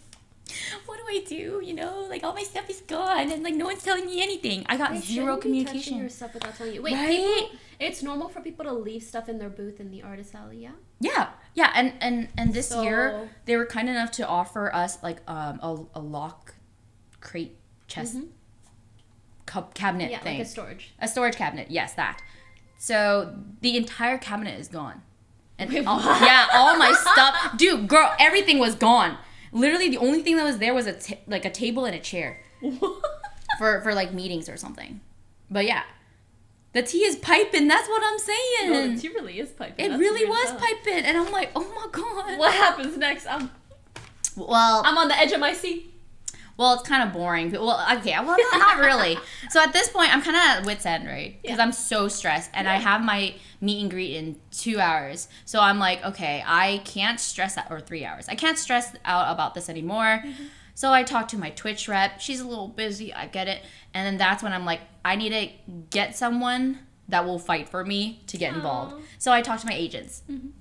what do I do? You know, like all my stuff is gone and like no one's telling me anything. I got zero communication. Touching your stuff without telling you. Wait, right? It's normal for people to leave stuff in their booth in the artist alley, yeah? Yeah, and this year they were kind enough to offer us like a lock crate chest. Cabinet thing. Like a storage. A storage cabinet, yes, that. So the entire cabinet is gone. And all my stuff. Dude, girl, everything was gone. Literally, the only thing that was there was a table and a chair. for like meetings or something. But yeah. The tea is piping, that's what I'm saying. No, the tea really is piping. It really was piping. And I'm like, oh my god. What happens next? I'm on the edge of my seat. Well, it's kind of boring. Well, okay. Well, not really. So at this point, I'm kind of at wit's end, right? Because I'm so stressed. And I have my meet and greet in 2 hours. So I'm like, okay, I can't stress out, or 3 hours. I can't stress out about this anymore. So I talked to my Twitch rep. She's a little busy. I get it. And then that's when I'm like, I need to get someone that will fight for me to get involved. So I talked to my agents. And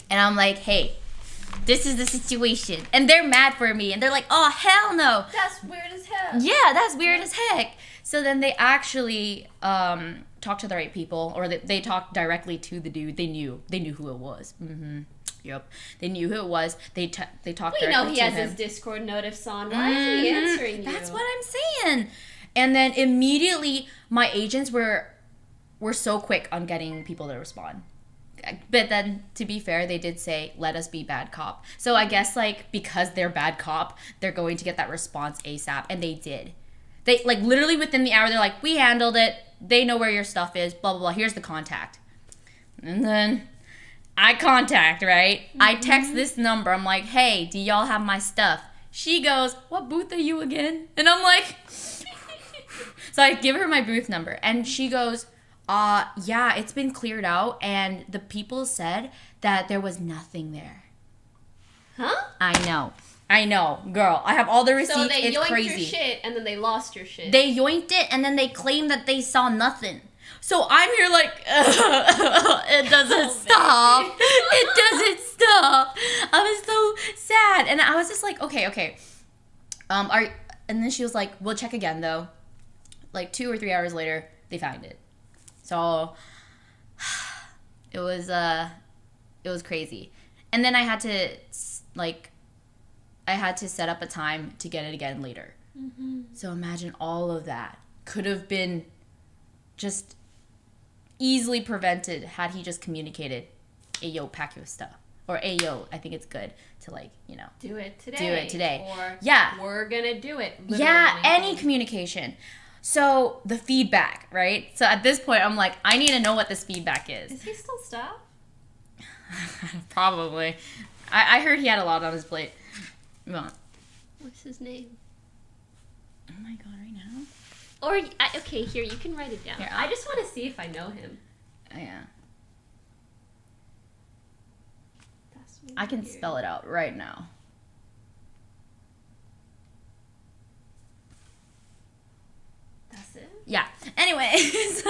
I'm like, hey, this is the situation. And they're mad for me. And they're like, oh, hell no. That's weird as heck. Yeah, that's weird as heck. So then they actually talked to the right people. Or they talked directly to the dude. They knew who it was. Yep. They knew who it was. They talked directly to him. We know he has his Discord notifs on. Why is he answering you? That's what I'm saying. And then immediately my agents were so quick on getting people to respond. But then, to be fair, they did say, let us be bad cop. So I guess, like, because they're bad cop, they're going to get that response ASAP. And they did. They, like, literally within the hour, they're like, we handled it. They know where your stuff is, blah, blah, blah. Here's the contact. And then I contact, right? I text this number. I'm like, hey, do y'all have my stuff? She goes, what booth are you again? And I'm like... So I give her my booth number. And she goes... yeah, it's been cleared out, and the people said that there was nothing there. Huh? I know, girl. I have all the receipts. So they it's yoinked crazy. your shit, and then they lost your shit. They yoinked it, and then they claimed that they saw nothing. So I'm here like, it doesn't stop. It doesn't stop. I was so sad, and I was just like, okay. And then she was like, we'll check again though. Like 2 or 3 hours later, they find it. So it was crazy. And then I had to set up a time to get it again later. So imagine all of that could have been just easily prevented had he just communicated, hey yo, pack your stuff. Or hey yo, I think it's good to, like, you know, do it today. Or yeah, we're gonna do it. Yeah, any communication. So the feedback, right? So at this point, I'm like, I need to know what this feedback is. Is he still staff? Probably. I heard he had a lot on his plate. What's his name? Oh my god, right now? Or, okay, here, you can write it down. Here, I just want to see if I know him. Yeah. I can spell it out right now. That's it? Yeah. Anyways.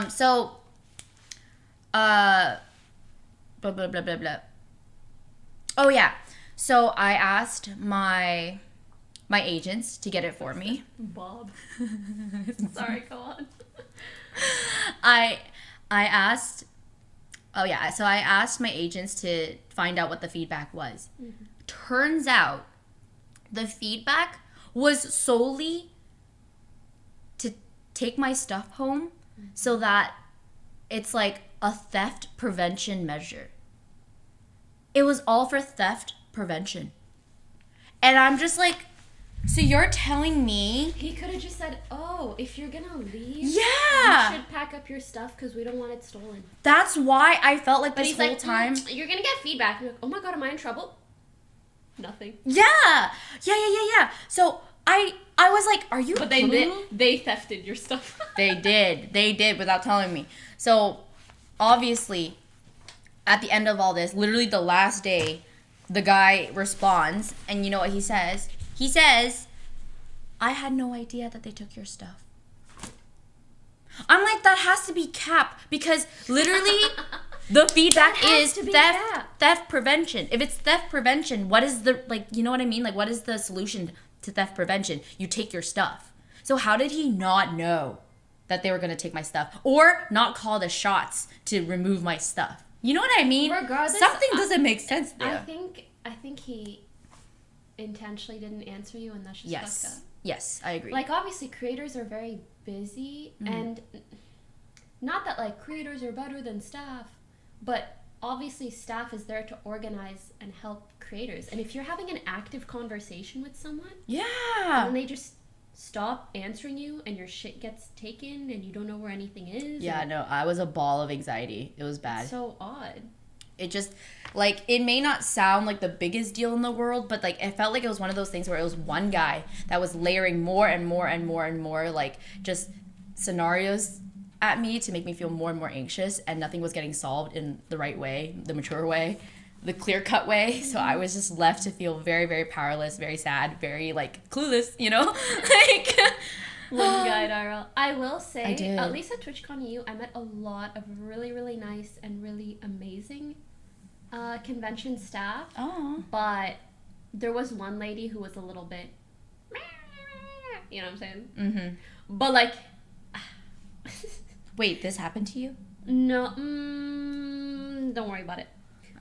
So blah blah blah blah blah. Oh yeah. So I asked my agents to get it for me. Bob. Sorry, go on. I asked so I asked my agents to find out what the feedback was. Turns out the feedback was solely to take my stuff home so that it's like a theft prevention measure. It was all for theft prevention. And I'm just like, so you're telling me... He could have just said, oh, if you're gonna leave, yeah, you should pack up your stuff because we don't want it stolen. That's why I felt like But this he's whole like, time... You're gonna get feedback. You're like, oh my god, am I in trouble? Nothing. Yeah. So I was like, are you... But they thefted your stuff. They did without telling me. So obviously, at the end of all this, literally the last day, the guy responds, and you know what he says? He says, I had no idea that they took your stuff. I'm like, that has to be cap, because literally the feedback is theft prevention. If it's theft prevention, what is the, like, you know what I mean? Like, what is the solution to theft prevention? You take your stuff. So how did he not know that they were going to take my stuff, or not call the shots to remove my stuff? You know what I mean? Regardless, something doesn't make sense there. I think he intentionally didn't answer you, and that's just fucked up. Yes, I agree. Like, obviously creators are very busy, and not that like creators are better than staff, but obviously staff is there to organize and help creators. And if you're having an active conversation with someone, and they just stop answering you and your shit gets taken and you don't know where anything is. Yeah, no, I was a ball of anxiety. It was bad. It's so odd. It just, like, it may not sound like the biggest deal in the world, but, like, it felt like it was one of those things where it was one guy that was layering more and more and more and more, like, just scenarios at me to make me feel more and more anxious, and nothing was getting solved in the right way, the mature way, the clear-cut way. So I was just left to feel very, very powerless, very sad, very, like, clueless, you know? Like... One guide IRL. I will say, I did. at least at TwitchCon EU, I met a lot of really, really nice and really amazing convention staff. Oh. But there was one lady who was a little bit, you know what I'm saying? Mm-hmm. But like, wait, this happened to you? No, don't worry about it.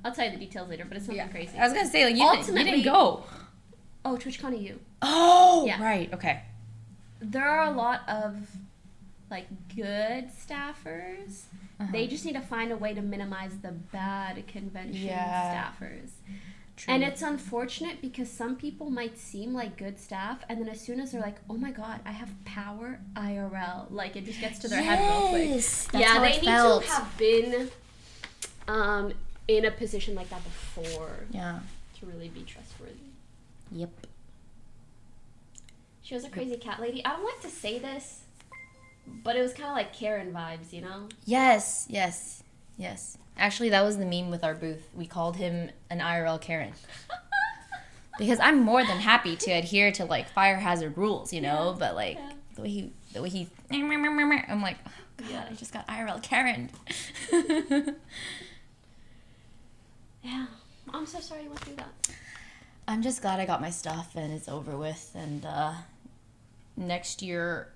I'll tell you the details later, but it's nothing crazy. I was gonna say, like, you didn't go. Oh, TwitchCon EU. Oh, Yeah. right. Okay. There are a lot of like good staffers. They just need to find a way to minimize the bad convention staffers. True. And it's unfortunate because some people might seem like good staff, and then as soon as they're like, "Oh my god, I have power IRL," like it just gets to their head real quick. That's Yeah, how they it need felt. to have been in a position like that before. Yeah. To really be trustworthy. Yep. She was a crazy cat lady. I don't like to say this, but it was kind of like Karen vibes, you know? Yes. Actually, that was the meme with our booth. We called him an IRL Karen. Because I'm more than happy to adhere to like fire hazard rules, you know, but like the way he I'm like, oh god, I just got IRL Karen. Yeah. I'm so sorry you went through that. I'm just glad I got my stuff and it's over with, and next year,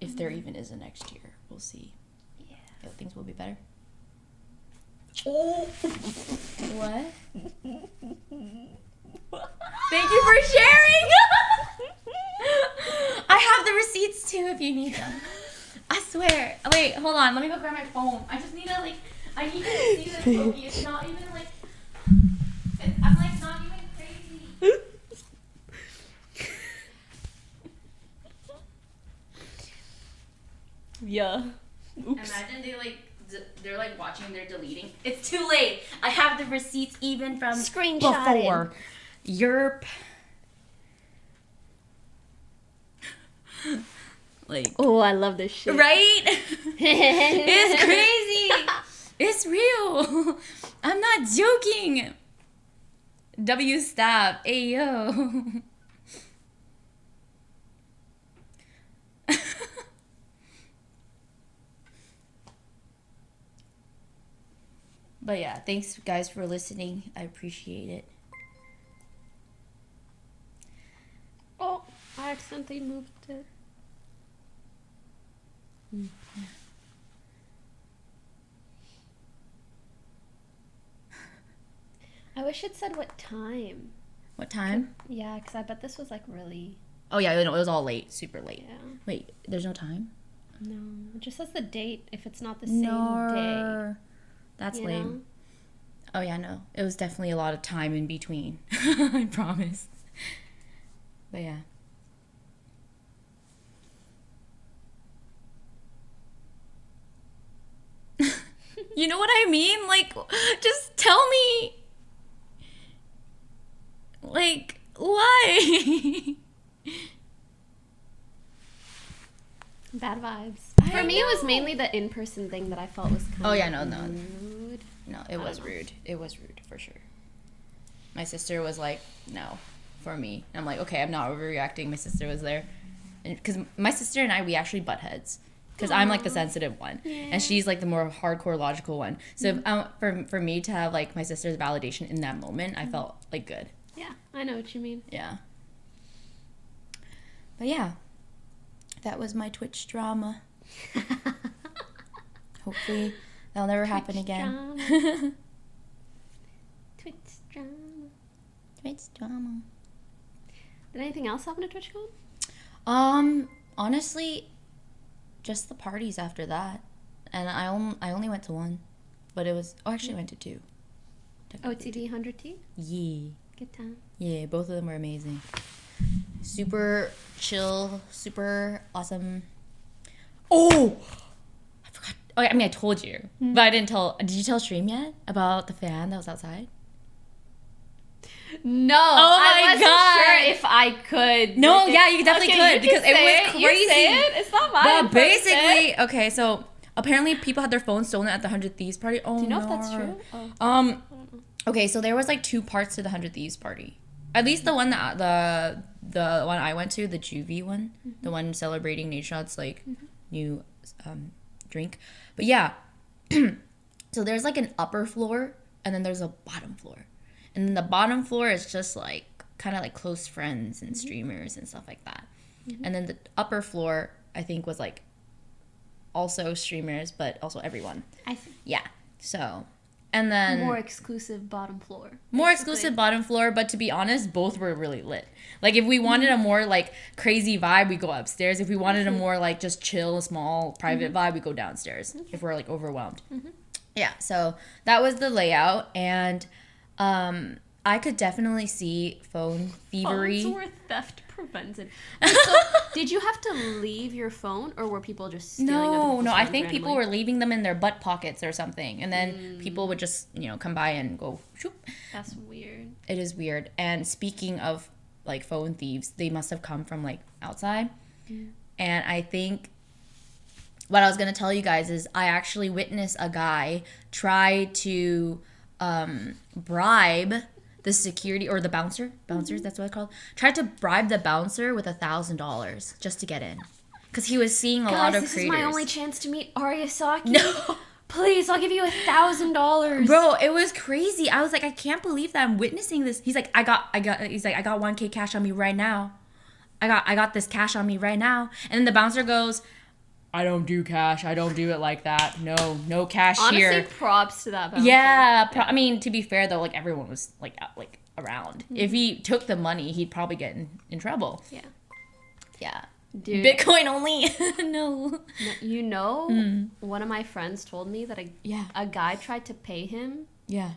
if there even is a next year, we'll see. Yeah. If things will be better. Oh. What? Thank you for sharing! I have the receipts too if you need them. I swear. Wait, hold on. Let me go grab my phone. I just need to like, I need to see this Poki. It's not even like, I'm like not even crazy. Yeah. Oops. Imagine they're like watching and they're deleting. It's too late. I have the receipts even from Screenshotting. before. Yerp. Like. Oh, I love this shit. Right? It's crazy. It's real. I'm not joking. W stab. Ayo. But yeah, thanks guys for listening. I appreciate it. Oh, I accidentally moved it. I wish it said what time. What time? Yeah, because I bet this was like really... Oh yeah, no, it was all late, super late. Yeah. Wait, there's no time? No, it just says the date if it's not the same day. That's You lame. know? Oh yeah, no. It was definitely a lot of time in between. I promise. But yeah. You know what I mean? Like, just tell me. Like, why? Bad vibes. For me, it was mainly the in-person thing that I felt was kind of rude. No, it was rude. It was rude, for sure. My sister was like, no, for me. I'm like, okay, I'm not overreacting. My sister was there. Because my sister and I, we actually butt heads. Because I'm like the sensitive one. Yeah. And she's like the more hardcore logical one. So for me to have like my sister's validation in that moment, I felt like good. Yeah, I know what you mean. Yeah. But yeah. That was my Twitch drama. Hopefully that'll never happen again. Twitch drama. Twitch drama. Did anything else happen at TwitchCon? Honestly, just the parties after that. And I only went to one. But it was... Oh, actually I went to two. OTD 100T? Yeah. Good time. Yeah, both of them were amazing. Super chill, super awesome. Oh! I forgot. Oh, I mean, I told you. But I didn't tell... Did you tell Stream yet about the fan that was outside? No, I wasn't sure if I could. No, yeah, you definitely Okay, could you because can it say was it, crazy. you say it. It's not mine. But basically, okay, so apparently people had their phones stolen at the 100 Thieves party. Oh, Do you know if that's true? Oh. Okay, so there was like two parts to the 100 Thieves party. At least the one that the one I went to, the Juvie one, the one celebrating Nate Shot's like new drink. But yeah, so there's like an upper floor and then there's a bottom floor. And then the bottom floor is just like kind of like close friends and streamers and stuff like that. And then the upper floor, I think, was like also streamers, but also everyone. I see. Yeah. So And then more exclusive bottom floor. More exclusive bottom floor, but to be honest, both were really lit. Like if we wanted a more like crazy vibe, we go upstairs. If we wanted a more like just chill, small, private vibe, we go downstairs. If we're like overwhelmed. Yeah, so that was the layout, and I could definitely see phone thievery. Phones were theft prevented. So, did you have to leave your phone, or were people just stealing other people's No, I phones think randomly? people were leaving them in their butt pockets or something, and then people would just, come by and go, shoop. That's weird. It is weird. And speaking of, like, phone thieves, they must have come from, like, outside. And I think what I was going to tell you guys is I actually witnessed a guy try to bribe the security or the bouncer, that's what it's called, tried to bribe the bouncer with $1,000 just to get in, because he was seeing a lot of this creators. is my only chance to meet Ariasaki. No, please, I'll give you $1,000. bro, it was crazy. I was like, I can't believe that I'm witnessing this. He's like, I got 1K cash on me right now. I got this cash on me right now. And then the bouncer goes, I don't do cash. I don't do it like that. No cash here. Honestly, props to that bouncer. Yeah, I mean, to be fair though, like everyone was like around. If he took the money, he'd probably get in trouble. Yeah. Dude. Bitcoin only. No. You know, one of my friends told me that a guy tried to pay him. Yeah.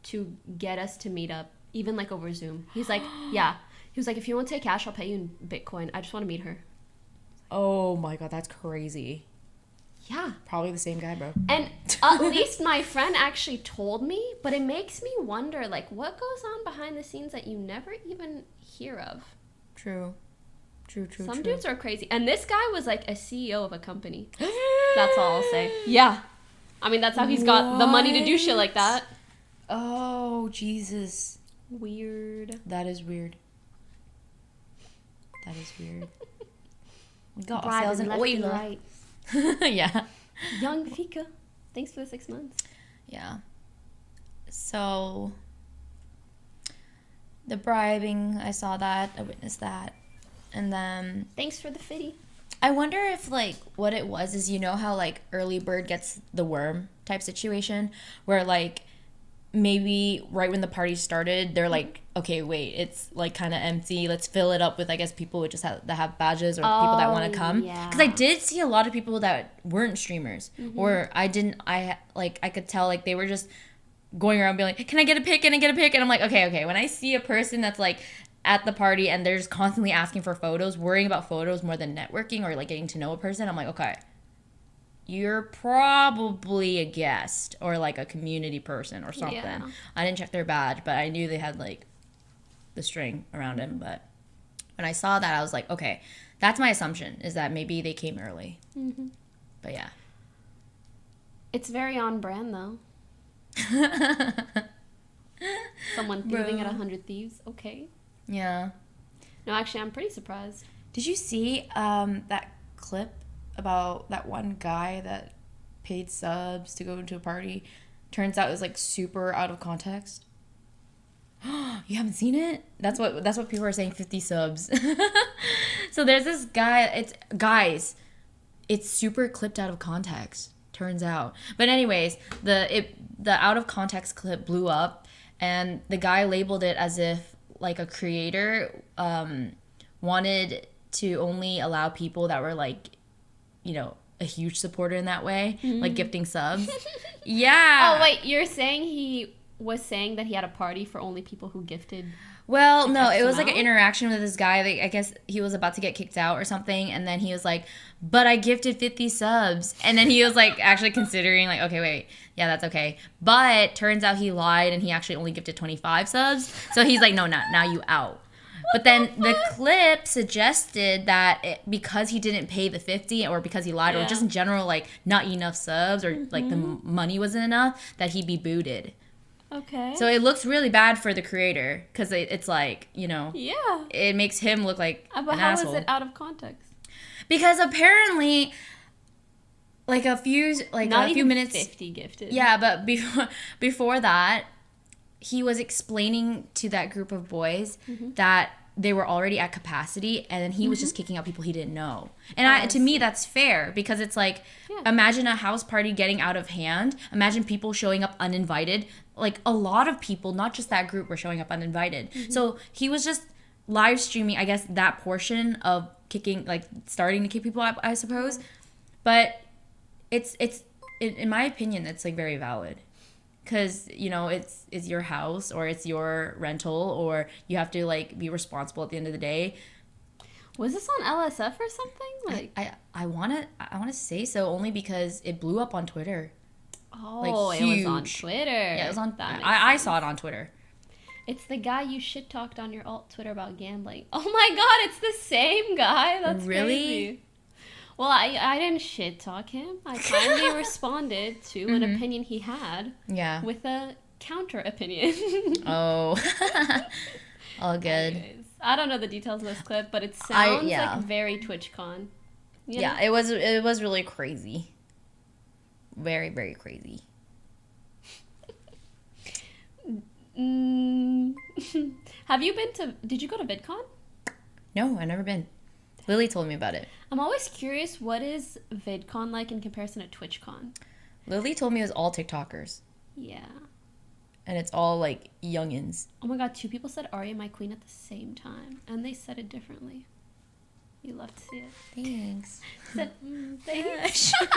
To get us to meet up, even like over Zoom. He's like, yeah. He was like, if you want to take cash, I'll pay you in Bitcoin. I just want to meet her. Oh my god, that's crazy. Yeah. Probably the same guy, bro. And at least my friend actually told me, but it makes me wonder, like, what goes on behind the scenes that you never even hear of? True. Some dudes are crazy. And this guy was like a CEO of a company. That's all I'll say. Yeah. I mean, that's how he's got the money to do shit like that. Oh, Jesus. Weird. That is weird. We got Bribing ourselves an left and oiler. right. Yeah. Young Fika. Thanks for the 6 months. Yeah. So, the bribing, I saw that. I witnessed that. And then... Thanks for the fitty. I wonder if, like, what it was is, you know how, like, early bird gets the worm type situation? Where, like, maybe right when the party started, they're like, okay, wait, it's, like, kind of empty. Let's fill it up with, I guess, people who just that have badges or people that want to come. Because I did see a lot of people that weren't streamers. Or I could tell, like, they were just going around being like, can I get a pic? Can I get a pic? And I'm like, okay. When I see a person that's, like, at the party and they're just constantly asking for photos, worrying about photos more than networking or, like, getting to know a person, I'm like, okay, you're probably a guest or, like, a community person or something. Yeah. I didn't check their badge, but I knew they had, like, the string around him. But when I saw that, I was like, okay, that's my assumption, is that maybe they came early. But yeah. It's very on brand, though. Someone thieving at 100 Thieves. Okay. Yeah. No, actually, I'm pretty surprised. Did you see that clip about that one guy that paid subs to go into a party? Turns out it was, like, super out of context. You haven't seen it? That's what people are saying, 50 subs. So there's this guy, it's super clipped out of context, turns out. But anyways, the out of context clip blew up, and the guy labeled it as if, like, a creator wanted to only allow people that were, like, you know, a huge supporter in that way, like gifting subs. Yeah. Oh, wait, you're saying he was saying that he had a party for only people who gifted? Well, no, it was like an interaction with this guy. Like, I guess he was about to get kicked out or something, and then he was like, but I gifted 50 subs. And then he was, like, actually considering, like, okay, wait, yeah, that's okay. But turns out he lied, and he actually only gifted 25 subs. So he's like, no, now you out. But then the clip suggested that because he didn't pay the 50 or because he lied or just in general, like, not enough subs or, like, the money wasn't enough, that he'd be booted. Okay. So it looks really bad for the creator because it's like, you know, it makes him look like but an how asshole. is it out of context? Because apparently, like a few minutes, 50 gifted. Yeah, but before that, he was explaining to that group of boys that they were already at capacity, and then he was just kicking out people he didn't know. And to me, that's fair, because it's like, imagine a house party getting out of hand. Imagine people showing up uninvited. Like, a lot of people, not just that group, were showing up uninvited. So he was just live streaming, I guess, that portion of kicking, like, starting to kick people out, I suppose. But it's in my opinion, it's like very valid. Because, you know, it's your house, or it's your rental, or you have to, like, be responsible at the end of the day. Was this on LSF or something? Like, I want to say so, only because it blew up on Twitter. Oh, like, it was on Twitter. Yeah, it was on. I saw it on Twitter. It's the guy you shit talked on your alt Twitter about gambling. Oh my god, it's the same guy. That's really crazy. Well, I didn't shit talk him. I kindly responded to an opinion he had. Yeah. With a counter opinion. Oh. All good. Anyways, I don't know the details of this clip, but it sounds like very TwitchCon. Yeah, it was really crazy. Very, very crazy. Have you been to... Did you go to VidCon? No, I've never been. Lily told me about it. I'm always curious, what is VidCon like in comparison to TwitchCon? Lily told me it was all TikTokers. Yeah. And it's all, like, youngins. Oh my god, 2 people said Aria my queen at the same time. And they said it differently. You love to see it. Thanks. Said, thanks. I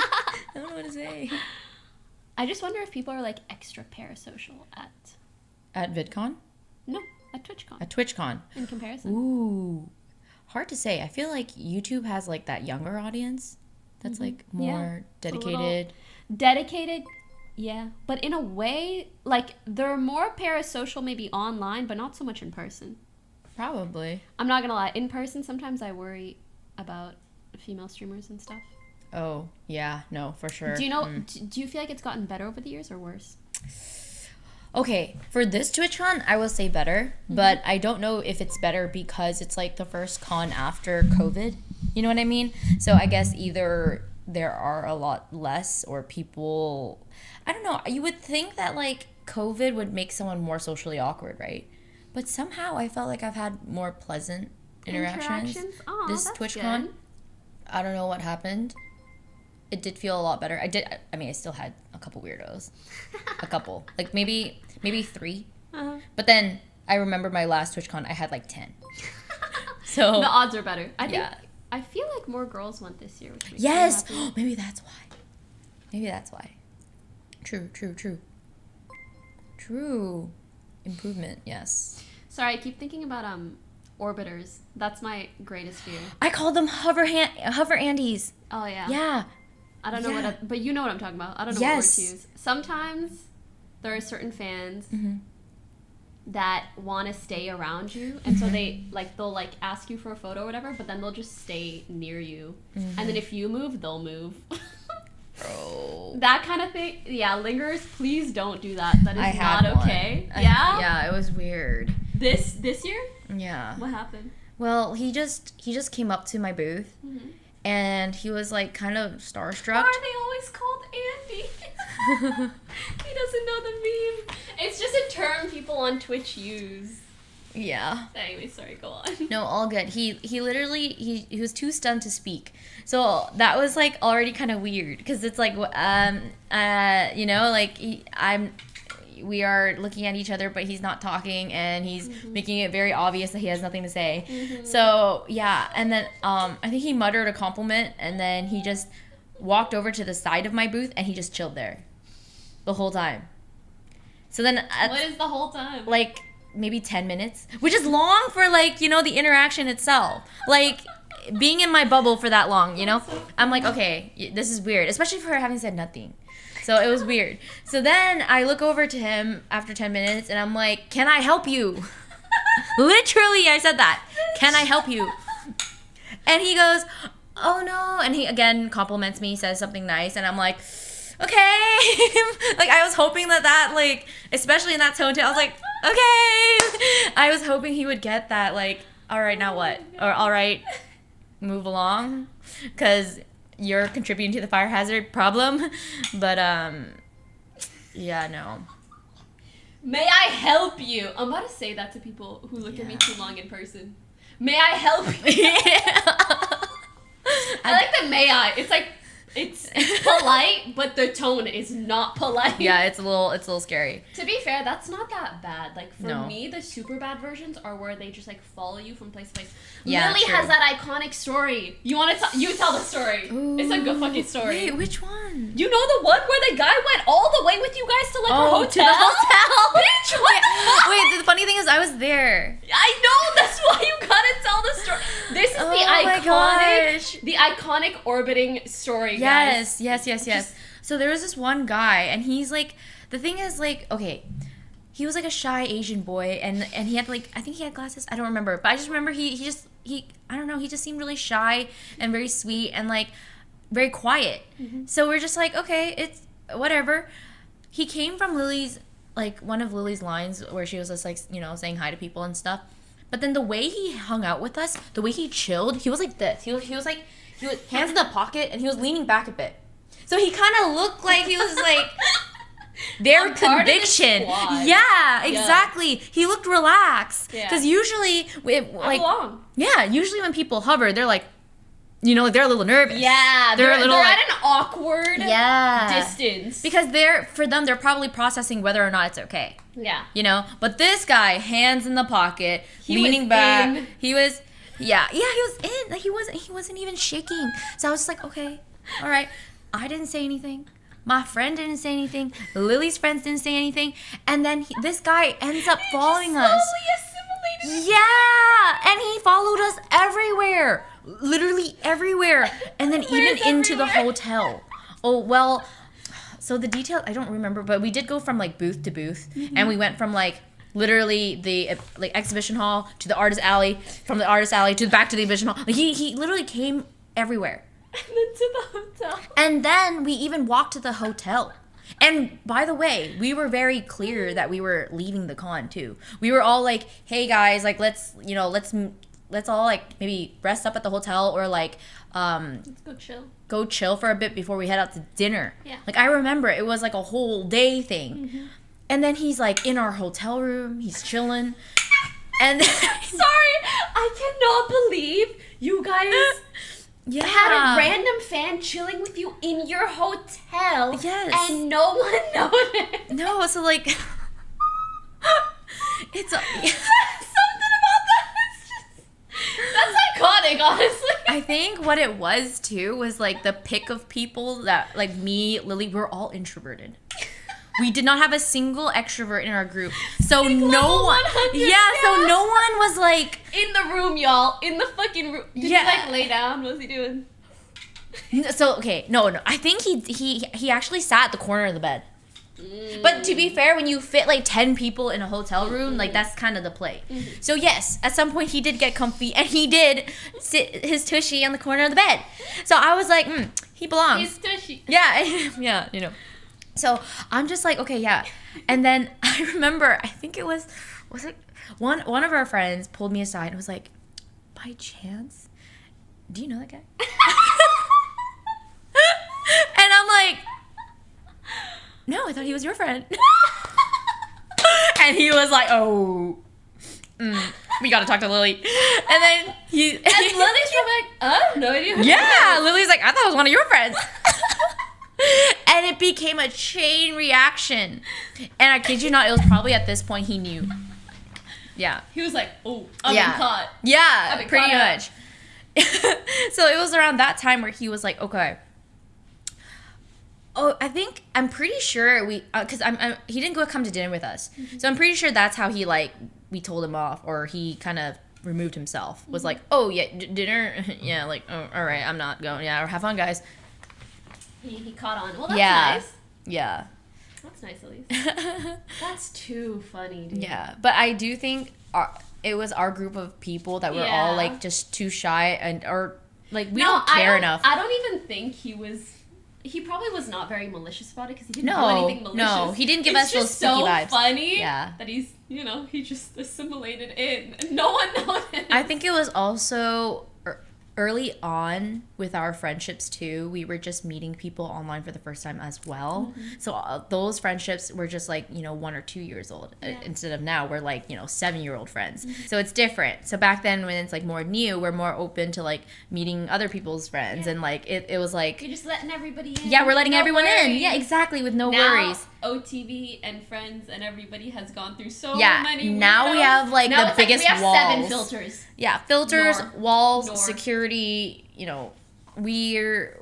don't know what to say. I just wonder if people are, like, extra parasocial at... At VidCon? No, at TwitchCon. At TwitchCon. In comparison. Ooh. Hard to say. I feel like YouTube has, like, that younger audience that's, like, more dedicated. Dedicated, yeah. But in a way, like, they're more parasocial maybe online, but not so much in person. Probably. I'm not gonna lie. In person, sometimes I worry about female streamers and stuff. Oh, yeah. No, for sure. Do you know, do you feel like it's gotten better over the years or worse? Okay, for this TwitchCon, I will say better, but I don't know if it's better because it's like the first con after COVID. You know what I mean? So I guess either there are a lot less or people... I don't know. You would think that like COVID would make someone more socially awkward, right? But somehow I felt like I've had more pleasant interactions. Oh, this that's TwitchCon. good. I don't know what happened. It did feel a lot better. I mean, I still had a couple weirdos. A couple. Like maybe 3. But then I remember my last TwitchCon, I had like 10. So the odds are better. I feel like more girls went this year, which makes me happy. Maybe that's why. Maybe that's why. True. Improvement, yes. Sorry, I keep thinking about orbiters. That's my greatest fear. I call them hover Andes. Oh yeah. Yeah. I don't know but you know what I'm talking about. I don't know what word to use. Sometimes there are certain fans that want to stay around you, and so they'll like ask you for a photo or whatever, but then they'll just stay near you, and then if you move, they'll move. Bro. That kind of thing. Yeah, lingerers, please don't do that. That is not okay. Yeah, it was weird. This year? Yeah. What happened? Well, he just came up to my booth, and he was like kind of starstruck. Why are they always called Andy? He doesn't know the meme. It's just a term people on Twitch use. Yeah. Anyway, sorry, go on. No, all good. He literally he was too stunned to speak. So that was like already kind of weird because it's like you know, like we are looking at each other, but he's not talking, and he's making it very obvious that he has nothing to say. So yeah, and then I think he muttered a compliment, and then he just walked over to the side of my booth, and he just chilled there the whole time. So then what is the whole time? Like maybe 10 minutes, which is long for like, you know, the interaction itself. Like being in my bubble for that long, you know? I'm like, okay, this is weird, especially for having said nothing. So it was weird. So then I look over to him after 10 minutes and I'm like, can I help you? Literally, I said that. Can I help you? And he goes, oh no. And he again compliments me, says something nice. And I'm like, okay. Like I was hoping that like, especially in that tone, I was like, okay. I was hoping he would get that like, all right, now what? Or all right, move along. Because you're contributing to the fire hazard problem. But yeah, no. May I help you? I'm about to say that to people who look at me too long in person. May I help you? I like the may I. It's like it's polite, but the tone is not polite. Yeah, it's a little scary. To be fair, that's not that bad. Like for No. me, the super bad versions are where they just like follow you from place to place. Yeah, Lily true. has that iconic story. You want to you tell the story. It's a good fucking story. Wait, which one? You know the one where the guy went all the way with you guys to like a hotel? to the hotel. Bitch, what the fuck? Wait, the funny thing is I was there. I know, that's why you gotta tell the story. This is the iconic orbiting story, guys. Yes. So there was this one guy, and he's like, the thing is like, okay, he was like a shy Asian boy, and he had like, I think he had glasses. I don't remember, but I just remember he I don't know, he just seemed really shy and very sweet and like very quiet. So we're just like, okay, it's whatever. He came from Lily's, like one of Lily's lines where she was just like, you know, saying hi to people and stuff. But then the way he hung out with us, the way he chilled, he was like this. He was like, he was hands in the pocket, and he was leaning back a bit. So he kind of looked like he was like their conviction. Yeah, exactly. He looked relaxed. Because usually, usually when people hover, they're like, you know, like they're a little nervous. Yeah, they're a little they're like, at an awkward distance. Because for them, they're probably processing whether or not it's okay. Yeah. You know? But this guy, hands in the pocket, leaning was back. in. He was he was in. Like he wasn't even shaking. So I was just like, okay, all right. I didn't say anything. My friend didn't say anything. Lily's friends didn't say anything. And then this guy ends up following us. Assimilated. Yeah, and he followed us everywhere. Literally everywhere. And then even into the hotel. Oh, well, so the detail, I don't remember, but we did go from like booth to booth. And we went from like literally the like exhibition hall to the artist alley, from the artist alley to back to the exhibition hall. Like he literally came everywhere. And then to the hotel. And then we even walked to the hotel. And by the way, we were very clear that we were leaving the con too. We were all like, hey guys, like let's all like maybe rest up at the hotel, or like let's go chill for a bit before we head out to dinner. Yeah. Like I remember it was like a whole day thing. And then he's like in our hotel room, he's chilling. And sorry, I cannot believe you guys had a random fan chilling with you in your hotel. Yes. And no one noticed. No, so like it's something about that. It's just, that's iconic, honestly. I think what it was too was like the pick of people that like me, Lily, we're all introverted. We did not have a single extrovert in our group. So no one was like in the room, y'all. In the fucking room. Did he like lay down? What was he doing? So okay, no. I think he actually sat at the corner of the bed. But to be fair, when you fit like 10 people in a hotel room, like that's kind of the play. So yes, at some point he did get comfy, and he did sit his tushy on the corner of the bed. So I was like, he belongs. His tushy. Yeah, you know. So I'm just like, okay, yeah. And then I remember, I think it was it one of our friends pulled me aside and was like, by chance, do you know that guy? And I'm like, no, I thought he was your friend. And he was like, oh, we gotta talk to Lily. And then and Lily's probably like, I have no idea. Yeah, Lily's like, I thought it was one of your friends. And it became a chain reaction. And I kid you not, it was probably at this point he knew. Yeah. He was like, oh, I've been caught. Yeah, pretty much. So it was around that time where he was like, okay. Oh, I'm pretty sure because he didn't come to dinner with us. So I'm pretty sure that's how we told him off, or he kind of removed himself. Was like, oh yeah, dinner? Yeah, like, oh, all right, I'm not going. Yeah, or have fun, guys. He caught on. Well, that's nice. Yeah. That's nice, at least. That's too funny, dude. Yeah, but I do think it was our group of people that were all like just too shy or like we don't care enough. I don't even think he was. He probably was not very malicious about it because he didn't do anything malicious. No, he didn't give us those spooky vibes. It's just so funny that he's, he just assimilated in. No one noticed. I think it was also early on with our friendships too, we were just meeting people online for the first time as well. So those friendships were just like, 1 or 2 years old instead of now we're like, 7-year-old friends. So it's different. So back then when it's like more new, we're more open to like meeting other people's friends and like it was like You're just letting everybody in. yeah, we're letting No everyone in. worries. Yeah, exactly, with no Now, worries. OTV and friends and everybody has gone through so Yeah, many. now we weirdos. have like Now the it's biggest we have walls. 7 filters. Yeah, filters, Nor. walls, Nor. security. We're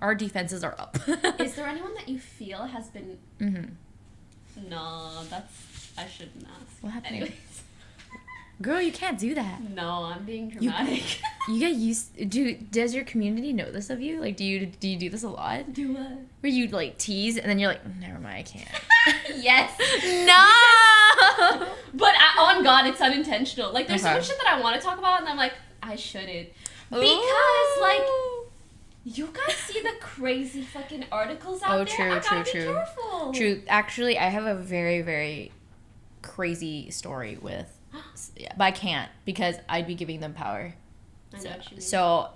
our defenses are up. Is there anyone that you feel has been? No, I shouldn't ask. What happened? Anyways. Girl, you can't do that. No, I'm being dramatic. You get used. Does your community know this of you? Like, do you do this a lot? Do what? Where you like tease and then you're like, never mind, I can't. Yes. No. But on God, it's unintentional. Like, there's so Okay. much shit that I want to talk about, and I'm like, I shouldn't. Because, like, you guys see the crazy fucking articles out there. I gotta be careful. True. Actually, I have a very, very crazy story with, but I can't because I'd be giving them power. I know what you mean. So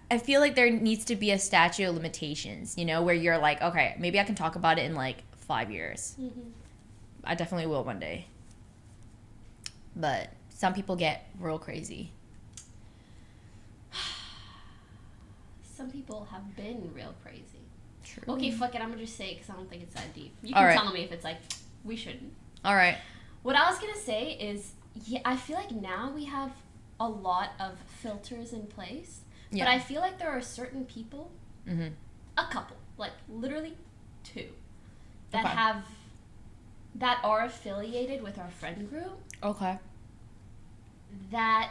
I feel like there needs to be a statute of limitations, where you're like, okay, maybe I can talk about it in like 5 years. I definitely will one day. But some people get real crazy. Some people have been real crazy. True. Okay, fuck it. I'm gonna just say it because I don't think it's that deep. You All can right. tell me if it's like, we shouldn't. All right. What I was gonna say is, yeah, I feel like now we have a lot of filters in place. Yeah. But I feel like there are certain people, Mm-hmm. a couple, like literally 2, that Okay. that are affiliated with our friend group Okay. that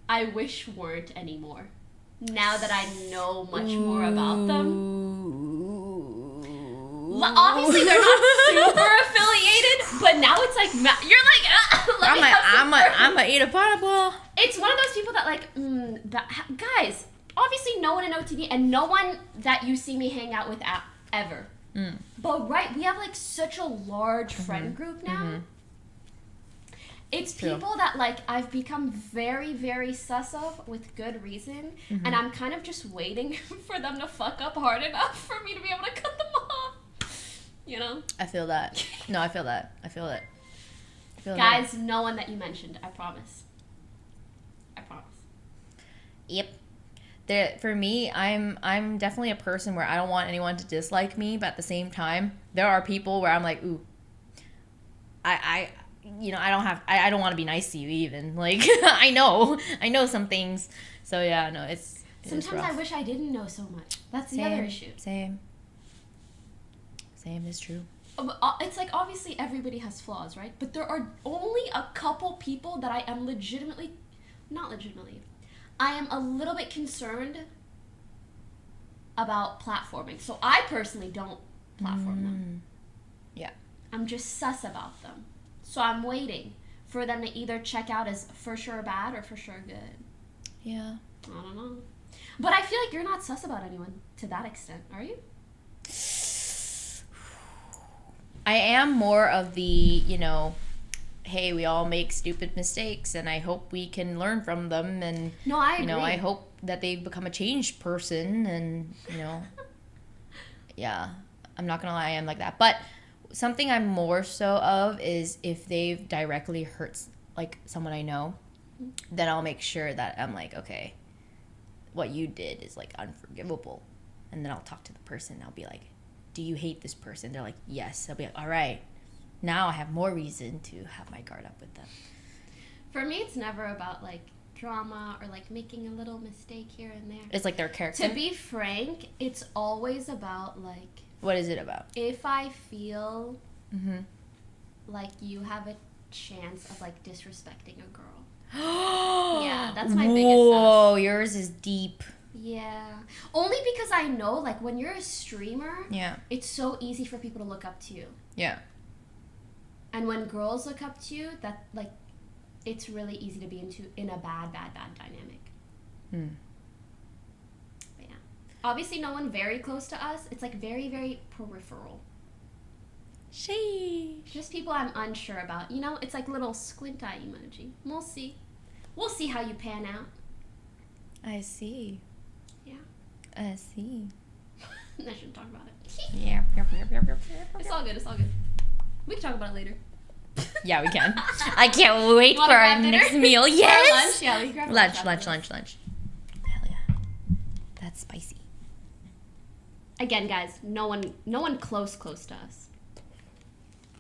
I wish weren't anymore. Now that I know much more about them. Obviously, they're not super affiliated, but now it's like, you're like, I'm gonna eat a pineapple. It's one of those people that like, guys, obviously no one in OTV and no one that you see me hang out with ever. But right, we have like such a large friend group now. It's True. people that like I've become very, very sus of with good reason, and I'm kind of just waiting for them to fuck up hard enough for me to be able to cut them off. I feel that. No, I feel that. I feel it. Guys, no one that you mentioned. I promise. I promise. Yep. For me, I'm definitely a person where I don't want anyone to dislike me, but at the same time, there are people where I'm like, ooh, I don't want to be nice to you even. Like, I know some things. So yeah, no, it's Sometimes I wish I didn't know so much. That's the other issue. Same is true. It's like obviously everybody has flaws, right? But there are only a couple people that I am I am a little bit concerned about platforming. So I personally don't platform them. Yeah. I'm just sus about them. So I'm waiting for them to either check out as for sure bad or for sure good. Yeah. I don't know. But I feel like you're not sus about anyone to that extent, are you? I am more of the, hey, we all make stupid mistakes and I hope we can learn from them and No, I agree. I hope that they become a changed person and, yeah, I'm not gonna lie, I am like that. But something I'm more so of is if they've directly hurt like someone I know, then I'll make sure that I'm like, okay, what you did is like unforgivable. And then I'll talk to the person. I'll be like, do you hate this person? They're like, yes. I'll be like, all right, now I have more reason to have my guard up with them. For me, it's never about like drama or like making a little mistake here and there. It's like their character. To be frank, it's always about like, what is it about? if I feel like you have a chance of like disrespecting a girl. Yeah, that's my biggest Whoa, yours is deep. Yeah. Only because I know, like, when you're a streamer, Yeah. it's so easy for people to look up to you. Yeah. And when girls look up to you, that, like, it's really easy to be in a bad dynamic. But yeah. Obviously, no one very close to us. It's, like, very, very peripheral. Sheesh. Just people I'm unsure about. It's like little squint eye emoji. We'll see. We'll see how you pan out. I see. Yeah. I see. I shouldn't talk about it. Yeah. It's all good. It's all good. We can talk about it later. Yeah, we can. I can't wait You for wanna our grab dinner? next meal. Or Yes. lunch? Yeah, we can grab lunch. after this. Hell yeah. That's spicy. Again, guys, no one close to us.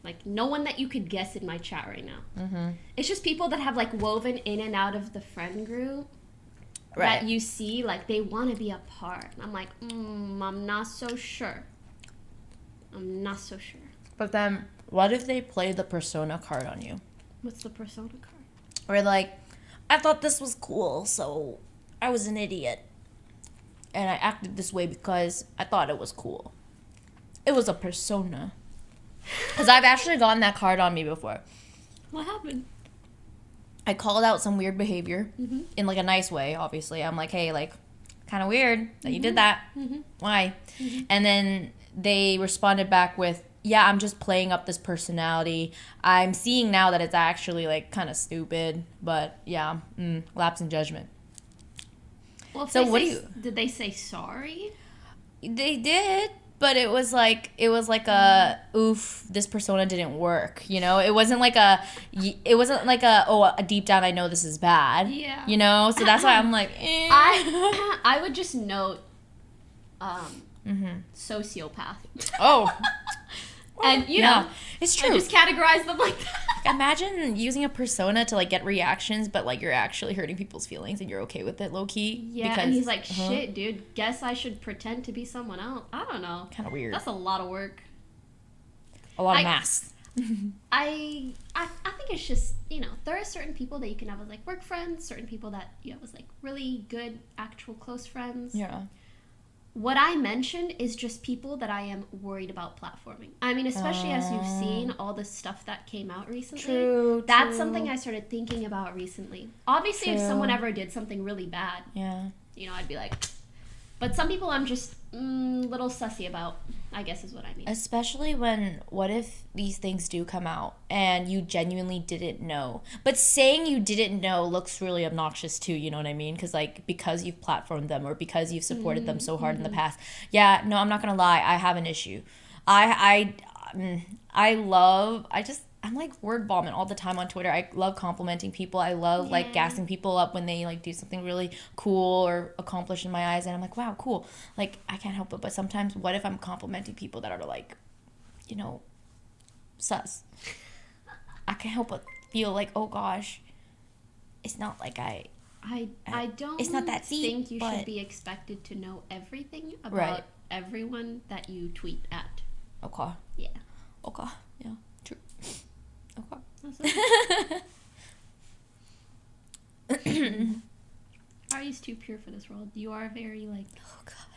Like, no one that you could guess in my chat right now. Mm-hmm. It's just people that have, like, woven in and out of the friend group. Right. That you see, like, they want to be a part. And I'm like, I'm not so sure. I'm not so sure. But then, what if they play the persona card on you? What's the persona card? Or like, I thought this was cool, so I was an idiot. And I acted this way because I thought it was cool. It was a persona. Because I've actually gotten that card on me before. What happened? I called out some weird behavior Mhm. in like a nice way, obviously. I'm like, hey, like, kind of weird that you did that. Mhm. Why? Mhm. And then they responded back with, yeah, I'm just playing up this personality. I'm seeing now that it's actually like kind of stupid, but yeah, lapse in judgment. Well, if So they what say, do you? Did they say sorry? They did, but it was like a oof, this persona didn't work. You know, it wasn't like a deep down I know this is bad. Yeah. You know, so that's why I'm like, I would just note, sociopath. Oh. And you Yeah, know, it's true. I just categorize them like that. Imagine using a persona to like get reactions, but like you're actually hurting people's feelings and you're okay with it, low key. Yeah, and he's like, shit, dude. Guess I should pretend to be someone else. I don't know. Kind of weird. That's a lot of work. A lot of masks. I think it's just, you know, there are certain people that you can have as like work friends, certain people that you have as like really good actual close friends. Yeah. What I mentioned is just people that I am worried about platforming. I mean, especially as you've seen all the stuff that came out recently. True, That's true. something I started thinking about recently. Obviously, if True. someone ever did something really bad, Yeah. you know, I'd be like, but some people I'm just little sussy about, I guess is what I mean. Especially when, what if these things do come out and you genuinely didn't know? But saying you didn't know looks really obnoxious too, you know what I mean? Because like, because you've platformed them or because you've supported them so hard in the past. Yeah, no, I'm not gonna lie, I have an issue. I'm like word bombing all the time on Twitter. I love complimenting people. I love like gassing people up when they like do something really cool or accomplished in my eyes. And I'm like, wow, cool. Like, I can't help it. But sometimes what if I'm complimenting people that are like, you know, sus? I can't help but feel like, oh gosh, it's not like I don't it's not that deep, think you but- should be expected to know everything about Right. everyone that you tweet at. Okay. Yeah. Okay. Yeah. True. Okay. Ari's too pure for this world. You are very like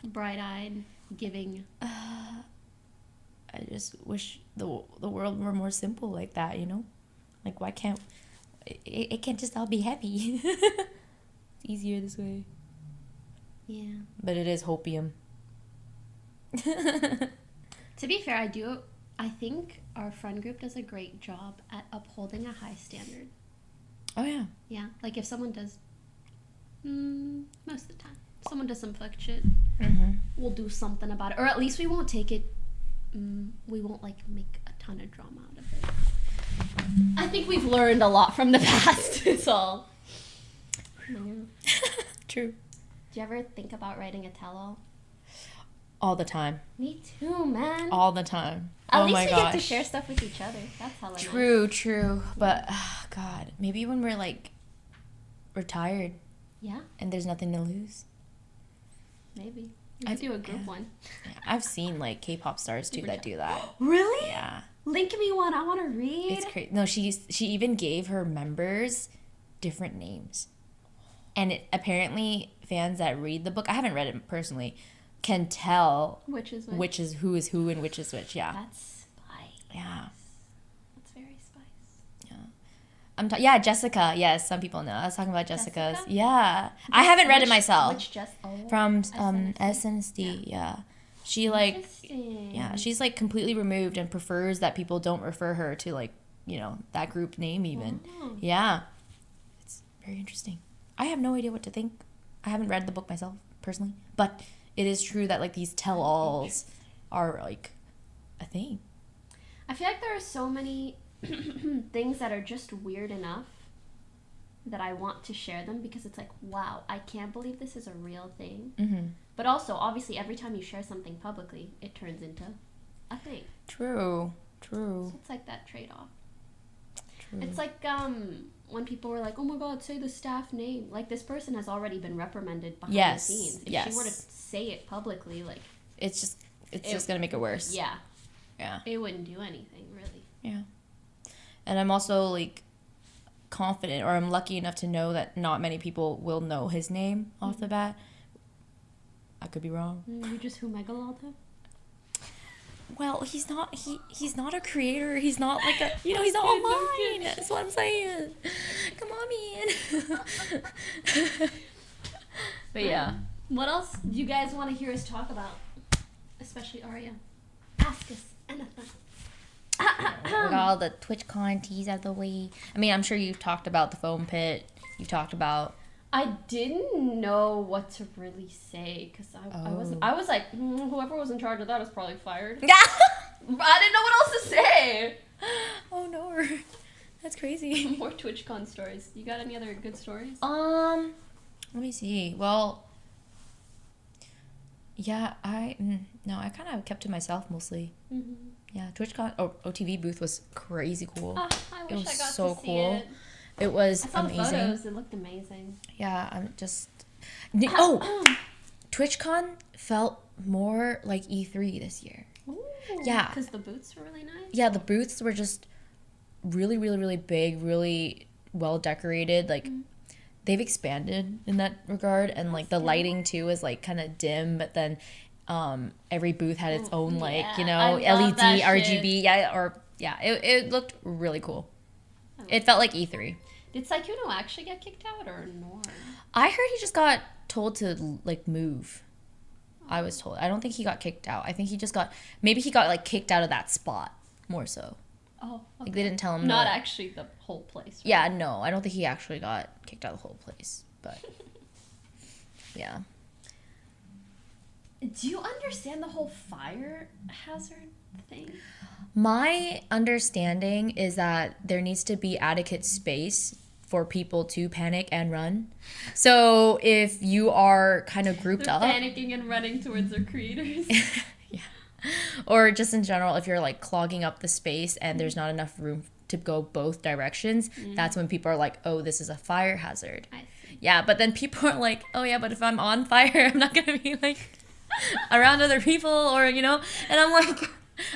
bright-eyed, giving. I just wish the world were more simple like that, you know? Like, why can't it can't just all be happy? It's easier this way. Yeah. But it is hopium. To be fair, I think our friend group does a great job at upholding a high standard. Oh yeah. Yeah, like if someone does, most of the time, if someone does some fuck shit, we'll do something about it, or at least we won't take it. We won't like make a ton of drama out of it. I think we've learned a lot from the past. It's all. True. Do you ever think about writing a tell-all? All the time. Me too, man. All the time. At Oh least my we gosh. get to share stuff with each other. That's hella nice. True. But God, maybe when we're like retired. Yeah. And there's nothing to lose. Maybe. We could do a group one. I've seen like K-pop stars too that do that. Really? Yeah. Link me one. I want to read. It's crazy. No, she even gave her members different names. And apparently fans that read the book, I haven't read it personally, can tell which is who is who and which is which. Yeah. That's spice. Yeah. That's very spice. Yeah. Yeah, Jessica. Yes, some people know. I was talking about Jessica's. Yeah. I haven't read it myself. Which From SNSD. Yeah. She like she's like completely removed and prefers that people don't refer her to like, you know, that group name even. Oh. Yeah. It's very interesting. I have no idea what to think I haven't read the book myself personally, but it is true that like these tell-alls are like a thing. I feel like there are so many things that are just weird enough that I want to share them because it's like, wow, I can't believe this is a real thing. Mm-hmm. But also, obviously, every time you share something publicly, it turns into a thing. True. So it's like that trade-off. It's like when people were like, oh my god, say the staff name. Like, this person has already been reprimanded behind the scenes. If she were to say it publicly, like... It's just going to make it worse. Yeah. Yeah. It wouldn't do anything, really. Yeah. And I'm also, like, confident, or I'm lucky enough to know that not many people will know his name off the bat. I could be wrong. You just Humegalod him? Well, he's not a creator. He's not like a, he's not online. That's what I'm saying. Come on, man. But yeah. What else do you guys want to hear us talk about? Especially Aria. Ask us anything. We got all the TwitchCon teas out of the way. I mean, I'm sure you've talked about the foam pit. You've talked about... I didn't know what to really say because I was like, whoever was in charge of that is probably fired. I didn't know what else to say. Oh no, that's crazy. More TwitchCon stories. You got any other good stories? Let me see. Well, yeah, I kind of kept to myself mostly. Mm-hmm. Yeah, TwitchCon OTV booth was crazy cool. I wish it was I got so to see cool. it. It was I saw amazing. The photos. It looked amazing. Yeah, I'm just... Oh! TwitchCon felt more like E3 this year. Ooh, yeah. Because the booths were really nice? Yeah, the booths were just really, really, really big, really well decorated. Like, they've expanded in that regard. And, like, the lighting, too, is, like, kind of dim. But then every booth had its own, like, LED, RGB. Yeah, it looked really cool. It felt like E3. Did Saikuno actually get kicked out or no? I heard he just got told to like move. I was told. I don't think he got kicked out. I think he just got like kicked out of that spot more so. Oh, okay. Like they didn't tell him. Not actually the whole place. Right? Yeah, no, I don't think he actually got kicked out of the whole place. But yeah. Do you understand the whole fire hazard thing? My understanding is that there needs to be adequate space for people to panic and run. So if you are kind of grouped up, panicking and running towards their creators. Yeah. Or just in general, if you're like clogging up the space and there's not enough room to go both directions, that's when people are like, oh, this is a fire hazard. I see. Yeah, but then people are like, oh yeah, but if I'm on fire, I'm not gonna be like around other people or, and I'm like,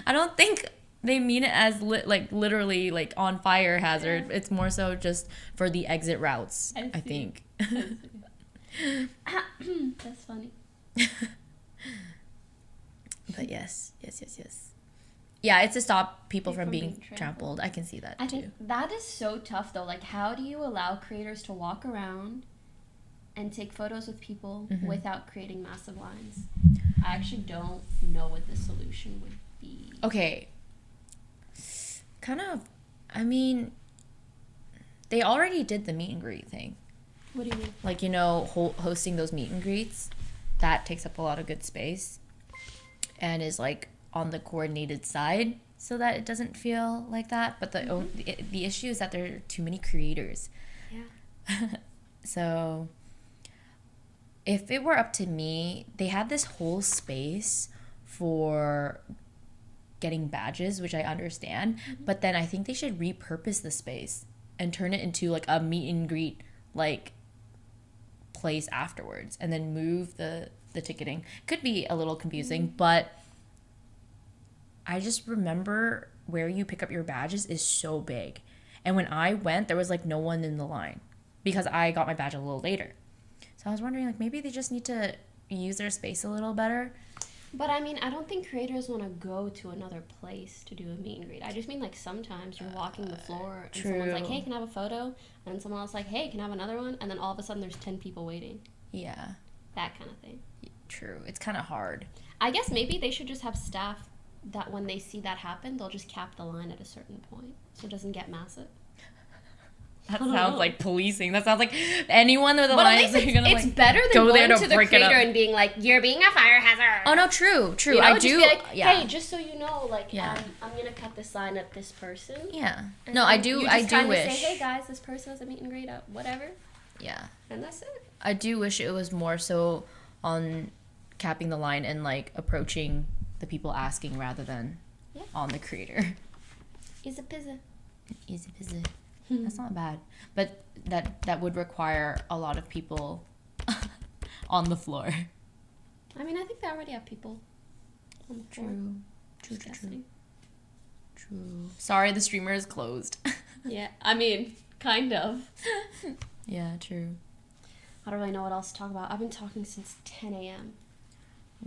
I don't think they mean it as literally like on fire hazard. Yeah. It's more so just for the exit routes, I think. That's funny. But yes. Yeah, it's to stop people from being trampled. I can see that too. I think that is so tough though. Like, how do you allow creators to walk around and take photos with people without creating massive lines? I actually don't know what the solution would be. Okay. Kind of, I mean, they already did the meet and greet thing. What do you mean? Like, hosting those meet and greets, that takes up a lot of good space and is like on the coordinated side so that it doesn't feel like that. But the issue is that there are too many creators. Yeah. So if it were up to me, they had this whole space for getting badges, which I understand, but then I think they should repurpose the space and turn it into like a meet and greet like place afterwards and then move the ticketing. Could be a little confusing, but I just remember where you pick up your badges is so big. And when I went, there was like no one in the line because I got my badge a little later. So I was wondering like maybe they just need to use their space a little better. But I mean, I don't think creators want to go to another place to do a meet and greet. I just mean like sometimes you're walking the floor and someone's like, hey, can I have a photo? And someone else like, hey, can I have another one? And then all of a sudden there's 10 people waiting. Yeah. That kind of thing. True. It's kind of hard. I guess maybe they should just have staff that when they see that happen, they'll just cap the line at a certain point so it doesn't get massive. That sounds like policing. That sounds like anyone with a But at line. least You're gonna, it's like, better than go there going to to the break it up. creator and being like, "You're being a fire hazard." Oh no, true. You know, I just do. be like, yeah. hey, just so you know, like, Yeah. I'm gonna cut this line at this person. Yeah. And No, then I do. you I just do kinda wish. Say, hey guys, this person has a meet and greet up, whatever. Yeah. And that's it. I do wish it was more so on capping the line and like approaching the people asking rather than on the creator. Easy pizza. Easy peasy. That's not bad, but that would require a lot of people on the floor. I mean, I think they already have people on the floor. True. Sorry, the streamer is closed. Yeah, I mean, kind of. Yeah, true. I don't really know what else to talk about. I've been talking since 10 a.m.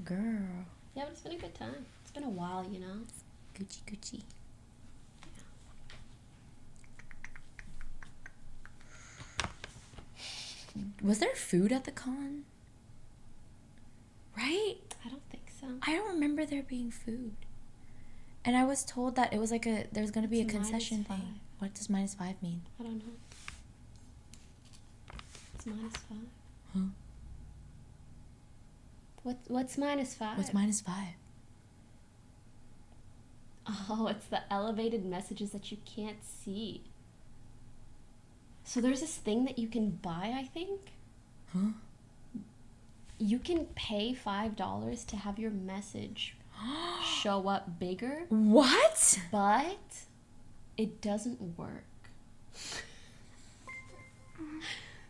Girl. Yeah, but it's been a good time. It's been a while, you know. Gucci. Was there food at the con? Right? I don't think so. I don't remember there being food. And I was told that it was like there's going to be a concession thing. What does -5 mean? I don't know. It's -5. Huh? What's -5? What's -5? Oh, it's the elevated messages that you can't see. So there's this thing that you can buy, I think. Huh? You can pay $5 to have your message show up bigger. What? But it doesn't work.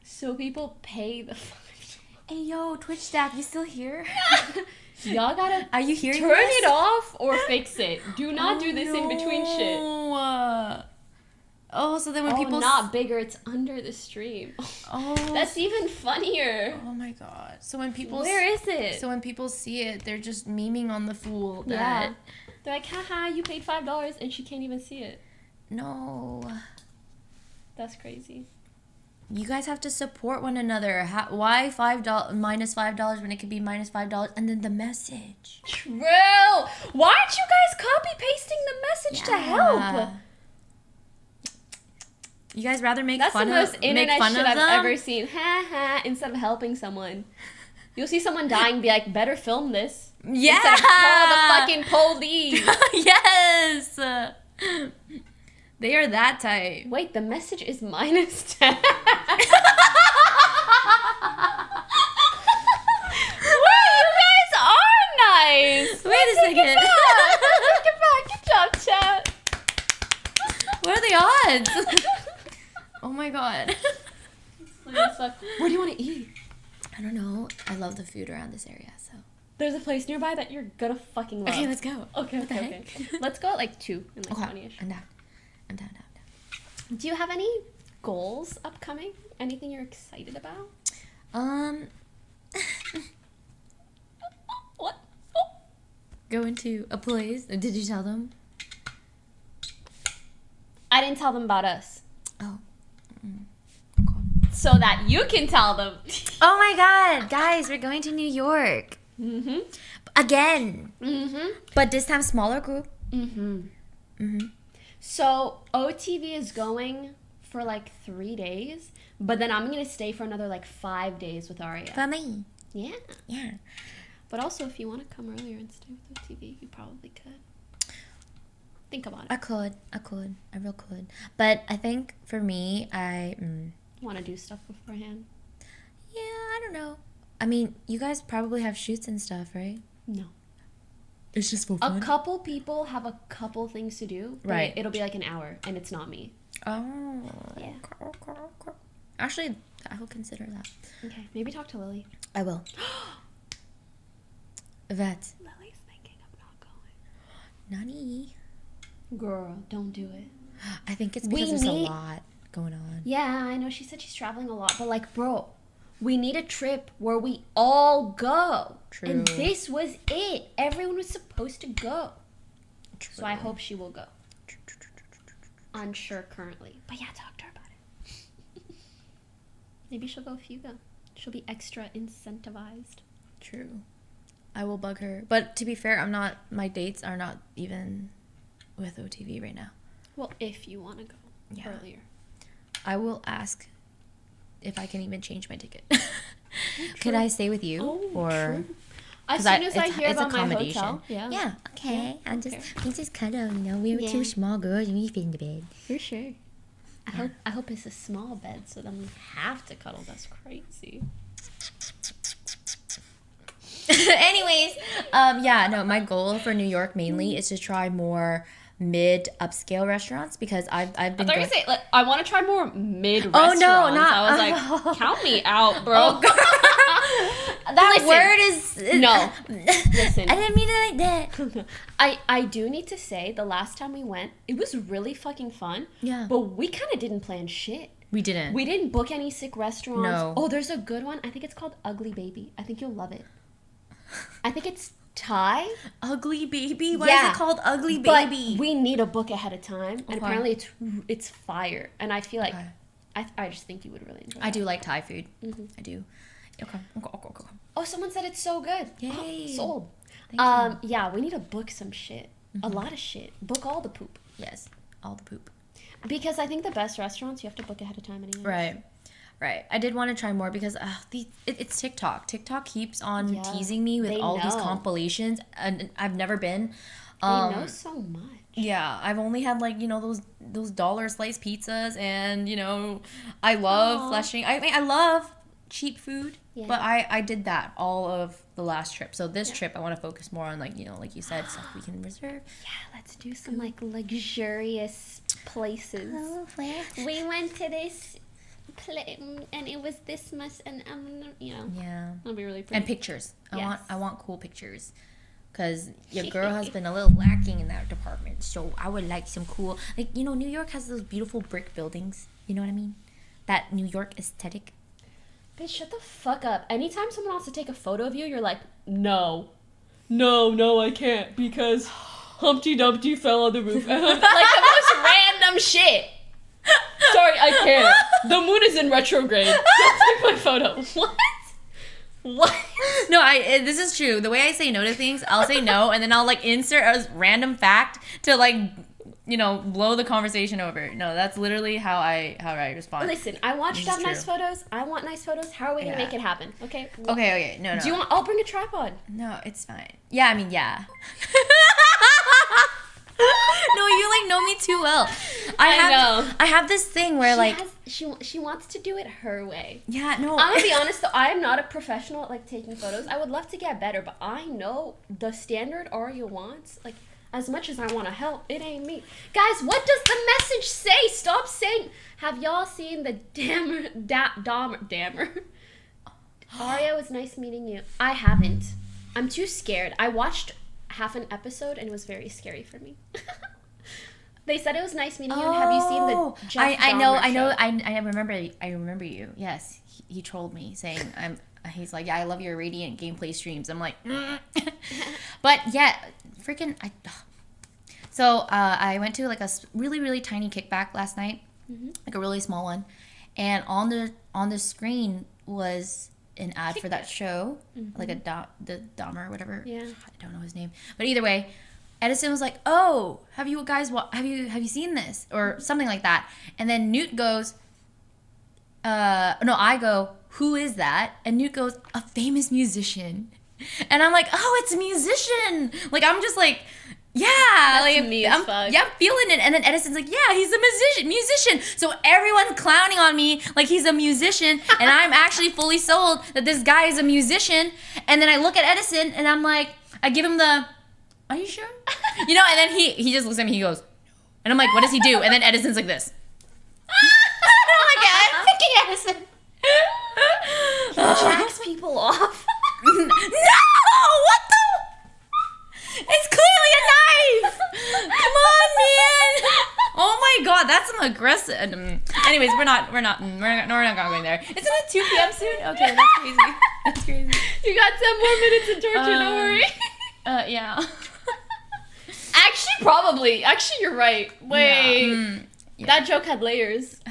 So people pay the $5. Hey, yo, Twitch staff, you still here? Y'all gotta Are you hearing turn this? it off or fix it. Do not do this in between shit. Oh, so then when people not bigger, it's under the stream. Oh, that's even funnier. Oh my god. So when people Where is it? So when people see it, they're just memeing on the fool that Yeah. They're like, haha, you paid $5 and she can't even see it. No. That's crazy. You guys have to support one another. Why -$5 when it could be -$5 and then the message? True. Why aren't you guys copy pasting the message to help? You guys rather make That's fun the of most internet make fun shit of I've them? ever seen. Ha ha. Instead of helping someone, you'll see someone dying, be like, better film this. Yeah. Instead of call the fucking police. Yes. They are that type. Wait, the message is -10. Wow, you guys are nice. Wait a second. Take it back. Good job, chat. What are the odds? Oh my god. Where do you want to eat? I don't know. I love the food around this area, so. There's a place nearby that you're gonna fucking love. Okay, let's go. Okay, What the okay. Let's go at like 2 and like 20ish. I'm down. Do you have any goals upcoming? Anything you're excited about? What? Going to a place. Did you tell them? I didn't tell them about us. Oh. So that you can tell them. Oh my god, guys, we're going to New York. Mm-hmm. Again. Mm-hmm. But this time smaller group. Mm-hmm. Mm-hmm. So OTV is going for like 3 days, but then I'm gonna stay for another like 5 days with Aria. For me. Yeah. Yeah. But also, if you want to come earlier and stay with OTV, you probably could. Think about it. I real could. But I think for me, Want to do stuff beforehand? Yeah, I don't know. I mean, you guys probably have shoots and stuff, right? No. It's just for A fun? couple people have a couple things to do. But Right. It'll be like an hour, and it's not me. Oh. Yeah. Okay. Actually, I will consider that. Okay, maybe talk to Lily. I will. That. Lily's thinking of not going. Nani? Girl, don't do it. I think it's because there's a lot going on. Yeah, I know. She said she's traveling a lot, but like, bro, we need a trip where we all go. True. And this was it. Everyone was supposed to go. True. So I hope she will go. Unsure currently. But yeah, talk to her about it. Maybe she'll go if you go. She'll be extra incentivized. True. I will bug her. But to be fair, my dates are not even with OTV right now. Well, if you want to go earlier. I will ask if I can even change my ticket. Could I stay with you? Or as soon as I hear about my hotel, yeah. Okay. We just cuddle. You know, we were two small girls and we fit in the bed. For sure. I hope it's a small bed, so then we have to cuddle. That's crazy. Anyways, my goal for New York mainly is to try more mid upscale restaurants because I've been. I thought you say like, I want to try more mid restaurants. Oh no, not. I was like, count me out, bro. That word is no. Listen, I didn't mean it like that. I do need to say the last time we went, it was really fucking fun. Yeah. But we kind of didn't plan shit. We didn't. We didn't book any sick restaurants. No. Oh, there's a good one. I think it's called Ugly Baby. I think you'll love it. I think it's Thai. Ugly Baby? Why is it called Ugly Baby? But we need a book ahead of time, and apparently it's fire. And I feel like I just think you would really enjoy it. I do like Thai food. I do. Okay. Oh, someone said it's so good. Yay. Sold. Yeah, we need to book some shit. A lot of shit. Book all the poop. Yes, all the poop. Because I think the best restaurants you have to book ahead of time anyway. Right. I did want to try more because it's TikTok. TikTok keeps on teasing me with all these compilations, and I've never been. They know so much. Yeah, I've only had like those dollar slice pizzas, and I love fleshing. I mean, I love cheap food, but I did that all of the last trip. So this trip, I want to focus more on like like you said, stuff we can reserve. Yeah, let's do some like luxurious places. We went to this and it was this much, and it'll be really pretty. And pictures. I want cool pictures, because your girl has been a little lacking in that department. So I would like some cool, like New York has those beautiful brick buildings. You know what I mean? That New York aesthetic. Bitch, shut the fuck up. Anytime someone wants to take a photo of you, you're like, no, I can't because Humpty Dumpty fell on the roof. Like the most random shit. Sorry, I can't. The moon is in retrograde. Don't take my photo. What? No, this is true. The way I say no to things, I'll say no, and then I'll like insert a random fact to like blow the conversation over. No, that's literally how I respond. Listen, I want you to have nice photos. I want nice photos. How are we gonna make it happen? Okay. Okay. No. Do you want? I'll bring a tripod. No, it's fine. Yeah, I mean, yeah. No, you know me too well. I have this thing where she wants to do it her way. Yeah, no. I'm gonna be honest though, I am not a professional at taking photos. I would love to get better, but I know the standard Aria wants. Like, as much as I want to help, it ain't me. Guys, what does the message say? Stop saying. Have y'all seen the Dammer? Aria, it was nice meeting you. I haven't. I'm too scared. I watched half an episode and it was very scary for me. They said it was nice meeting you. And have you seen the Jeff Dahmer show? I remember you. Yes, he trolled me saying he's like, yeah, I love your radiant gameplay streams. I'm like, but yeah, freaking So I went to like a really, really tiny kickback last night, like a really small one, and on the screen was an ad for that show, like the Dahmer or whatever. Yeah, I don't know his name, but either way, Edison was like, "Oh, have you guys have you seen this?" or something like that, and then Newt goes, no, I go, "Who is that?" and Newt goes, "A famous musician," and I'm like, "Oh, it's a musician!" Like I'm just like. Yeah, that's like me as fuck. Yeah, I'm feeling it. And then Edison's like, yeah, he's a musician. So everyone's clowning on me like he's a musician, and I'm actually fully sold that this guy is a musician. And then I look at Edison and I'm like, I give him the, are you sure? And then he just looks at me, he goes, and I'm like, what does he do? And then Edison's like this. Oh my god, I'm picking Edison. He jacks people off. No, what the? It's clearly a knife! Come on, man! Oh my god, that's some aggressive. Anyways, we're not going there. Isn't it 2 p.m. soon? Okay, that's crazy. That's crazy. You got 10 more minutes of torture, don't worry. Yeah. Actually, you're right. Wait. Yeah. That joke had layers.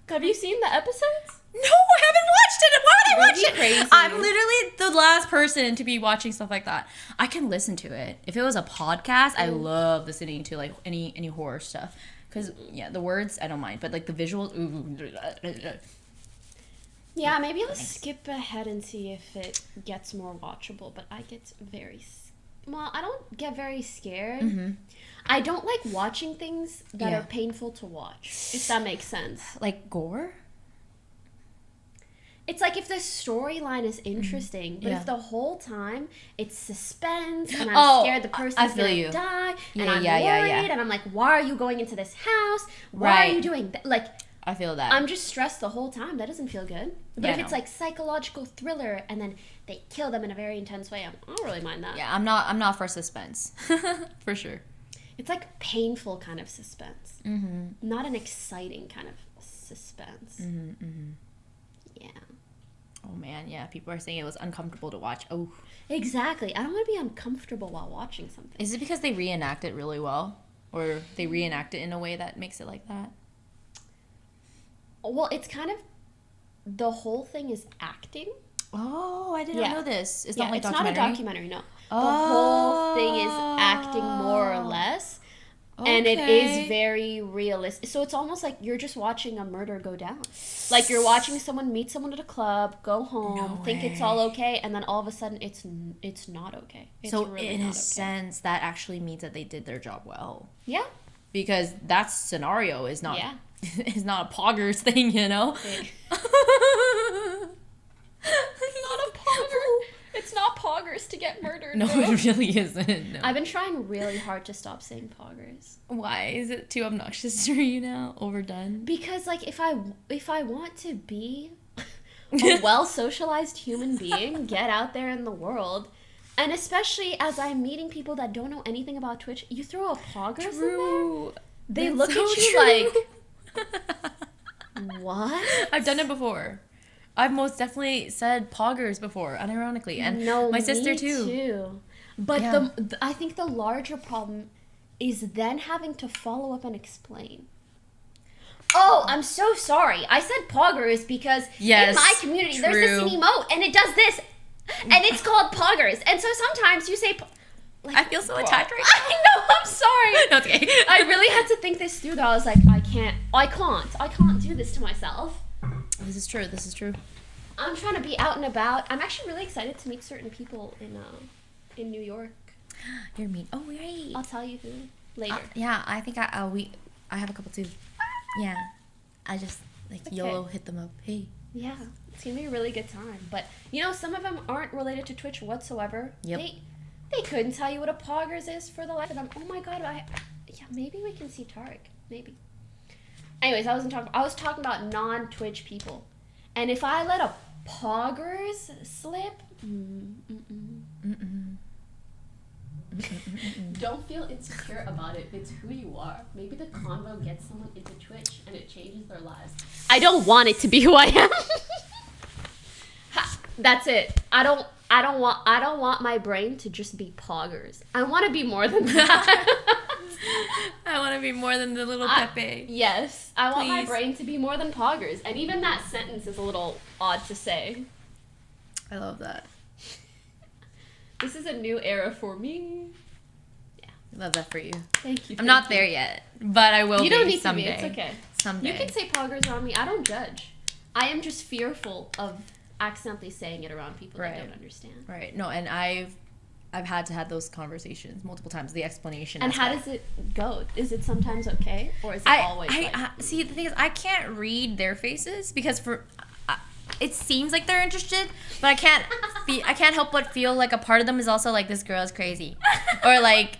Have you seen the episodes? No, I haven't watched it. Why would I watch You're it? crazy. I'm literally the last person to be watching stuff like that. I can listen to it. If it was a podcast, I love listening to like any horror stuff. Cause yeah, the words I don't mind, but like the visuals. Yeah, maybe I'll skip ahead and see if it gets more watchable. But I get I don't get very scared. Mm-hmm. I don't like watching things that are painful to watch. If that makes sense. Like gore. It's like if the storyline is interesting, but Yeah. if the whole time it's suspense and I'm scared the person's gonna die, and I'm worried, and I'm like, why are you going into this house? Why are you doing that? Like, I feel that. I'm just stressed the whole time. That doesn't feel good. But if it's like psychological thriller and then they kill them in a very intense way, I don't really mind that. Yeah, I'm not for suspense. For sure. It's like painful kind of suspense, not an exciting kind of suspense. Yeah. Oh man, yeah. People are saying it was uncomfortable to watch. Oh, exactly. I don't want to be uncomfortable while watching something. Is it because they reenact it really well, or they reenact it in a way that makes it like that? Well, it's kind of the whole thing is acting. Oh, I didn't know this. It's not like it's documentary. not a documentary. No, the whole thing is acting more or less. And it is very realistic. So it's almost like you're just watching a murder go down. Like you're watching someone meet someone at a club, go home, think it's all okay, and then all of a sudden it's not okay. It's so really in not a okay. sense, that actually means that they did their job well. Yeah. Because that scenario is not is not a poggers thing, you know? Not a pogger. It's not poggers to get murdered. No, it really isn't. No. I've been trying really hard to stop saying poggers. Why? Is it too obnoxious for you now? Overdone? Because like if I want to be a well-socialized human being, get out there in the world, and especially as I'm meeting people that don't know anything about Twitch, you throw a poggers in there, they look at you like, what? I've done it before. I've most definitely said poggers before, unironically, and my sister me too. But I think the larger problem is then having to follow up and explain. Oh, I'm so sorry. I said poggers because in my community there's this emote and it does this, and it's called poggers. And so sometimes you say. I feel so attacked right now. I know. I'm sorry. No, it's okay. I really had to think this through. Though I was like, I can't do this to myself. This is true. This is true. I'm trying to be out and about. I'm actually really excited to meet certain people in New York. You're mean. Oh, right. I'll tell you who later. Yeah, I think I have a couple too. Yeah, I just YOLO hit them up. Hey. Yeah, it's gonna be a really good time. But some of them aren't related to Twitch whatsoever. Yep. They couldn't tell you what a poggers is for the life of them. Oh my god, maybe we can see Tarek. Maybe. Anyways, I was talking about non-Twitch people. And if I let a poggers slip, don't feel insecure about it. It's who you are. Maybe the convo gets someone into Twitch and it changes their lives. I don't want it to be who I am. That's it. I don't want my brain to just be poggers. I want to be more than that. I want to be more than the little Pepe. Yes. I want my brain to be more than poggers. And even that sentence is a little odd to say. I love that. This is a new era for me. Yeah. I love that for you. Thank you. I'm not there yet, but I will be someday. You don't need to be. It's okay. Someday. You can say poggers around me. I don't judge. I am just fearful of accidentally saying it around people that don't understand. Right. No, and I've had to have those conversations multiple times. The explanation. And how does it go? Is it sometimes okay, or is it always? See, the thing is, I can't read their faces because it seems like they're interested, but I can't help but feel like a part of them is also like, this girl is crazy, or like,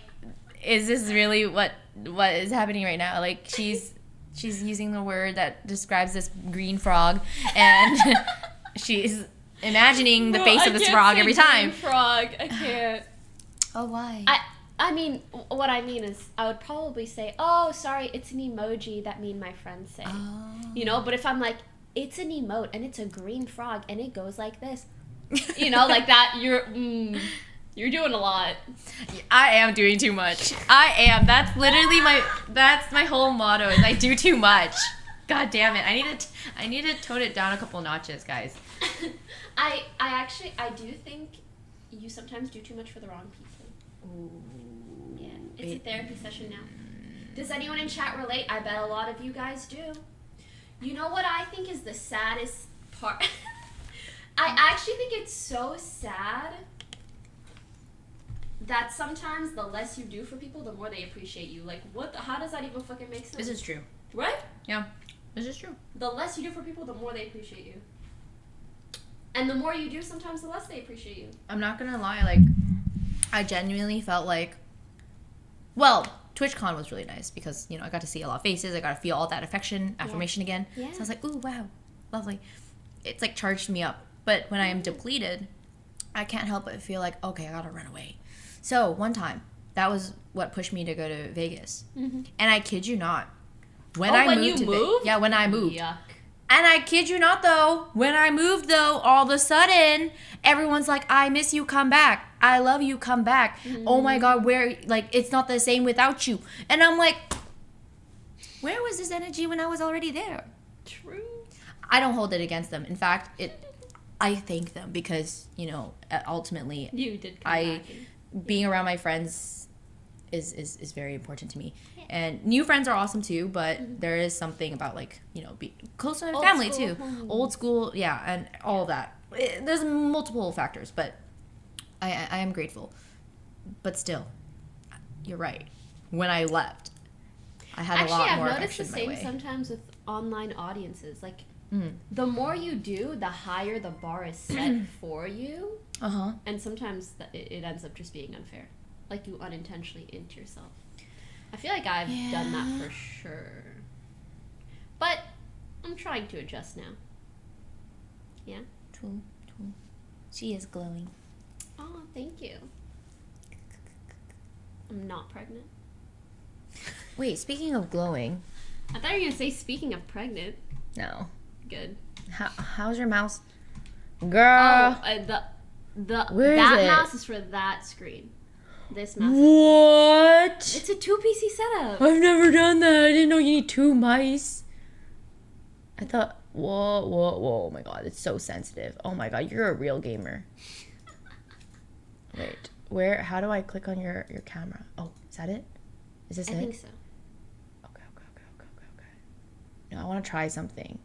is this really what is happening right now? Like she's using the word that describes this green frog, and she's imagining the face of this frog every time. Frog, I can't. Oh, why? I mean, what I mean is, I would probably say, oh, sorry, it's an emoji that me and my friends say. Oh. But if I'm like, it's an emote and it's a green frog and it goes like this, like that, you're doing a lot. I am doing too much. I am. That's literally my whole motto is I do too much. God damn it! I need to tone it down a couple notches, guys. I actually do think you sometimes do too much for the wrong people. Ooh. Yeah, it's a therapy session now. Does anyone in chat relate? I bet a lot of you guys do. You know what I think is the saddest part? I actually think it's so sad that sometimes the less you do for people, the more they appreciate you. Like, how does that even fucking make sense? This is true. Right? Yeah, this is true. The less you do for people, the more they appreciate you. And the more you do, sometimes the less they appreciate you. I'm not gonna lie, like, I genuinely felt like, well, TwitchCon was really nice because, you know, I got to see a lot of faces, I got to feel all that affirmation again. Yeah. So I was like, ooh, wow, lovely. It's like charged me up. But when I am depleted, I can't help but feel like, okay, I gotta run away. So one time, that was what pushed me to go to Vegas. Mm-hmm. And I kid you not, when when moved you to moved? yeah, when I moved. Yuck. And I kid you not though, when I moved though, all of a sudden, everyone's like, I miss you, come back. I love you, come back. Oh my God, where, like, it's not the same without you. And I'm like, where was this energy when I was already there? True. I don't hold it against them. In fact, I thank them because, you know, ultimately, You did come back. being around my friends is very important to me. And new friends are awesome too, but there is something about, like, you know, be close to my Old family school. too. Old school, yeah, and all of that. There's multiple factors, but I am grateful. But still, you're right. When I left, I had a lot more I've noticed affection the my same way. sometimes with online audiences. Like, the more you do, the higher the bar is set for you. Uh-huh. And sometimes it ends up just being unfair. Like, you unintentionally int yourself. I feel like I've done that for sure. But I'm trying to adjust now. Yeah? True. She is glowing. Oh, thank you. I'm not pregnant. Wait, speaking of glowing. I thought you were going to say speaking of pregnant. No. Good. How's your mouse? Girl. Oh, Where is that it? mouse is for that screen. This mouse. What? It's a 2 PC setup. I've never done that. I didn't know you need 2 mice. I thought, whoa, oh my God, it's so sensitive. Oh my God, you're a real gamer. Wait, how do I click on your camera? Oh, is that it? Is this it? I think so. Okay. No, I want to try something.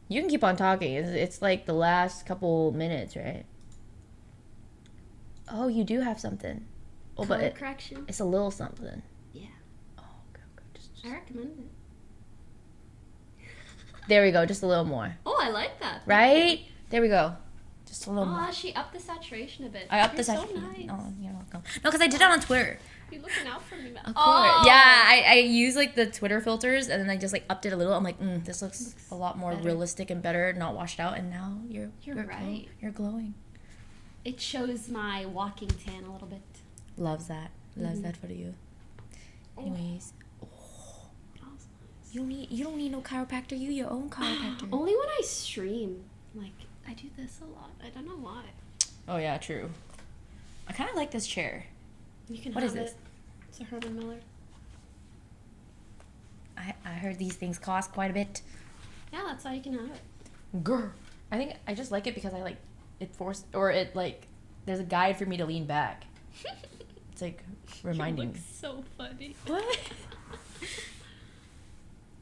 You can keep on talking. It's like the last couple minutes, right? Oh, you do have something. Oh, Color but correction. it's a little something. Yeah. Oh, okay. I recommend it. There we go. Just a little more. Oh, I like that. Right? There we go. Just a little more. Oh, she upped the saturation a bit. I upped the You're saturation. So nice. Oh, you're welcome. No, because I did it on Twitter. You're looking out for me, man. Of course. Yeah, I use like the Twitter filters and then I just like upped it a little. I'm like, this looks a lot more realistic and better, not washed out. And now you're right. You're glowing. It shows my walking tan a little bit. Loves that. Loves that for you. Anyways. You don't need no chiropractor. You your own chiropractor. Only when I stream. Like, I do this a lot. I don't know why. Oh yeah, true. I kind of like this chair. You can What have is this? it. It's a Herman Miller. I heard these things cost quite a bit. Yeah, that's why you can have it. Grr. I think I just like it because I like it there's a guide for me to lean back. It's like reminding me. So funny. What?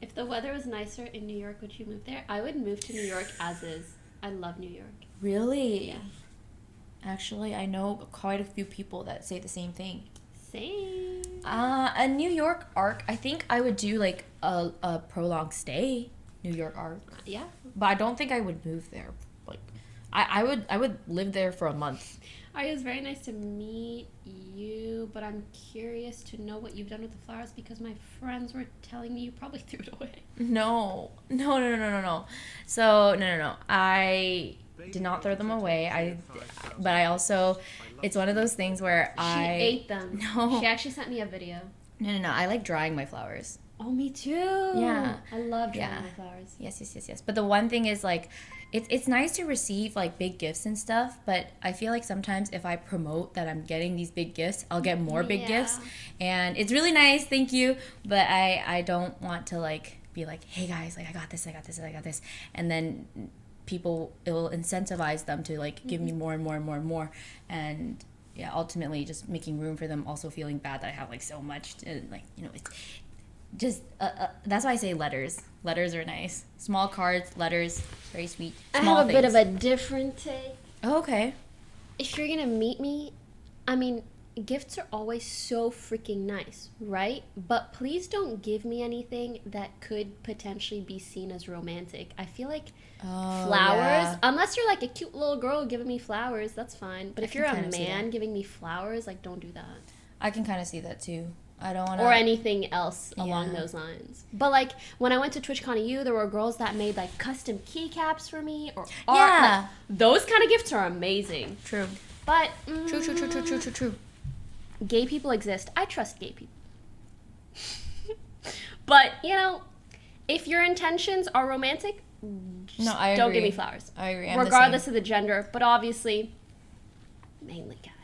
If the weather was nicer in New York, would you move there? I would move to New York as is. I love New York. Really? Yeah. Actually, I know quite a few people that say the same thing. Same. A New York arc. I think I would do like a prolonged stay. New York arc. Yeah. But I don't think I would move there. Like, I would live there for a month. Aria, it's very nice to meet you, but I'm curious to know what you've done with the flowers because my friends were telling me you probably threw it away. No. So no. I did not throw them away. But I also, it's one of those things where She ate them. No. She actually sent me a video. No. I like drying my flowers. Oh, me too. Yeah. I love drying my flowers. Yes. But the one thing is like, it's nice to receive like big gifts and stuff, but I feel like sometimes if I promote that I'm getting these big gifts, I'll get more big gifts. And it's really nice, thank you. But I don't want to like be like, hey guys, like I got this, and then people, it will incentivize them to like give me more and more and more and more, and yeah, ultimately just making room for them, also feeling bad that I have like so much to, like, you know, it's just that's why I say letters. Letters are nice. Small cards, letters, very sweet. Small I have a bit things. of a different take. Oh, okay. If you're gonna meet me, I mean, gifts are always so freaking nice, right? But please don't give me anything that could potentially be seen as romantic. I feel like flowers, unless you're like a cute little girl giving me flowers, that's fine. But if you're a man giving me flowers, like, don't do that. I can kind of see that too. I don't want to. Or anything else along those lines. But like when I went to TwitchCon EU, there were girls that made like custom keycaps for me or art. Like, those kind of gifts are amazing. True. But True. Gay people exist. I trust gay people. But you know, if your intentions are romantic, don't give me flowers. I agree. Regardless of the gender, but obviously, mainly guys.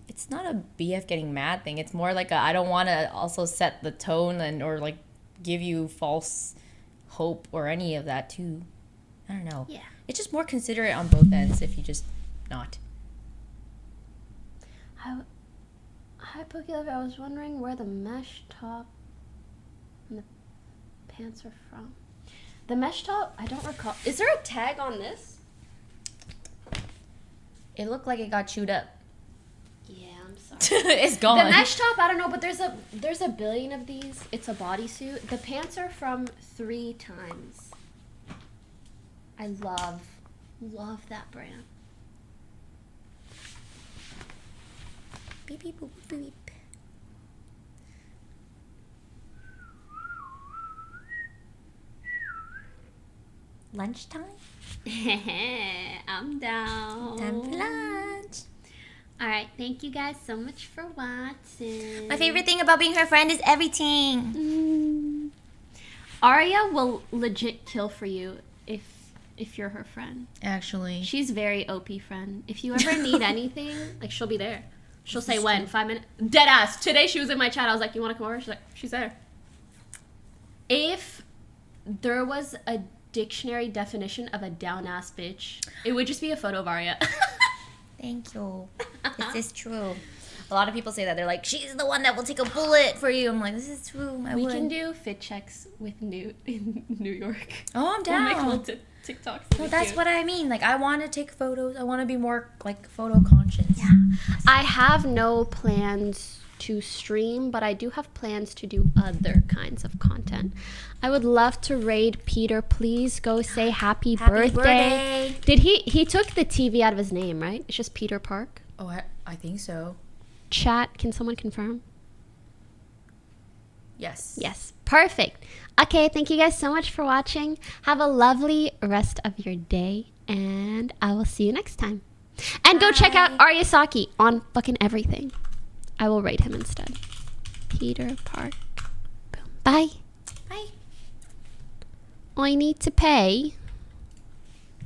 It's not a BF getting mad thing. It's more like I don't want to also set the tone or like give you false hope or any of that too. I don't know. Yeah. It's just more considerate on both ends if you just not. Hi, Pokylove. I was wondering where the mesh top and the pants are from. The mesh top, I don't recall. Is there a tag on this? It looked like it got chewed up. Yeah, I'm sorry. It's gone. The mesh top, I don't know, but there's a billion of these. It's a bodysuit. The pants are from 3 times. I love that brand. Beep, beep, boop, boop, beep. Lunchtime? I'm down. Time for lunch. Alright, thank you guys so much for watching. My favorite thing about being her friend is everything. Aria will legit kill for you if you're her friend. Actually. She's very OP friend. If you ever need anything, like, she'll be there. She'll say when, 5 minutes. Dead ass. Today she was in my chat. I was like, you want to come over? She's like, she's there. If there was a dictionary definition of a down ass bitch, it would just be a photo of Aria. Thank you. This is true. A lot of people say that. They're like, she's the one that will take a bullet for you. I'm like, this is true. We can do fit checks with Newt in New York. Oh, I'm down. We'll make TikToks. No, that's what I mean. Like, I want to take photos. I want to be more, like, photo conscious. Yeah. I have no plans to stream, but I do have plans to do other kinds of content. I would love to raid Peter. Please go say happy birthday. Did he took the TV out of his name, right? It's just Peter Park. Oh, I think so. Chat, can someone confirm? Yes. Yes. Perfect. Okay, thank you guys so much for watching. Have a lovely rest of your day, and I will see you next time. And go check out Ariasaki on fucking everything. I will rate him instead. Peter Park. Boom. Bye. Bye. I need to pay.